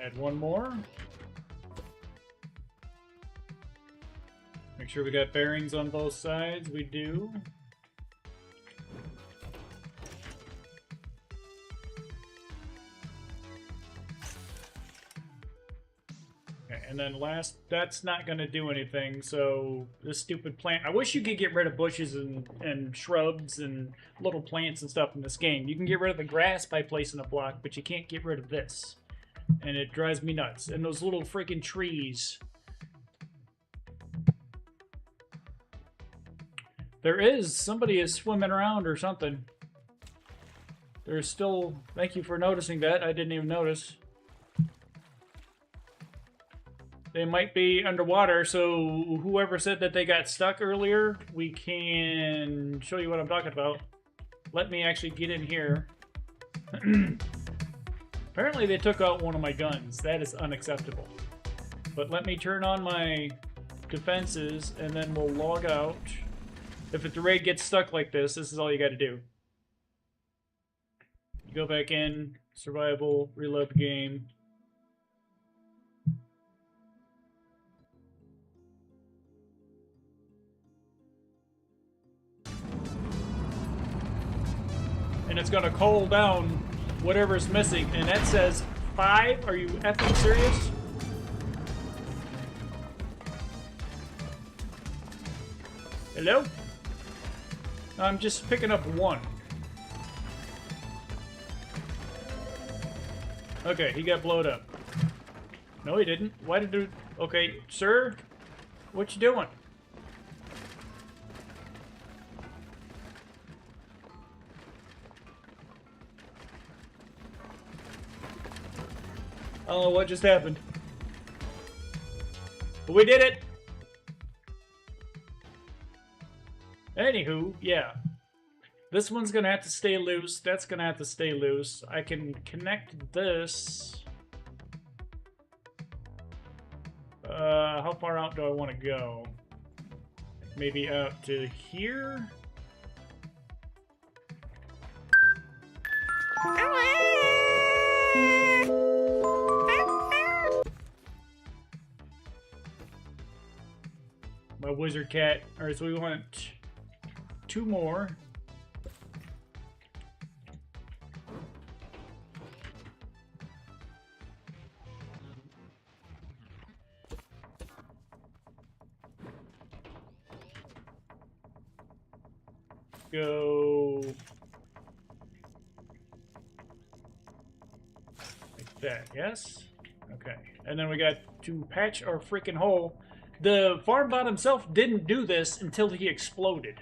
Add one more. Make sure we got bearings on both sides. We do. Okay, and then last, that's not going to do anything, so this stupid plant... I wish you could get rid of bushes and shrubs and little plants and stuff in this game. You can get rid of the grass by placing a block, but you can't get rid of this. And it drives me nuts. And those little freaking trees. There is. Somebody is swimming around or something. There's still... Thank you for noticing that. I didn't even notice. They might be underwater, so whoever said that they got stuck earlier, we can show you what I'm talking about. Let me actually get in here. Apparently they took out one of my guns. That is unacceptable. But let me turn on my defenses, and then we'll log out. If the raid gets stuck like this is all you got to do. You go back in, survival, reload the game. And it's gonna cull down whatever's missing, and that says 5. Are you effing serious? Hello? I'm just picking up 1. Okay, he got blowed up. No, he didn't. Why did you... Okay, sir? What you doing? Oh, what just happened? But we did it! Anywho, yeah. This one's gonna have to stay loose. That's gonna have to stay loose. I can connect this. How far out do I want to go? Maybe out to here? My wizard cat. Alright, so we want 2 more. Go like that, yes? Okay. And then we got to patch our freaking hole. The farm bot himself didn't do this until he exploded.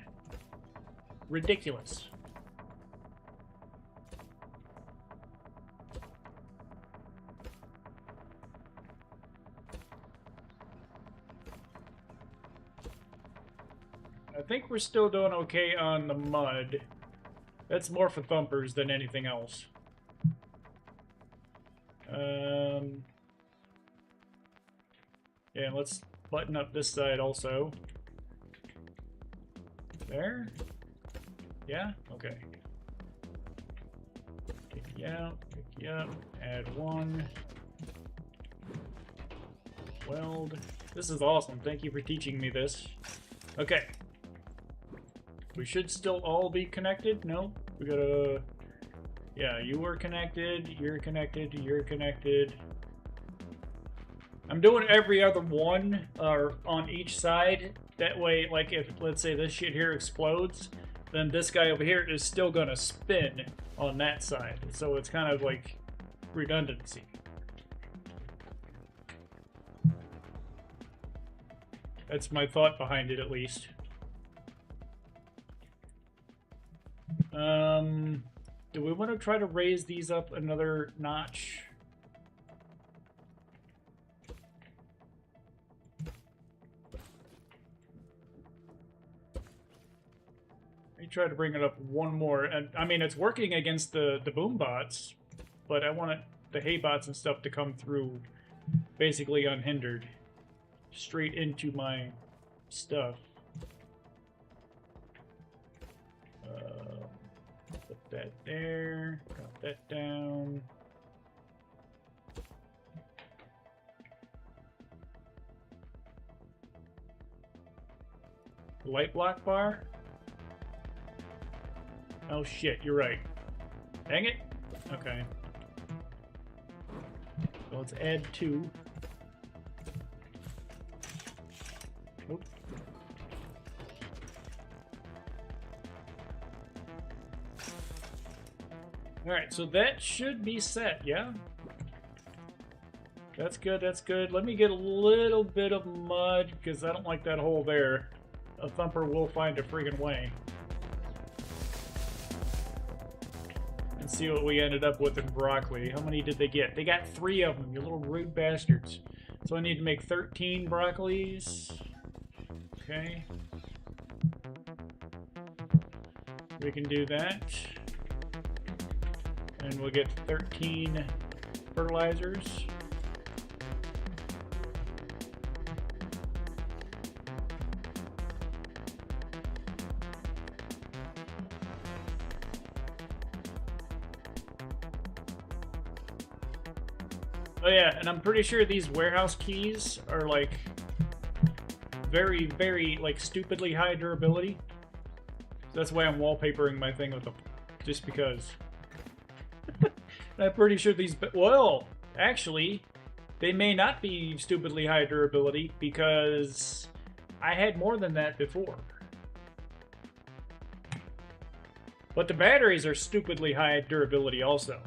Ridiculous. I think we're still doing okay on the mud. That's more for thumpers than anything else. Yeah, let's button up this side also. There? Yeah? Okay. Pick you out, pick you up, add 1. Weld. This is awesome. Thank you for teaching me this. Okay. We should still all be connected? No? We gotta... Yeah, you are connected, you're connected, you're connected. I'm doing every other one on each side. That way, like if, let's say this shit here explodes, then this guy over here is still gonna spin on that side. So it's kind of like redundancy. That's my thought behind it, at least. Do we want to try to raise these up another notch? Let me try to bring it up 1 more. And I mean, it's working against the boom bots, but I want the hay bots and stuff to come through basically unhindered, straight into my stuff. Put that there, drop that down. light block bar? Oh shit, you're right. Dang it. Okay. So let's add 2. Oop. Alright, so that should be set, yeah? That's good, that's good. Let me get a little bit of mud, because I don't like that hole there. A thumper will find a friggin' way. And see what we ended up with in broccoli. How many did they get? They got 3 of them, you little rude bastards. So I need to make 13 broccolis. Okay. We can do that. And we'll get 13 fertilizers. Oh yeah, and I'm pretty sure these warehouse keys are like very, very like stupidly high durability. So that's why I'm wallpapering my thing with them, just because. I'm pretty sure these, well, actually, they may not be stupidly high durability because I had more than that before. But the batteries are stupidly high durability also.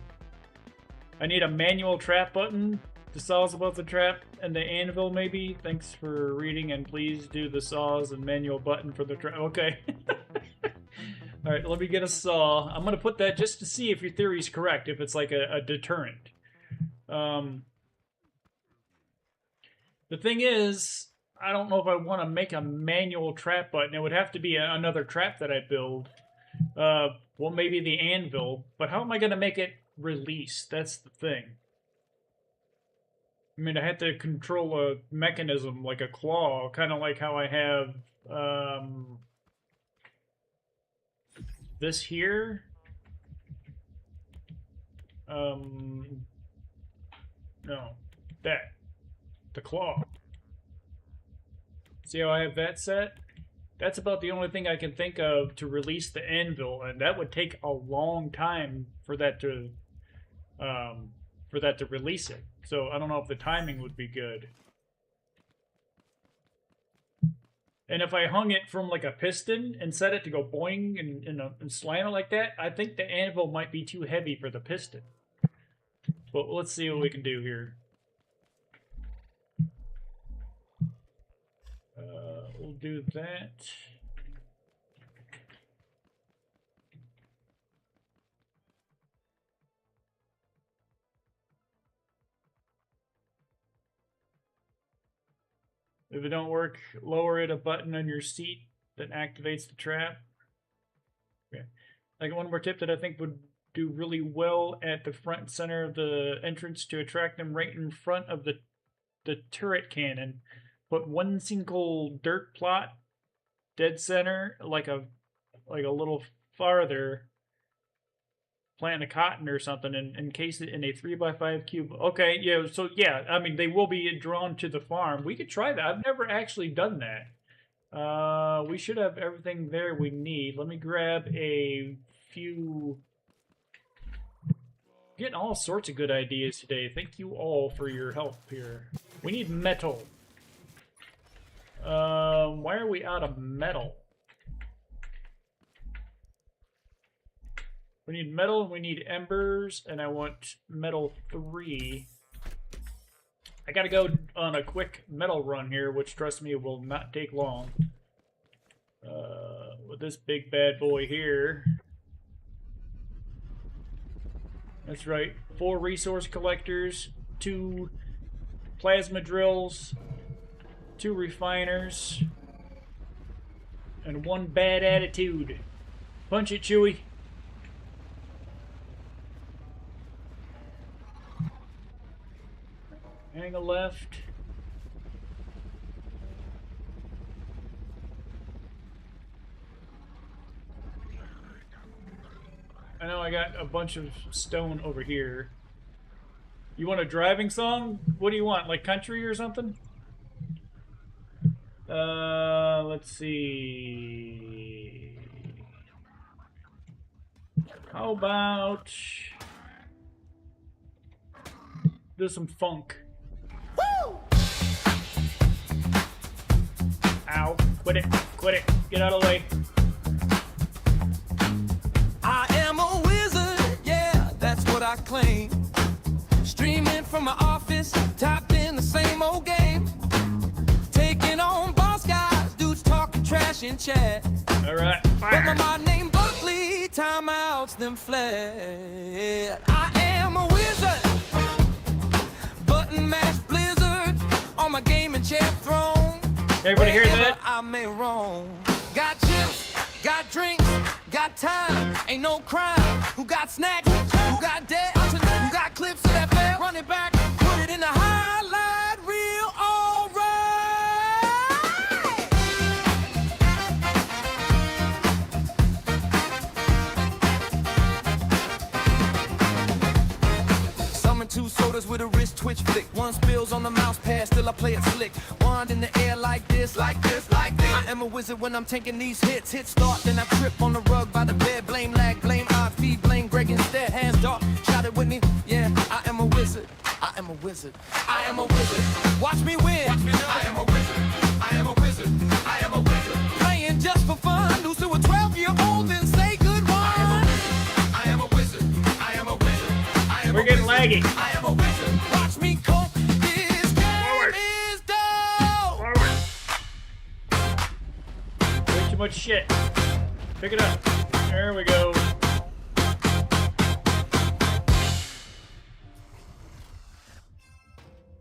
I need a manual trap button to saws about the trap and the anvil maybe. Thanks for reading, and please do the saws and manual button for the trap. Okay. Alright, let me get a saw. I'm going to put that just to see if your theory is correct, if it's like a deterrent. The thing is, I don't know if I want to make a manual trap button. It would have to be another trap that I build. Well, maybe the anvil. But how am I going to make it release? That's the thing. I mean, I have to control a mechanism like a claw, kind of like how I have this here. No, that. The claw. See how I have that set? That's about the only thing I can think of to release the anvil, and that would take a long time for that to release it. So I don't know if the timing would be good. And if I hung it from like a piston and set it to go boing and slam it like that, I think the anvil might be too heavy for the piston. But let's see what we can do here. We'll do that. If it don't work, lower it a button on your seat that activates the trap. Okay. Like one more tip that I think would do really well at the front and center of the entrance to attract them right in front of the turret cannon. Put one single dirt plot dead center, like a little farther. Plant a cotton or something and encase it in a 3x5 cube. Okay, yeah, so yeah, I mean, they will be drawn to the farm. We could try that. I've never actually done that. We should have everything there we need. Let me grab a few... Getting all sorts of good ideas today. Thank you all for your help here. We need metal. Why are we out of metal? We need metal, and we need embers, and I want metal 3. I gotta go on a quick metal run here, which, trust me, will not take long. With this big bad boy here. That's right, 4 resource collectors, 2 plasma drills, 2 refiners, and 1 bad attitude. Punch it, Chewie. Hang a left. I know I got a bunch of stone over here. You want a driving song? What do you want, like country or something? Let's see. How about do some funk? Woo! Ow! Quit it! Quit it! Get out of the way! I am a wizard, yeah, that's what I claim. Streaming from my office, tapped in the same old game. Taking on boss guys, dudes talking trash in chat. Alright, But my fire! mind named Buckley, timeouts then fled. I am a wizard, button mash blizzard on my gaming chair throne. Everybody hear Wherever that? I may roam. Got chips, got drinks, got time, ain't no crime. Who got snacks? Who got debt? Who got clips of that fail? Run it back, put it in the highlight reel. All right. Summon two sodas with a wrist twitch flick. One spills on the mouse pad, still I play it slick. Wand in the air like this, like this, like this. I am a wizard when I'm taking these hits. Hit start, then I trip on the rug by the bed. Blame lag, blame odd feed, blame Greg instead. Hands dark, shout it with me. Yeah, I am a wizard. I am a wizard. I am a wizard. Watch me win. Watch me now. I am a wizard. I am a wizard. I am a wizard. Playing just for fun. Lose to a 12-year-old, then say good one. I am a wizard. I am a wizard. I am We're getting laggy. I am a wizard. Watch me cope. This Forward. game is dope. Forward. Way too much shit. Pick it up. There we go.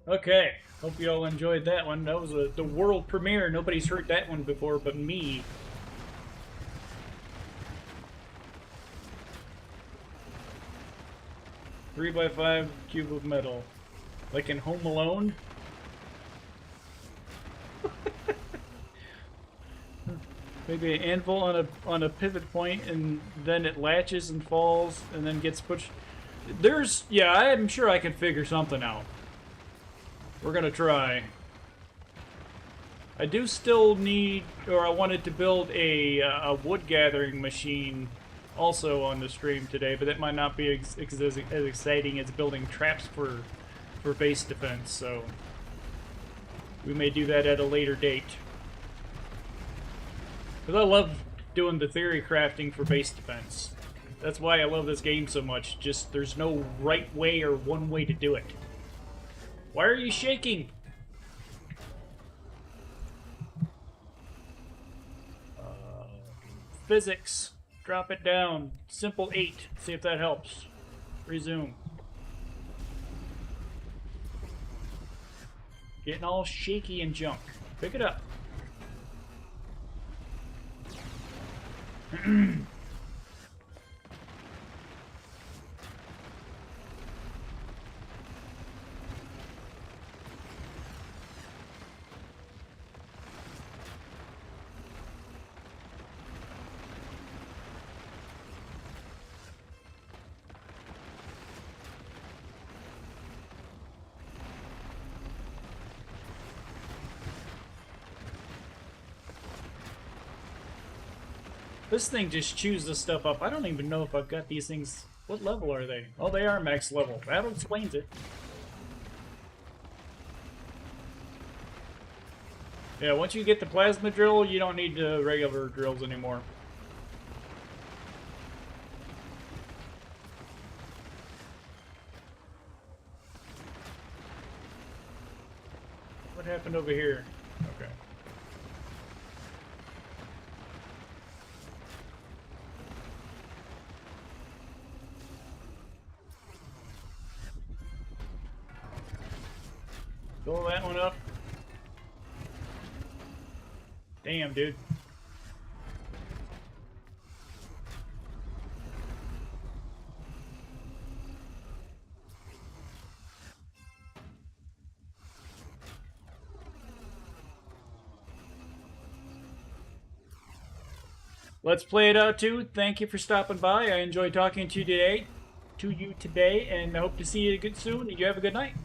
Okay. Hope you all enjoyed that one. That was the world premiere. Nobody's heard that one before but me. Three by 5 cube of metal. Like in Home Alone. Maybe an anvil on a pivot point, and then it latches and falls, and then gets pushed. Yeah, I'm sure I can figure something out. We're gonna try. I do still need, or I wanted to build a wood gathering machine also on the stream today, but that might not be as exciting as building traps for base defense, so we may do that at a later date. Because I love doing the theory crafting for base defense. That's why I love this game so much. Just, there's no right way or one way to do it. Why are you shaking? Physics. Drop it down. Simple 8. See if that helps. Resume. Getting all shaky and junk. Pick it up. This thing just chews this stuff up. I don't even know if I've got these things. What level are they? Oh, they are max level. That explains it. Yeah, once you get the plasma drill, you don't need the regular drills anymore. What happened over here? Okay. Fill that one up. Damn, dude. Let's play it out too. Thank you for stopping by. I enjoyed talking to you today, and I hope to see you again soon. You have a good night.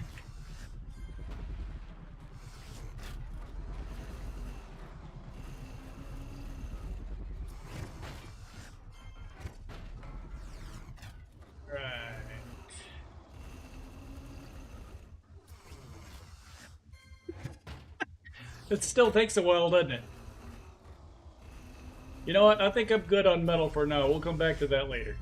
It still takes a while, doesn't it? You know what? I think I'm good on metal for now. We'll come back to that later.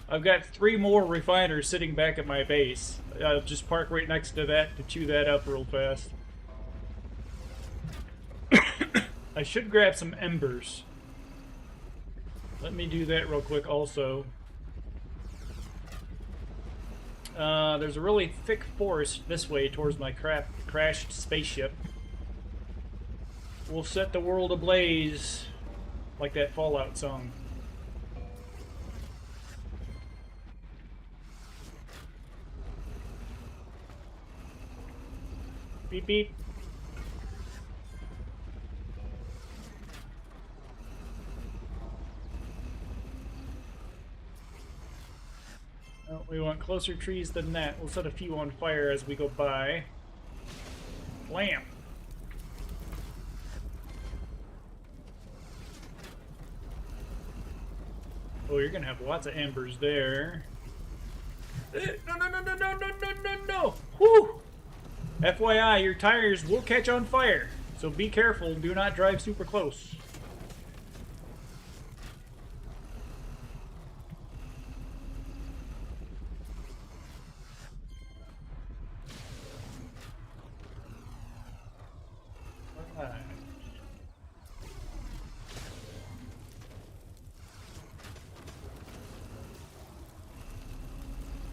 I've got 3 more refiners sitting back at my base. I'll just park right next to that to chew that up real fast. I should grab some embers. Let me do that real quick also. There's a really thick forest this way towards my crashed spaceship. We'll set the world ablaze like that Fallout song. Beep beep. Oh, we want closer trees than that. We'll set a few on fire as we go by. Lamp. Oh, you're gonna have lots of embers there. No, no, no, no, no, no, no, no, no! Whew! FYI, your tires will catch on fire, so be careful. Do not drive super close. Alright.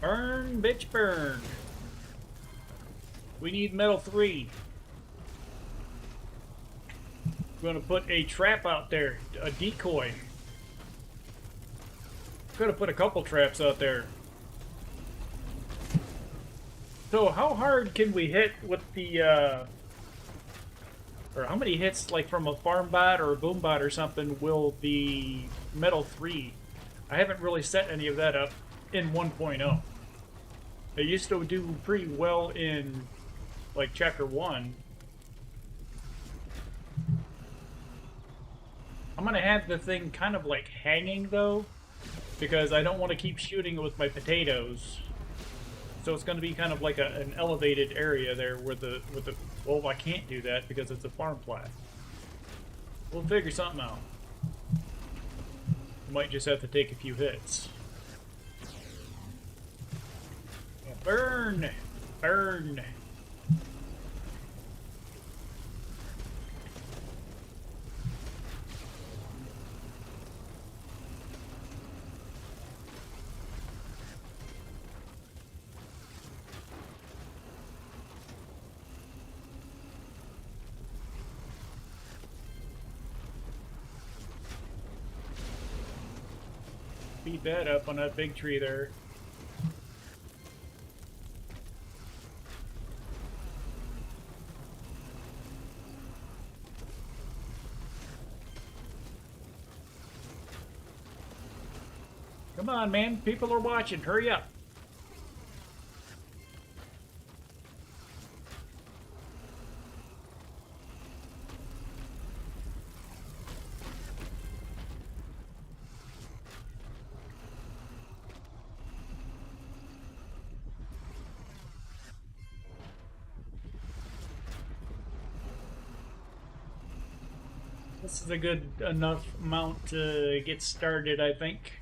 Burn, bitch, burn. We need metal 3. We're gonna put a trap out there, a decoy. Gonna put a couple traps out there. So how hard can we hit with the, or how many hits, like from a farm bot or a boom bot or something, will the metal 3? I haven't really set any of that up in 1.0. It used to do pretty well in like chapter 1. I'm gonna have the thing kind of like hanging though, because I don't want to keep shooting it with my potatoes. So it's gonna be kind of like an elevated area there where the well, I can't do that because it's a farm plot. We'll figure something out. We might just have to take a few hits. Yeah, burn! Burn! Beat that up on that big tree there. Come on, man. People are watching. Hurry up. This is a good enough amount to get started, I think.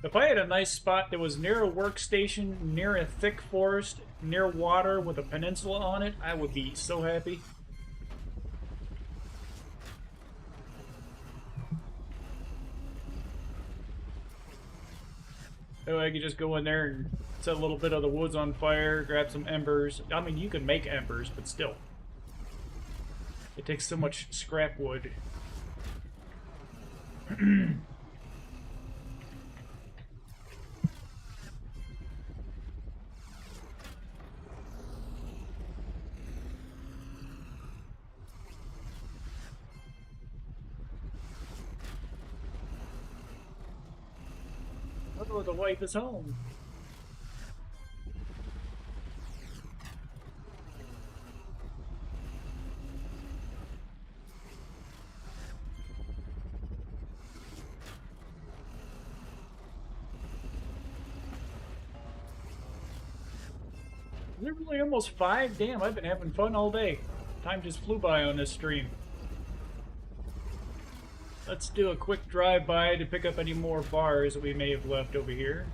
If I had a nice spot that was near a workstation, near a thick forest, near water with a peninsula on it, I would be so happy. So I could just go in there and set a little bit of the woods on fire, grab some embers. I mean, you can make embers, but still. It takes so much scrap wood. Oh, the wife is home. Is it really almost 5? Damn, I've been having fun all day. Time just flew by on this stream. Let's do a quick drive-by to pick up any more bars that we may have left over here.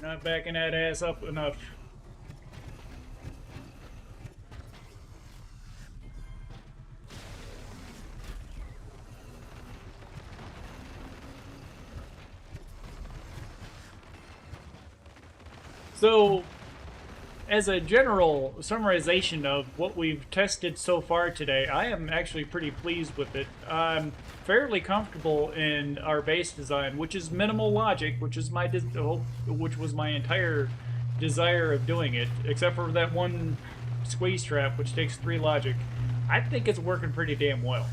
Not backing that ass up enough. So, as a general summarization of what we've tested so far today, I am actually pretty pleased with it. I'm fairly comfortable in our base design, which is minimal logic, which is which was my entire desire of doing it, except for that one squeeze trap, which takes 3 logic. I think it's working pretty damn well.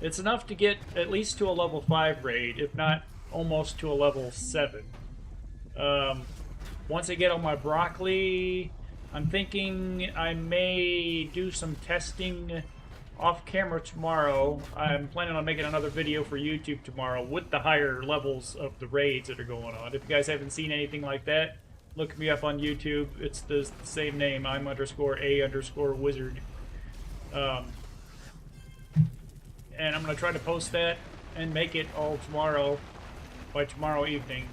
It's enough to get at least to a level 5 raid, if not almost to a level 7. Once I get on my broccoli, I'm thinking I may do some testing off camera tomorrow. I'm planning on making another video for YouTube tomorrow with the higher levels of the raids that are going on. If you guys haven't seen anything like that, look me up on YouTube. It's the same name, I'm_A_wizard. And I'm going to try to post that and make it all tomorrow, by tomorrow evening.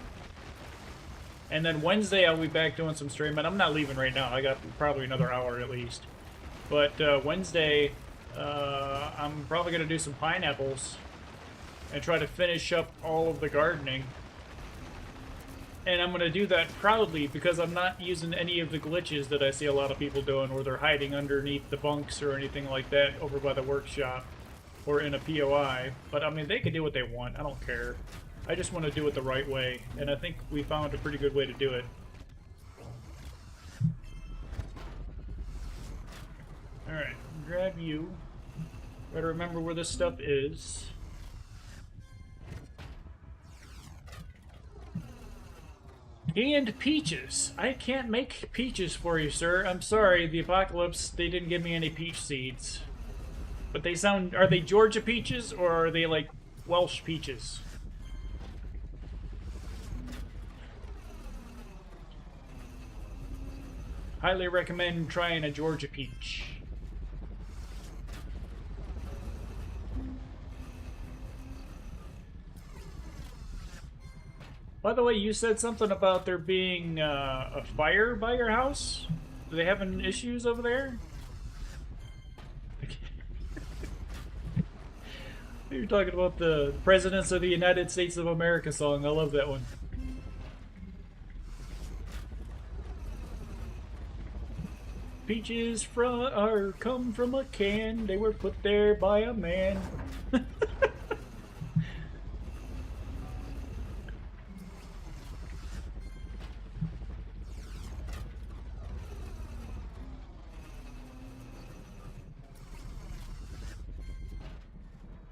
And then Wednesday I'll be back doing some streaming. I'm not leaving right now. I got probably another hour at least. But Wednesday, I'm probably going to do some pineapples and try to finish up all of the gardening. And I'm going to do that proudly because I'm not using any of the glitches that I see a lot of people doing where they're hiding underneath the bunks or anything like that over by the workshop or in a POI. But I mean, they can do what they want. I don't care. I just want to do it the right way, and I think we found a pretty good way to do it. Alright, grab you. Gotta remember where this stuff is. And peaches. I can't make peaches for you, sir. I'm sorry, the apocalypse, they didn't give me any peach seeds. But they sound... Are they Georgia peaches, or are they like Welsh peaches? Highly recommend trying a Georgia peach. By the way, you said something about there being a fire by your house? Do they have any issues over there? You're talking about the Presidents of the United States of America song. I love that one. Peaches come from a can. They were put there by a man.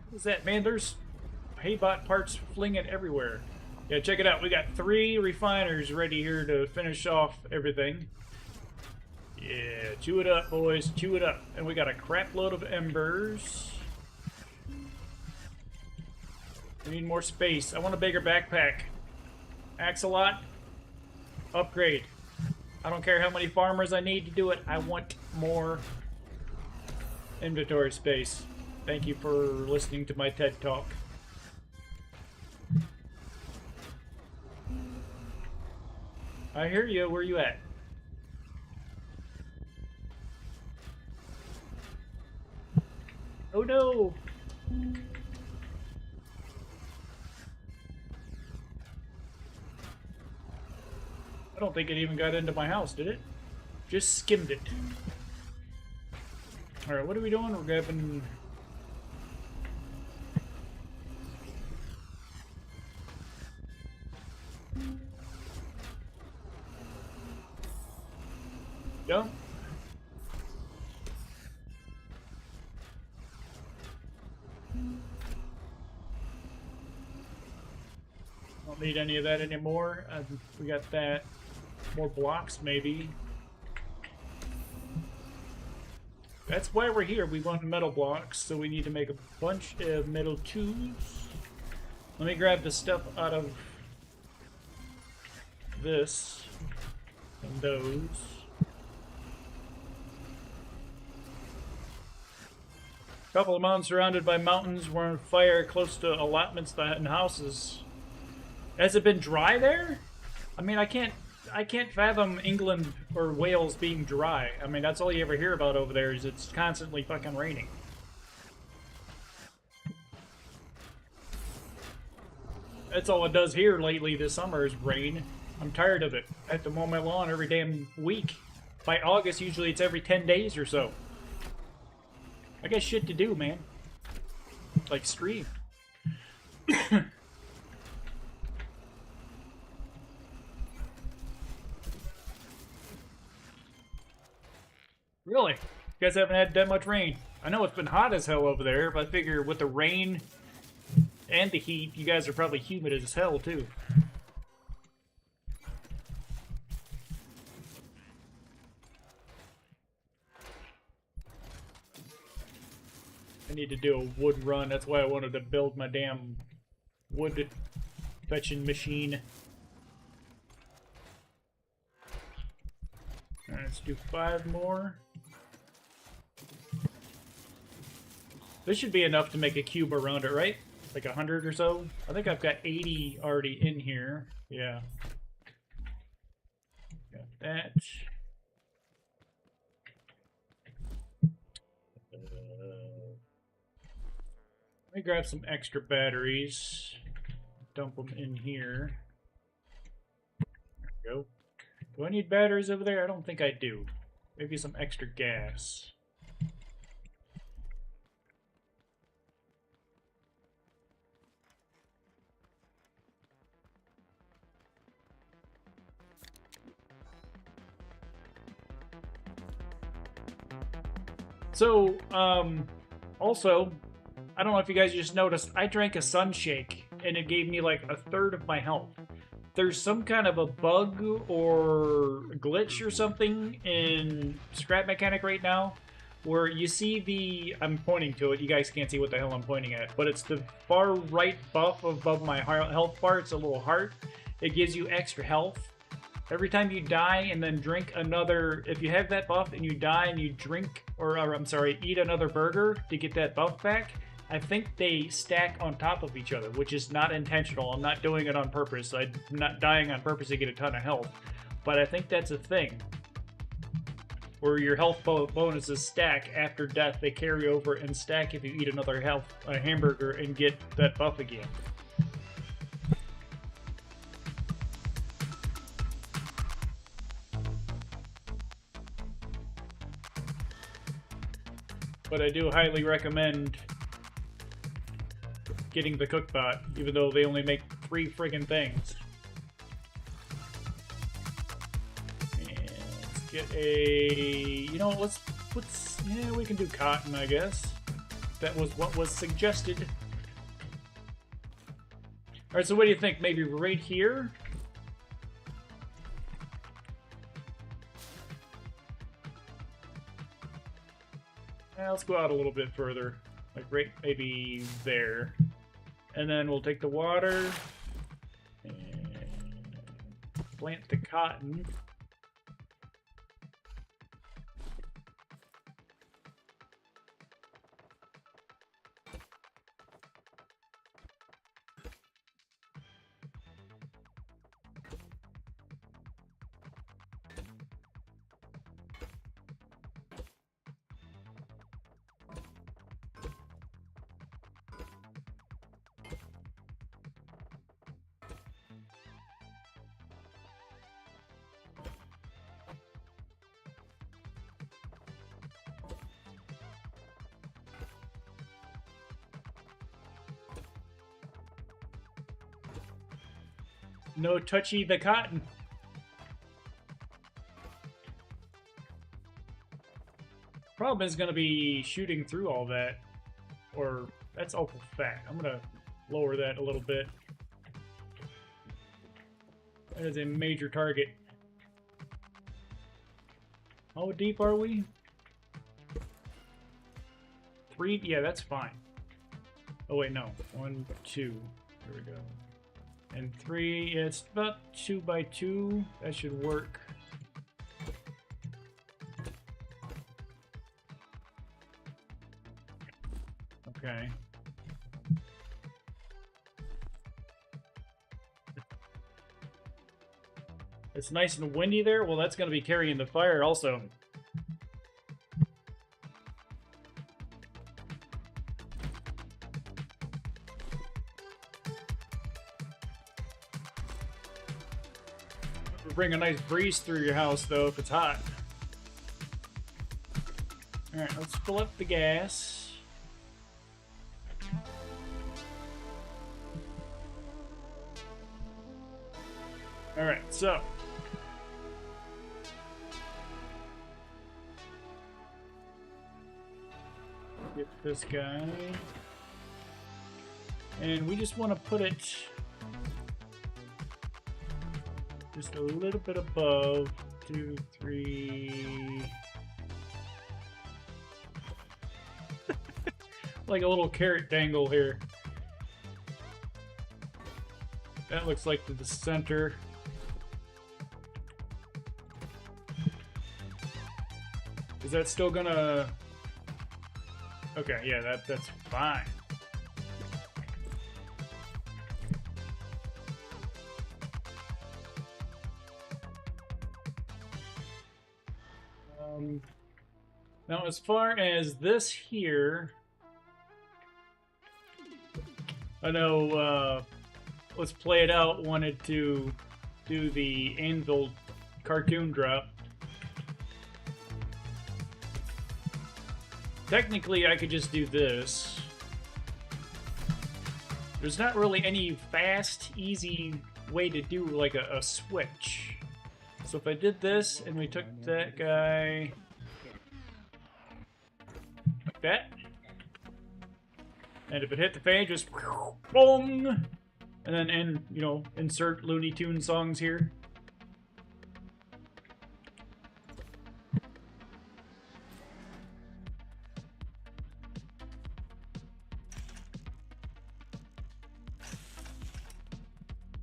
What's that, man? There's Haybot parts flinging everywhere. Yeah, check it out. We got 3 refiners ready here to finish off everything. Yeah, chew it up, boys. Chew it up. And we got a crap load of embers. We need more space. I want a bigger backpack. Axolot, upgrade. I don't care how many farmers I need to do it. I want more inventory space. Thank you for listening to my TED Talk. I hear you. Where you at? Oh no! I don't think it even got into my house, did it? Just skimmed it. Alright, what are we doing? We're grabbing... Jump. don't need any of that anymore. We got that. More blocks, maybe. That's why we're here. We want metal blocks, so we need to make a bunch of metal tubes. Let me grab the stuff out of this and those. Couple of months surrounded by mountains. We're on fire close to allotments and houses. Has it been dry there? I mean, I can't fathom England or Wales being dry. I mean, that's all you ever hear about over there is it's constantly fucking raining. That's all it does here lately this summer is rain. I'm tired of it. I have to mow my lawn every damn week. By August, usually it's every 10 days or so. I got shit to do, man. Like stream. Really? You guys haven't had that much rain. I know it's been hot as hell over there, but I figure with the rain and the heat, you guys are probably humid as hell, too. I need to do a wood run. That's why I wanted to build my damn wood fetching machine. Alright, let's do 5 more. This should be enough to make a cube around it, right? Like 100 or so? I think I've got 80 already in here. Yeah. Got that. Let me grab some extra batteries. Dump them in here. There we go. Do I need batteries over there? I don't think I do. Maybe some extra gas. So, also, I don't know if you guys just noticed, I drank a Sunshake, and it gave me like 1/3 of my health. There's some kind of a bug or glitch or something in Scrap Mechanic right now, where you see the, I'm pointing to it, you guys can't see what the hell I'm pointing at, but it's the far right buff above my health bar, it's a little heart. It gives you extra health. Every time you die and then drink another, if you have that buff and you die and you drink, or I'm sorry, eat another burger to get that buff back, I think they stack on top of each other, which is not intentional. I'm not doing it on purpose. I'm not dying on purpose to get a ton of health. But I think that's a thing. Where your health bonuses stack after death. They carry over and stack if you eat another hamburger and get that buff again. But I do highly recommend getting the cookbot, even though they only make 3 friggin' things. And let's get a... You know, let's yeah, we can do cotton, I guess. That was what was suggested. Alright, so what do you think? Maybe right here? Let's go out a little bit further. Like right maybe there. And then we'll take the water and plant the cotton. No touchy the cotton. Problem is going to be shooting through all that. Or, that's awful fat. I'm going to lower that a little bit. That is a major target. How deep are we? 3? Yeah, that's fine. Oh wait, no. 1, 2. Here we go. And 3, yeah, it's about 2 by 2. That should work. Okay. It's nice and windy there. Well, that's going to be carrying the fire also. Bring a nice breeze through your house, though, if it's hot. Alright, let's fill up the gas. Alright, so. Get this guy. And we just want to put it just a little bit above 2, 3. Like a little carrot dangle here. That looks like the center. Is that still gonna... Okay, yeah, that's fine. Now, as far as this here, I know Let's Play It Out wanted to do the Anvil cartoon drop. Technically, I could just do this. There's not really any fast, easy way to do like a switch. So if I did this and we took that guy like that, and if it hit the fan, just boom, and then you know, insert Looney Tunes songs here.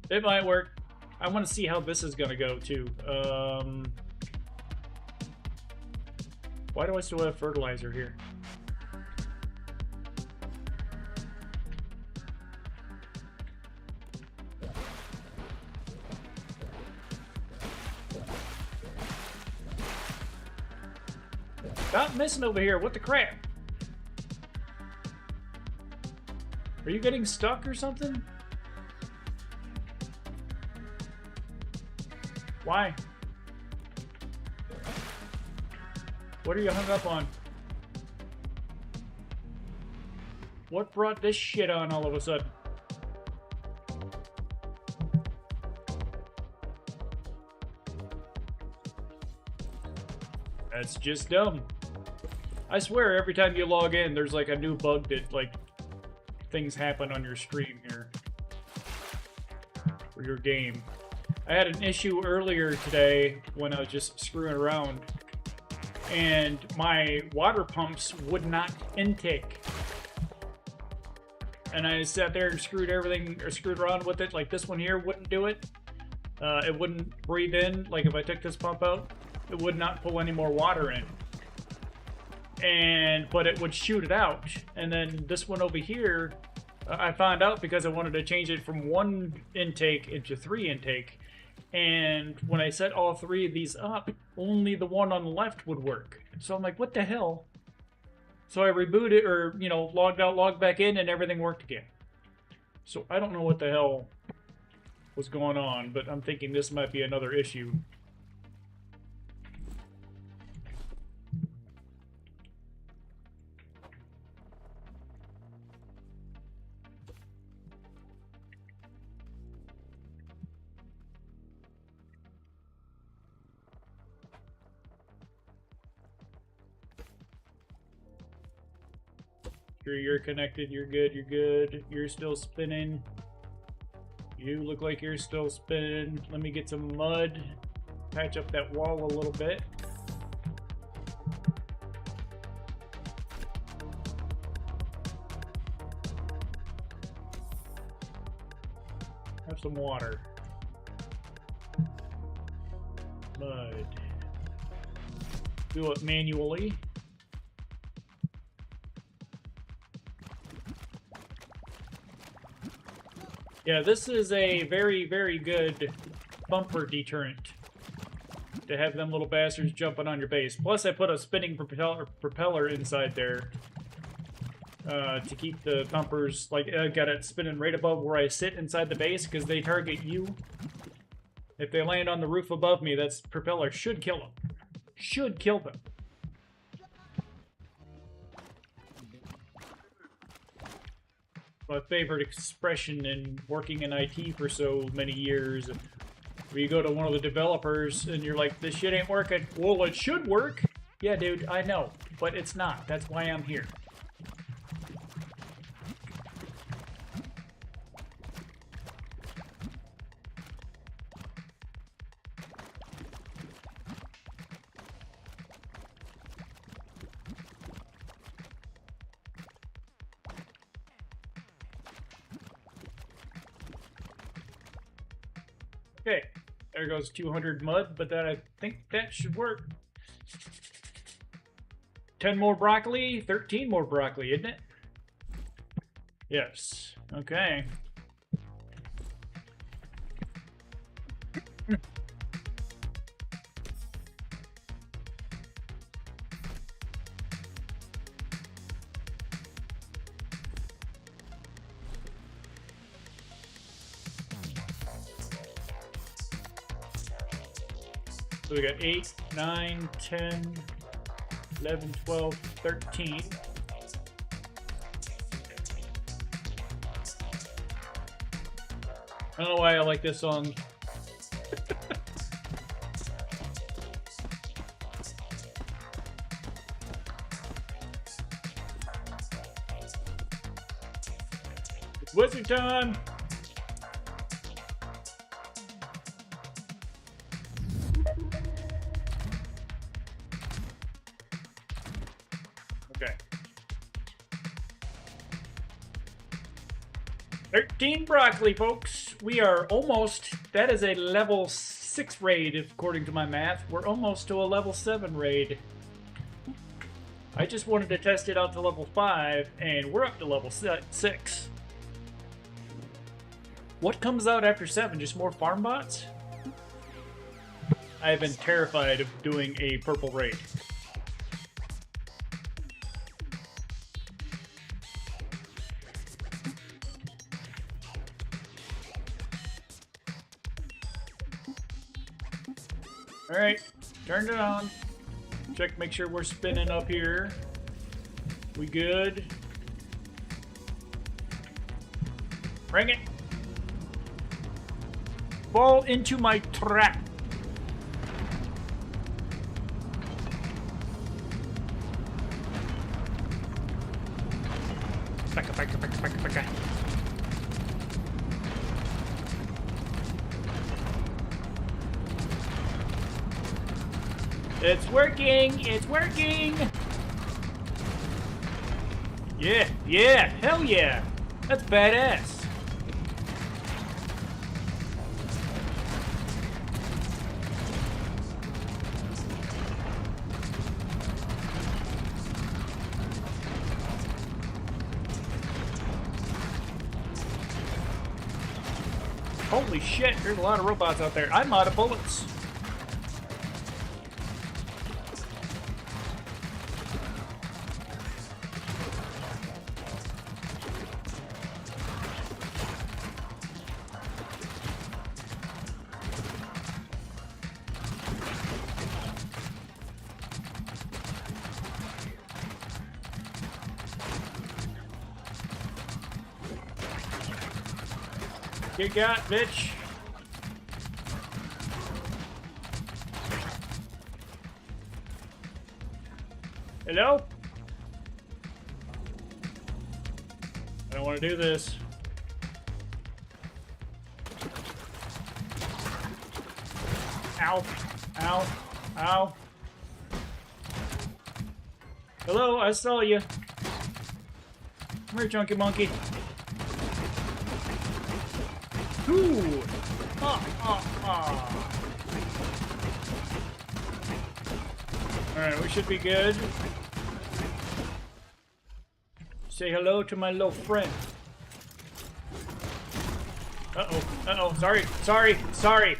It might work. I want to see how this is going to go, too. Why do I still have fertilizer here? Stop missing over here. What the crap? Are you getting stuck or something? Why? What are you hung up on? What brought this shit on all of a sudden? That's just dumb. I swear every time you log in, there's like a new bug that like things happen on your stream here. Or your game. I had an issue earlier today when I was just screwing around and my water pumps would not intake. And I sat there and screwed everything, or screwed around with it. Like this one here wouldn't do it. It wouldn't breathe in. Like if I took this pump out, it would not pull any more water in. But it would shoot it out. And then this one over here, I found out because I wanted to change it from 1 intake into 3 intake. And when I set all 3 of these up, only the one on the left would work. So I'm like, what the hell? So I rebooted, or, you know, logged out, logged back in, and everything worked again. So I don't know what the hell was going on, but I'm thinking this might be another issue. You're connected, you're good, you're good. You're still spinning. You look like you're still spinning. Let me get some mud. Patch up that wall a little bit. Have some water. Mud. Do it manually. Yeah, this is a very, very good bumper deterrent to have them little bastards jumping on your base. Plus, I put a spinning propeller inside there to keep the bumpers, like, I got it spinning right above where I sit inside the base because they target you. If they land on the roof above me, that propeller should kill them. Should kill them. My favorite expression in working in IT for so many years, where you go to one of the developers and you're like, this shit ain't working. Well, it should work. Yeah, dude, I know, but it's not. That's why I'm here. Okay, there goes 200 mud, but I think that should work. 10 more broccoli, 13 more broccoli, isn't it? Yes, okay. So we got 8, 9, 10, 11, 12, 13. I don't know why I like this song. It's wizard time! Okay. 13 broccoli, folks. We are almost, that is a level 6 raid, according to my math. We're almost to a level 7 raid. I just wanted to test it out to level 5, and we're up to level 6. What comes out after 7? Just more farm bots? I have been terrified of doing a purple raid. Alright, turned it on. Check, make sure we're spinning up here. We good? Bring it! Fall into my trap! Baka. It's working! It's working! Yeah, yeah, hell yeah! That's badass! Holy shit, there's a lot of robots out there. I'm out of bullets. You got, bitch. Hello? I don't want to do this. Ow. Ow. Ow. Hello, I saw you. Come here, chunky monkey. Ooh. Alright, we should be good. Say hello to my little friend. Uh-oh. Uh-oh. Sorry. Sorry. Sorry.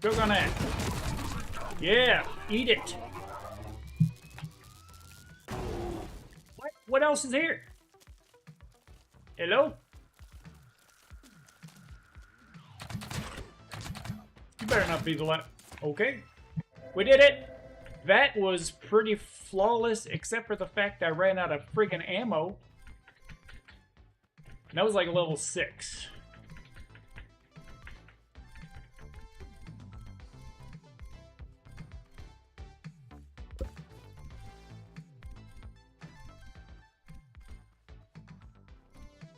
Choke on that. Yeah, eat it. What else is here? Hello? You better not be the last. Okay. We did it. That was pretty flawless, except for the fact I ran out of friggin' ammo. And that was like level 6.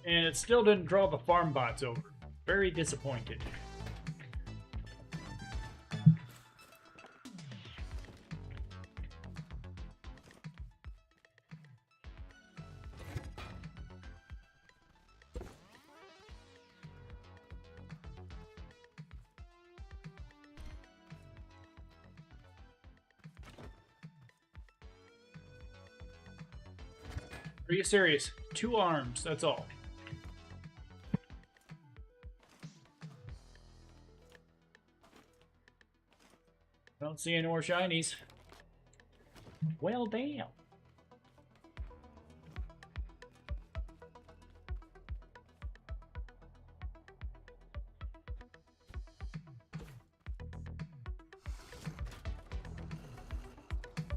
And it still didn't draw the farm bots over. Very disappointed. Are you serious? 2 arms, that's all. Don't see any more shinies. Well, damn.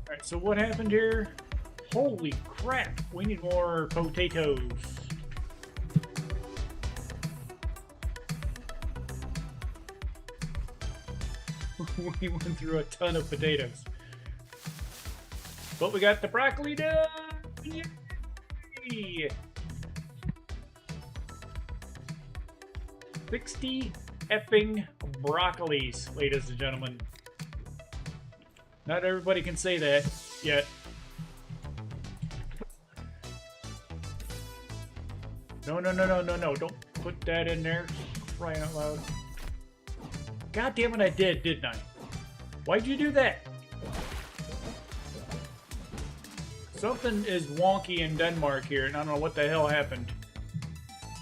Alright, so what happened here? Holy crap, we need more potatoes. We went through a ton of potatoes. But we got the broccoli done! Yay! 60 effing broccolis, ladies and gentlemen. Not everybody can say that yet. No, no, no, no, no, no. Don't put that in there. Crying out loud. God damn it, I did, didn't I? Why'd you do that? Something is wonky in Denmark here, and I don't know what the hell happened.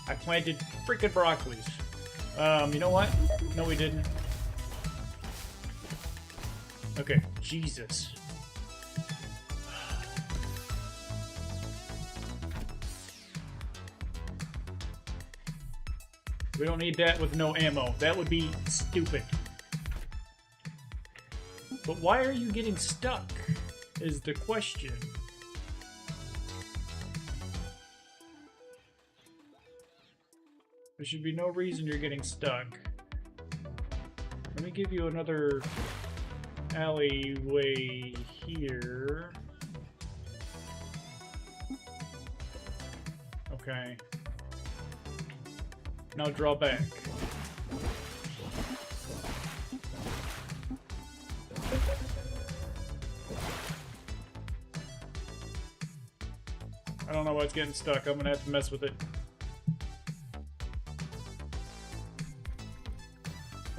I planted freaking broccolis. You know what? No, we didn't. Okay, Jesus. We don't need that with no ammo. That would be stupid. But why are you getting stuck? Is the question. There should be no reason you're getting stuck. Let me give you another alleyway here. Okay. Now draw back. I don't know why it's getting stuck. I'm gonna have to mess with it.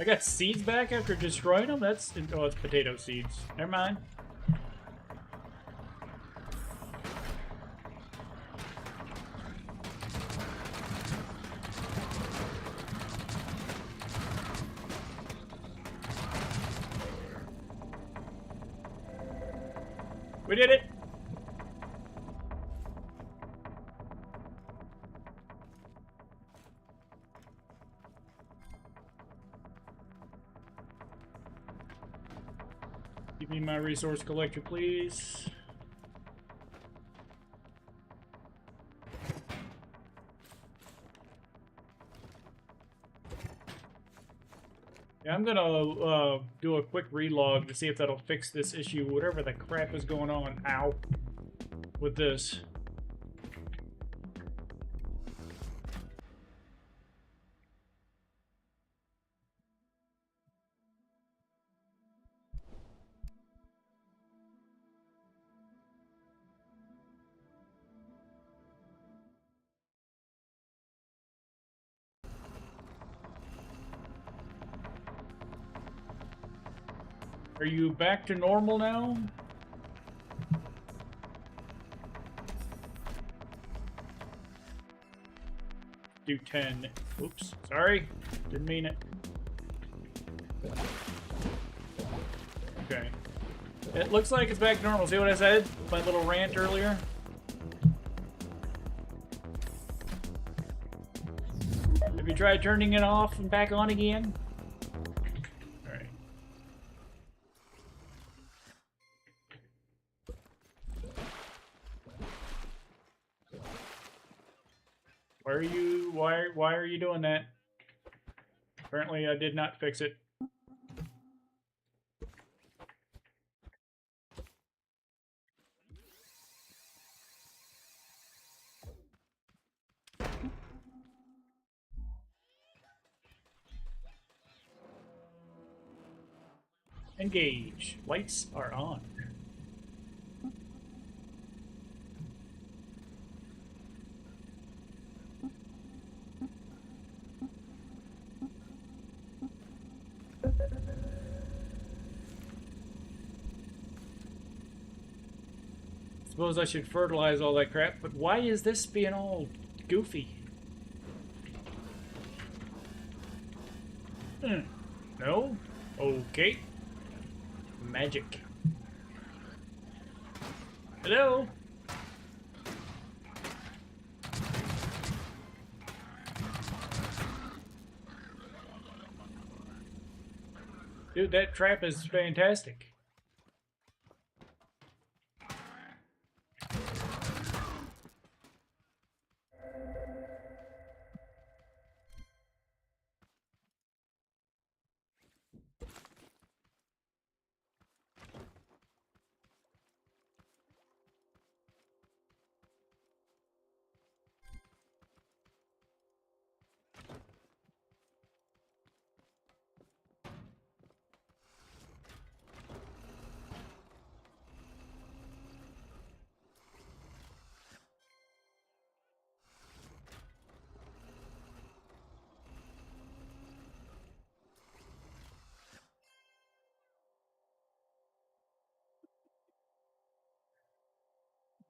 I got seeds back after destroying them? That's... oh, it's potato seeds. Never mind. We did it! Give me my resource collector, please. Yeah, I'm gonna do a quick relog to see if that'll fix this issue, whatever the crap is going on, ow, with this. Are you back to normal now? Do 10. Oops, sorry. Didn't mean it. Okay. It looks like it's back to normal. See what I said? My little rant earlier? Have you tried turning it off and back on again? Alright. Why are you doing that? Apparently I did not fix it. Engage. Lights are on. Suppose I should fertilize all that crap, but why is this being all goofy? No? Okay. Magic. Hello? Dude, that trap is fantastic.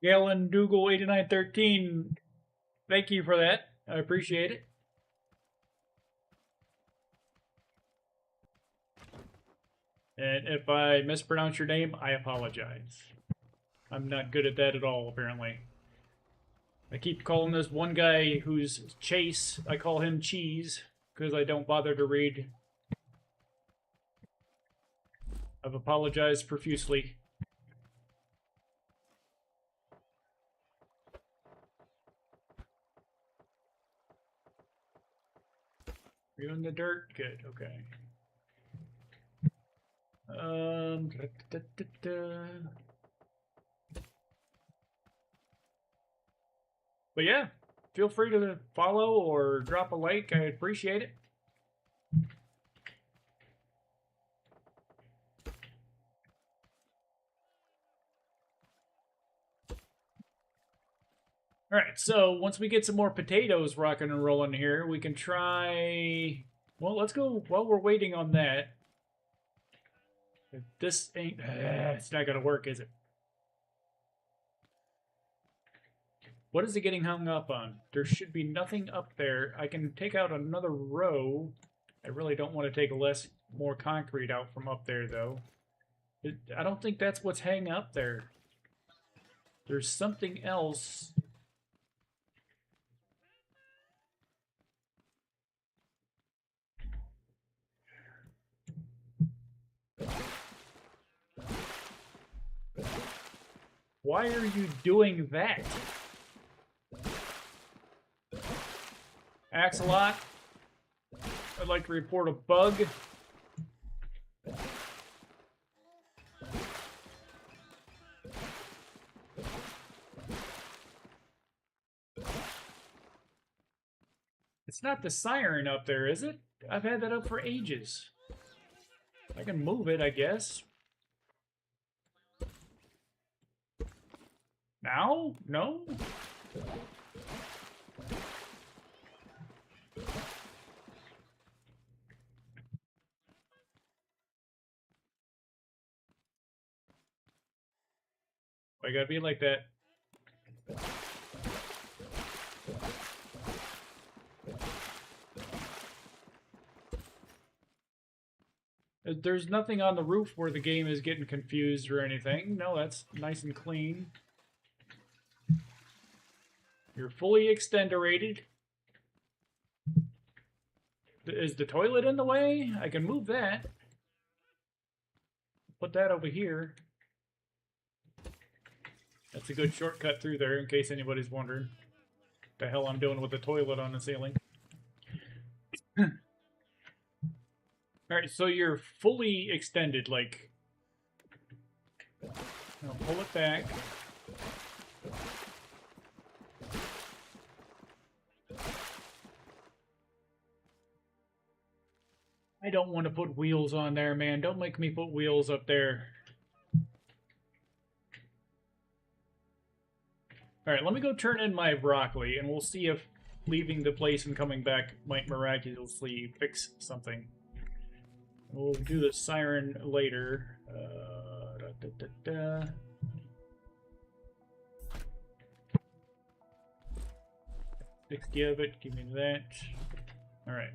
Galen Dougal 8913, thank you for that. I appreciate it. And if I mispronounce your name, I apologize. I'm not good at that at all, apparently. I keep calling this one guy who's Chase, I call him Cheese, because I don't bother to read. I've apologized profusely. Are you in the dirt? Good, okay. But yeah, feel free to follow or drop a like. I appreciate it. All right, so once we get some more potatoes rocking and rolling here, we can try... Well, let's go while we're waiting on that. If this ain't... it's not going to work, is it? What is it getting hung up on? There should be nothing up there. I can take out another row. I really don't want to take more concrete out from up there, though. I don't think that's what's hanging up there. There's something else... Why are you doing that? Axolot, I'd like to report a bug. It's not the siren up there, is it? I've had that up for ages. I can move it, I guess. Now? No? Why gotta be like that? There's nothing on the roof where the game is getting confused or anything. No, that's nice and clean. You're fully extenderated. Is the toilet in the way? I can move that. Put that over here. That's a good shortcut through there in case anybody's wondering what the hell I'm doing with the toilet on the ceiling. Alright, so you're fully extended, like... Now pull it back. I don't want to put wheels on there, man. Don't make me put wheels up there. Alright, let me go turn in my broccoli, and we'll see if leaving the place and coming back might miraculously fix something. We'll do the siren later. Give me that. Alright.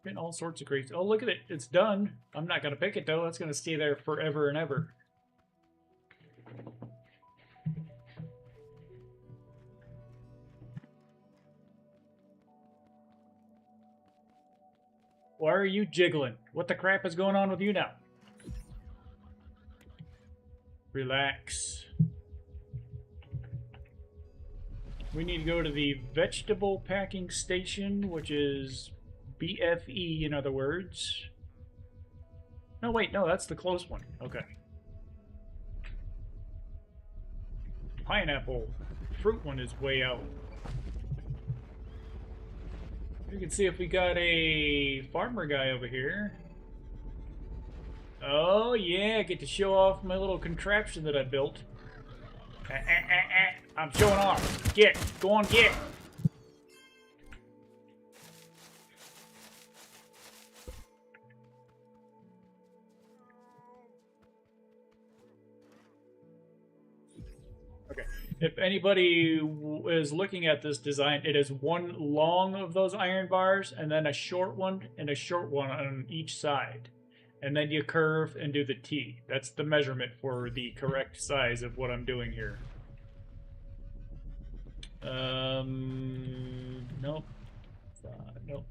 Getting all sorts of crazy. Oh, look at it. It's done. I'm not going to pick it, though. That's going to stay there forever and ever. Why are you jiggling? What the crap is going on with you now? Relax. We need to go to the vegetable packing station, which is BFE, in other words. No, wait, no, that's the close one. Okay. Pineapple. Fruit one is way out. You can see if we got a farmer guy over here. Oh, yeah, I get to show off my little contraption that I built. I'm showing off. Get. Go on, get. Okay. If anybody is looking at this design, it is one long of those iron bars and then a short one and a short one on each side. And then you curve and do the T. That's the measurement for the correct size of what I'm doing here. Nope. Nope.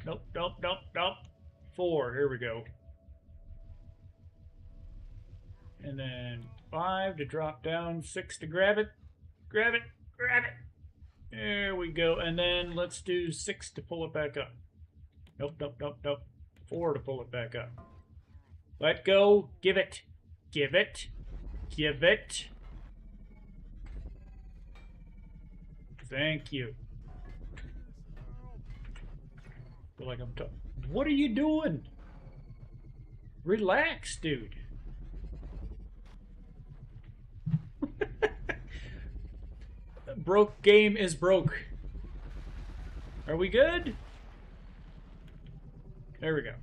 Nope, nope, nope, nope. 4, here we go. And then 5 to drop down, 6 to grab it. Grab it, grab it. There we go. And then let's do 6 to pull it back up. Nope, nope, nope, nope. 4 to pull it back up. Let go. Give it. Give it. Give it. Thank you. Feel like I'm talking. What are you doing? Relax, dude. Broke game is broke. Are we good? There we go.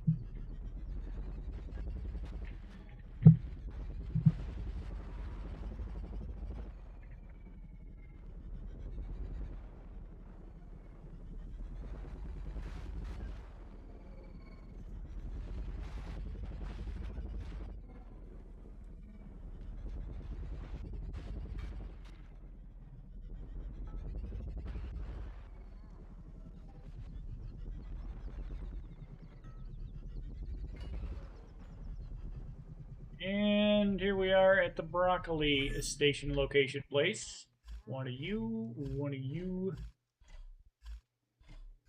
And here we are at the broccoli station location place. One of you, one of you.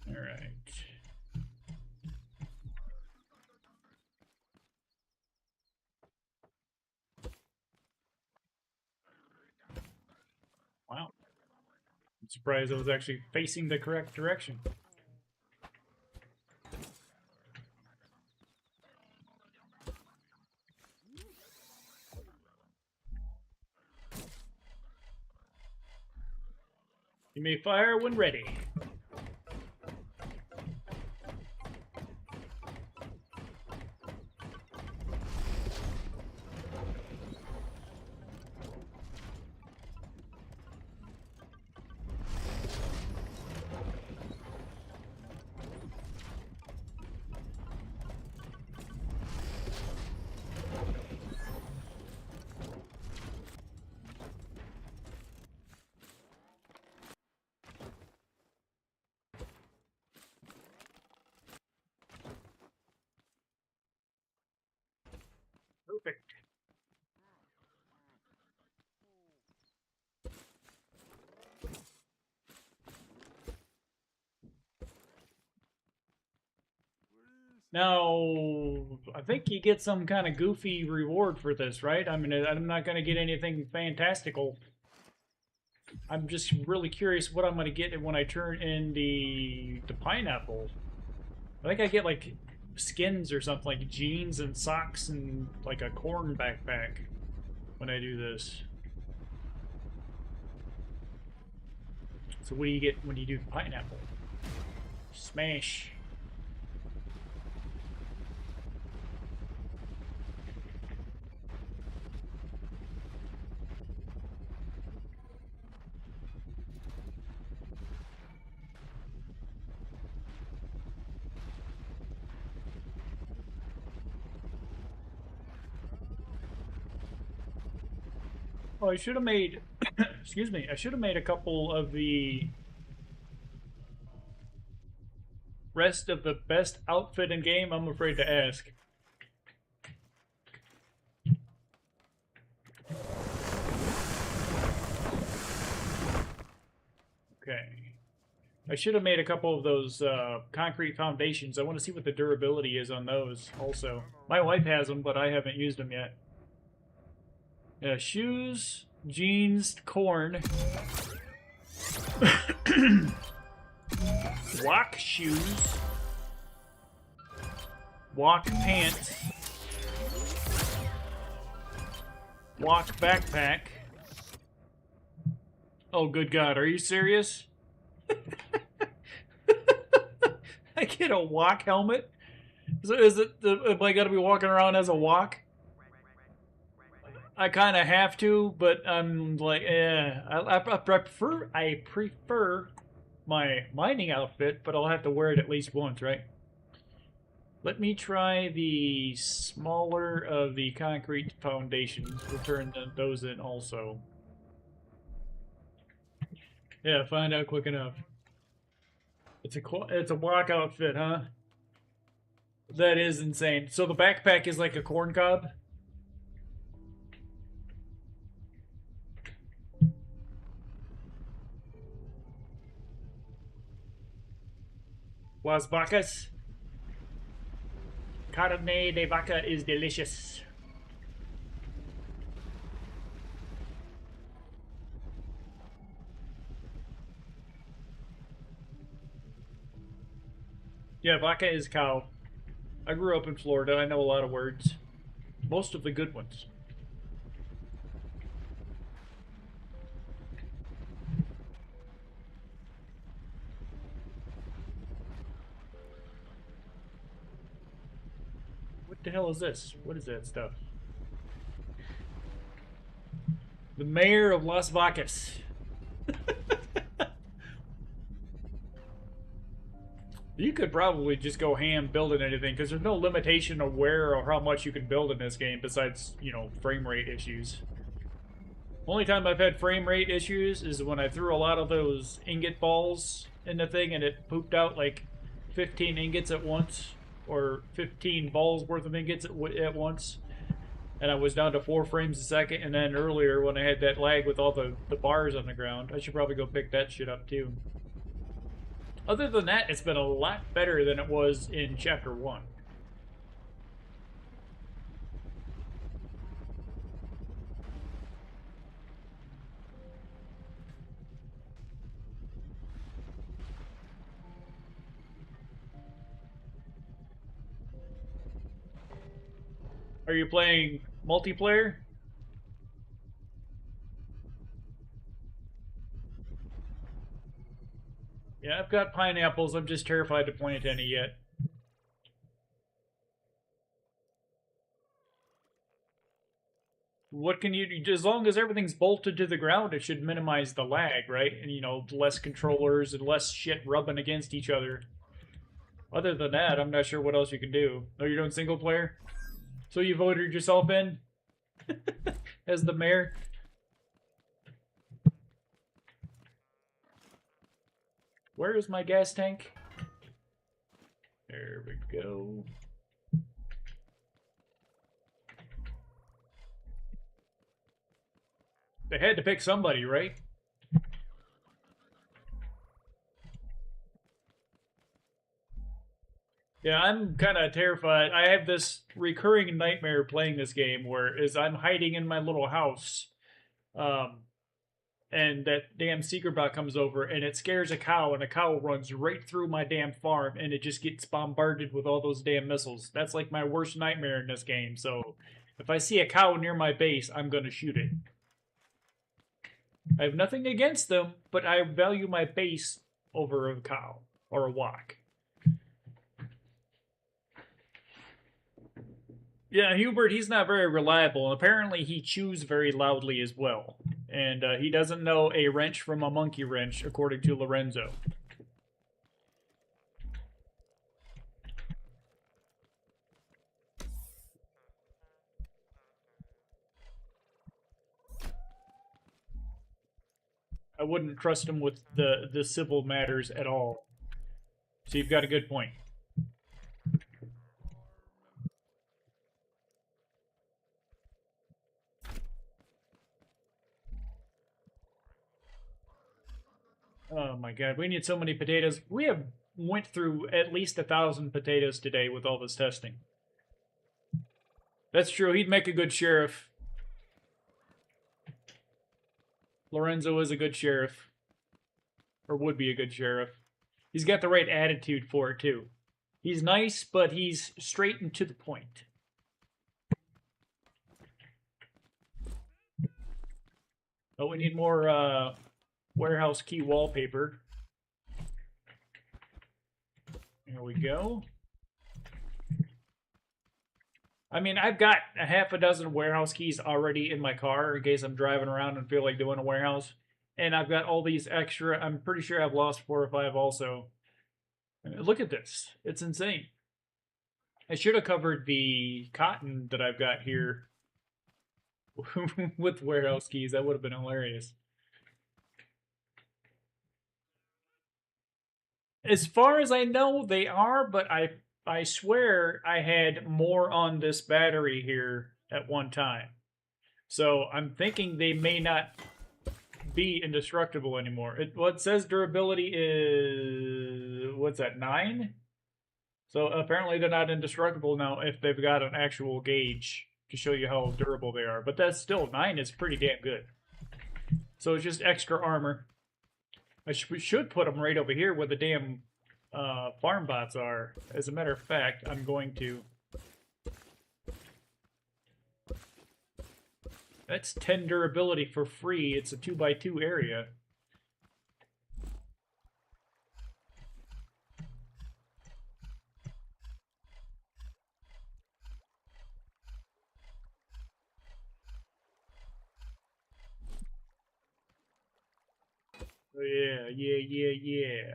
All right. Wow. I'm surprised I was actually facing the correct direction. You may fire when ready. Perfect. Now, I think you get some kind of goofy reward for this, right? I mean, I'm not going to get anything fantastical. I'm just really curious what I'm going to get when I turn in the pineapple. I think I get like skins or something, like jeans and socks and like a corn backpack when I do this. So what do you get when you do the pineapple? Smash. Oh, I should have made, excuse me, I should have made a couple of the rest of the best outfit in game. I'm afraid to ask. Okay. I should have made a couple of those concrete foundations. I want to see what the durability is on those also. My wife has them, but I haven't used them yet. Shoes, jeans, corn. Walk shoes. Walk pants. Walk backpack. Oh, good God. Are you serious? I get a walk helmet? Is it am I gonna be walking around as a walk? I kind of have to, but I'm like, I prefer my mining outfit, but I'll have to wear it at least once, right? Let me try the smaller of the concrete foundations. We'll turn those in also. Yeah, find out quick enough. It's a block outfit, huh? That is insane. So the backpack is like a corn cob? Las vacas? Carne de vaca is delicious. Yeah, vaca is cow. I grew up in Florida. I know a lot of words. Most of the good ones. What the hell is this? What is that stuff? The mayor of Las Vacas. You could probably just go ham building anything because there's no limitation of where or how much you can build in this game besides, you know, frame rate issues. Only time I've had frame rate issues is when I threw a lot of those ingot balls in the thing and it pooped out like 15 ingots at once, or 15 balls worth of ingots at once. And I was down to 4 frames a second, and then earlier when I had that lag with all the bars on the ground, I should probably go pick that shit up too. Other than that, it's been a lot better than it was in Chapter 1. Are you playing multiplayer? Yeah, I've got pineapples. I'm just terrified to plant any yet. What can you do? As long as everything's bolted to the ground, it should minimize the lag, right? And, you know, less controllers and less shit rubbing against each other. Other than that, I'm not sure what else you can do. Oh, you're doing single player? So you voted yourself in as the mayor? Where is my gas tank? There we go. They had to pick somebody, right? Yeah, I'm kind of terrified. I have this recurring nightmare playing this game where is I'm hiding in my little house, um, and that damn secret bot comes over and it scares a cow, and a cow runs right through my damn farm, and it just gets bombarded with all those damn missiles. That's like my worst nightmare in this game. So if I see a cow near my base, I'm gonna shoot it. I have nothing against them, but I value my base over a cow or a wok. Yeah, Hubert, he's not very reliable. Apparently, he chews very loudly as well. And he doesn't know a wrench from a monkey wrench, according to Lorenzo. I wouldn't trust him with the civil matters at all. So you've got a good point. Oh my god, we need so many potatoes. We have went through at least 1,000 potatoes today with all this testing. That's true. He'd make a good sheriff. Lorenzo is a good sheriff. Or would be a good sheriff. He's got the right attitude for it, too. He's nice, but he's straight and to the point. Oh, we need more warehouse key wallpaper. Here we go. I mean, I've got a half a dozen warehouse keys already in my car in case I'm driving around and feel like doing a warehouse. And I've got all these extra. I'm pretty sure I've lost 4 or 5 also. I mean, look at this. It's insane. I should have covered the cotton that I've got here with warehouse keys. That would have been hilarious. As far as I know, they are, but I swear I had more on this battery here at one time. So I'm thinking they may not be indestructible anymore. What says durability is, what's that, 9? So apparently they're not indestructible now if they've got an actual gauge to show you how durable they are. But that's still, 9 is pretty damn good. So it's just extra armor. We should put them right over here where the damn farm bots are. As a matter of fact, I'm going to. That's 10 durability for free. It's a 2x2 area. Oh, yeah.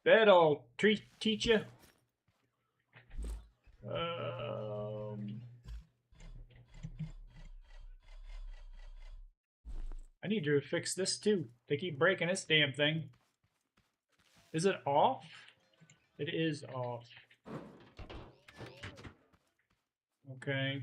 That'll teach you. I need to fix this too. They keep breaking this damn thing. Is it off? It is off. Okay.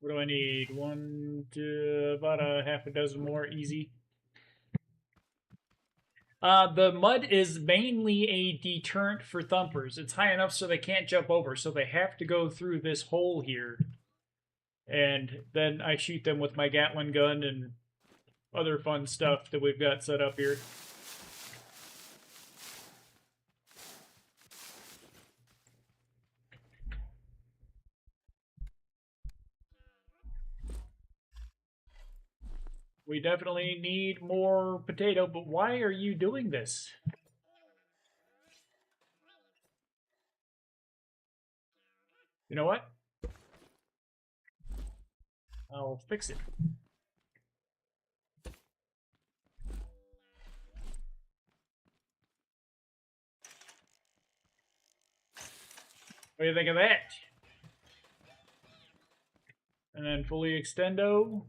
What do I need? One to about a half a dozen more, easy. The mud is mainly a deterrent for thumpers. It's high enough so they can't jump over, so they have to go through this hole here. And then I shoot them with my Gatling gun and other fun stuff that we've got set up here. We definitely need more potato, but why are you doing this? You know what? I'll fix it. What do you think of that? And then fully extendo.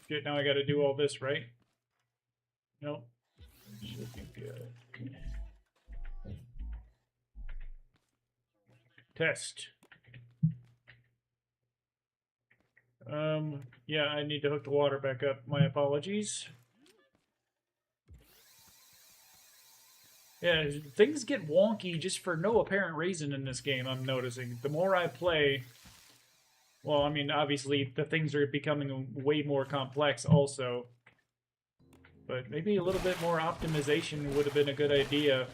Shit, now I gotta do all this, right? Nope. Should be good. Test. Yeah, I need to hook the water back up. My apologies. Yeah, things get wonky just for no apparent reason in this game, I'm noticing. The more I play, well, I mean, obviously, the things are becoming way more complex also. But maybe a little bit more optimization would have been a good idea.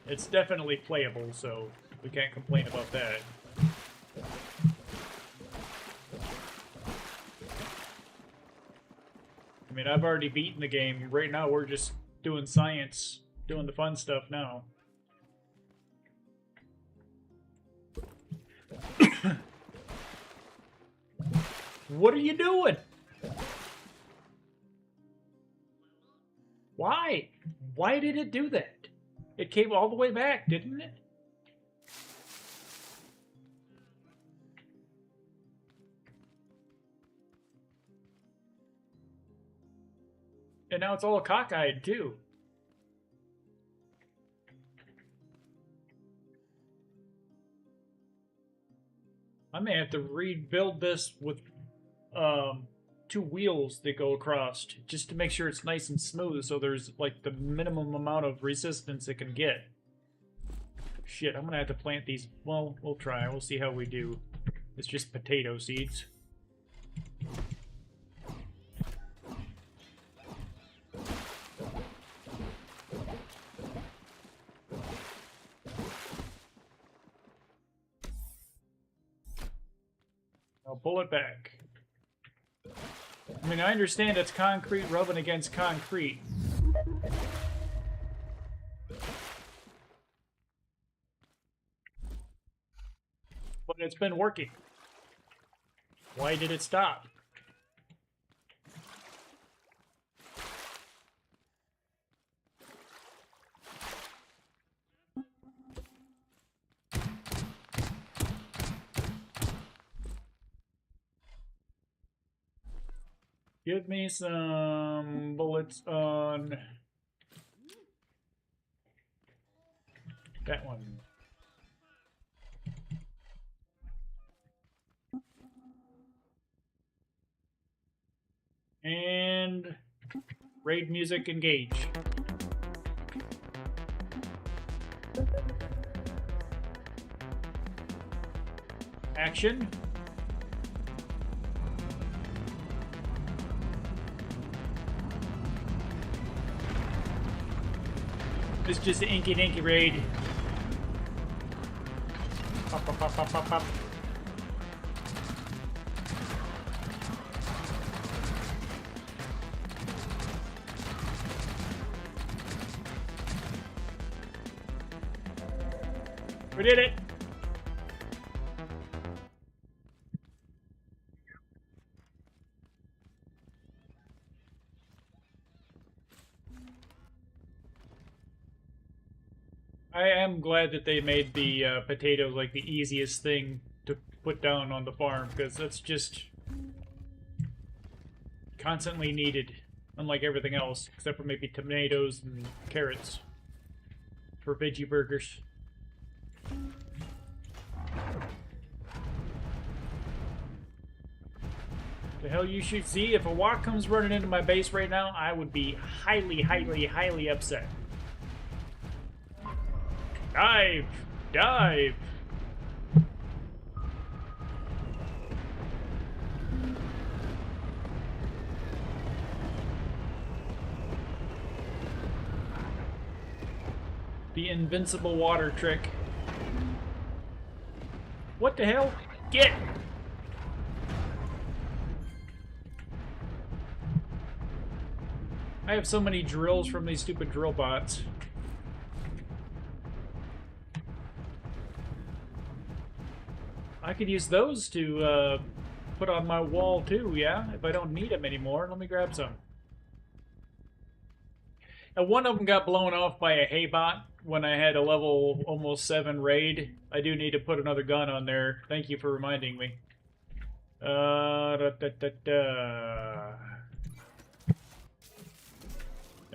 It's definitely playable, so we can't complain about that. I mean, I've already beaten the game. Right now, we're just doing science, doing the fun stuff now. What are you doing? Why? Why did it do that? It came all the way back, didn't it? And now it's all cockeyed, too. I may have to rebuild this with two wheels that go across just to make sure it's nice and smooth so there's like the minimum amount of resistance it can get. Shit, I'm gonna have to plant these. Well, we'll try. We'll see how we do. It's just potato seeds. I'll pull it back. I mean, I understand it's concrete rubbing against concrete. But it's been working. Why did it stop? Give me some bullets on that one. And raid music engage. Action. It's just an inky dinky raid. Pop, pop, pop, pop, pop, pop. We did it! I am glad that they made the potatoes like the easiest thing to put down on the farm, because that's just constantly needed, unlike everything else, except for maybe tomatoes and carrots for veggie burgers. The hell you should see. If a walk comes running into my base right now, I would be highly, highly, highly upset. Dive! Dive! The invincible water trick. What the hell? Get! I have so many drills from these stupid drill bots. I could use those to put on my wall too, yeah? If I don't need them anymore, let me grab some. Now, one of them got blown off by a haybot when I had a level almost 7 raid. I do need to put another gun on there. Thank you for reminding me. And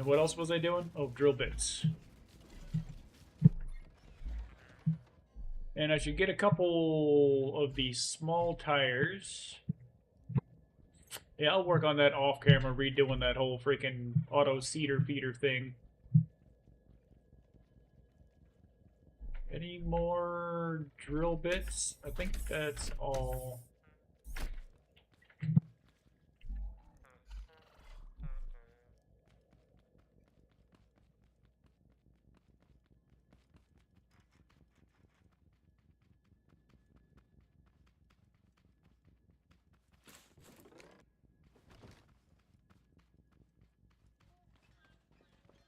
what else was I doing? Oh, drill bits. And I should get a couple of these small tires. Yeah, I'll work on that off camera, redoing that whole freaking auto seeder feeder thing. Any more drill bits? I think that's all.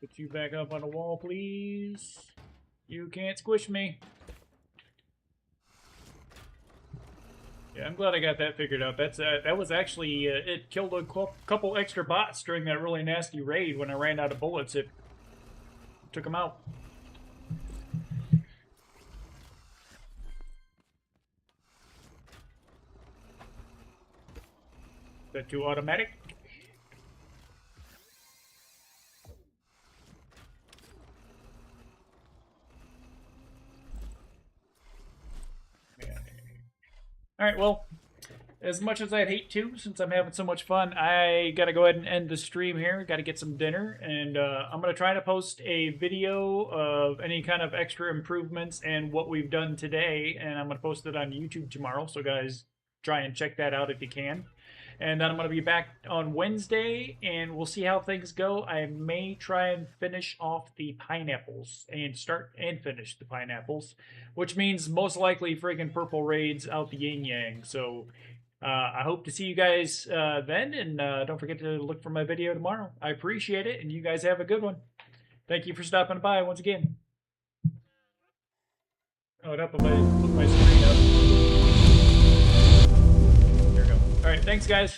Put you back up on the wall, please. You can't squish me. Yeah, I'm glad I got that figured out. That was actually it killed a couple extra bots during that really nasty raid. When I ran out of bullets, it took them out. Is that too automatic? Alright, well, as much as I'd hate to, since I'm having so much fun, I gotta go ahead and end the stream here. Gotta get some dinner, and I'm gonna try to post a video of any kind of extra improvements and what we've done today, and I'm gonna post it on YouTube tomorrow, so guys, try and check that out if you can. And then I'm going to be back on Wednesday, and we'll see how things go. I may try and finish off the pineapples, and start and finish the pineapples, which means most likely friggin' purple raids out the yin-yang. So I hope to see you guys then, and don't forget to look for my video tomorrow. I appreciate it, and you guys have a good one. Thank you for stopping by once again. Oh, it up if I put my screen up. There we go. All right, thanks, guys.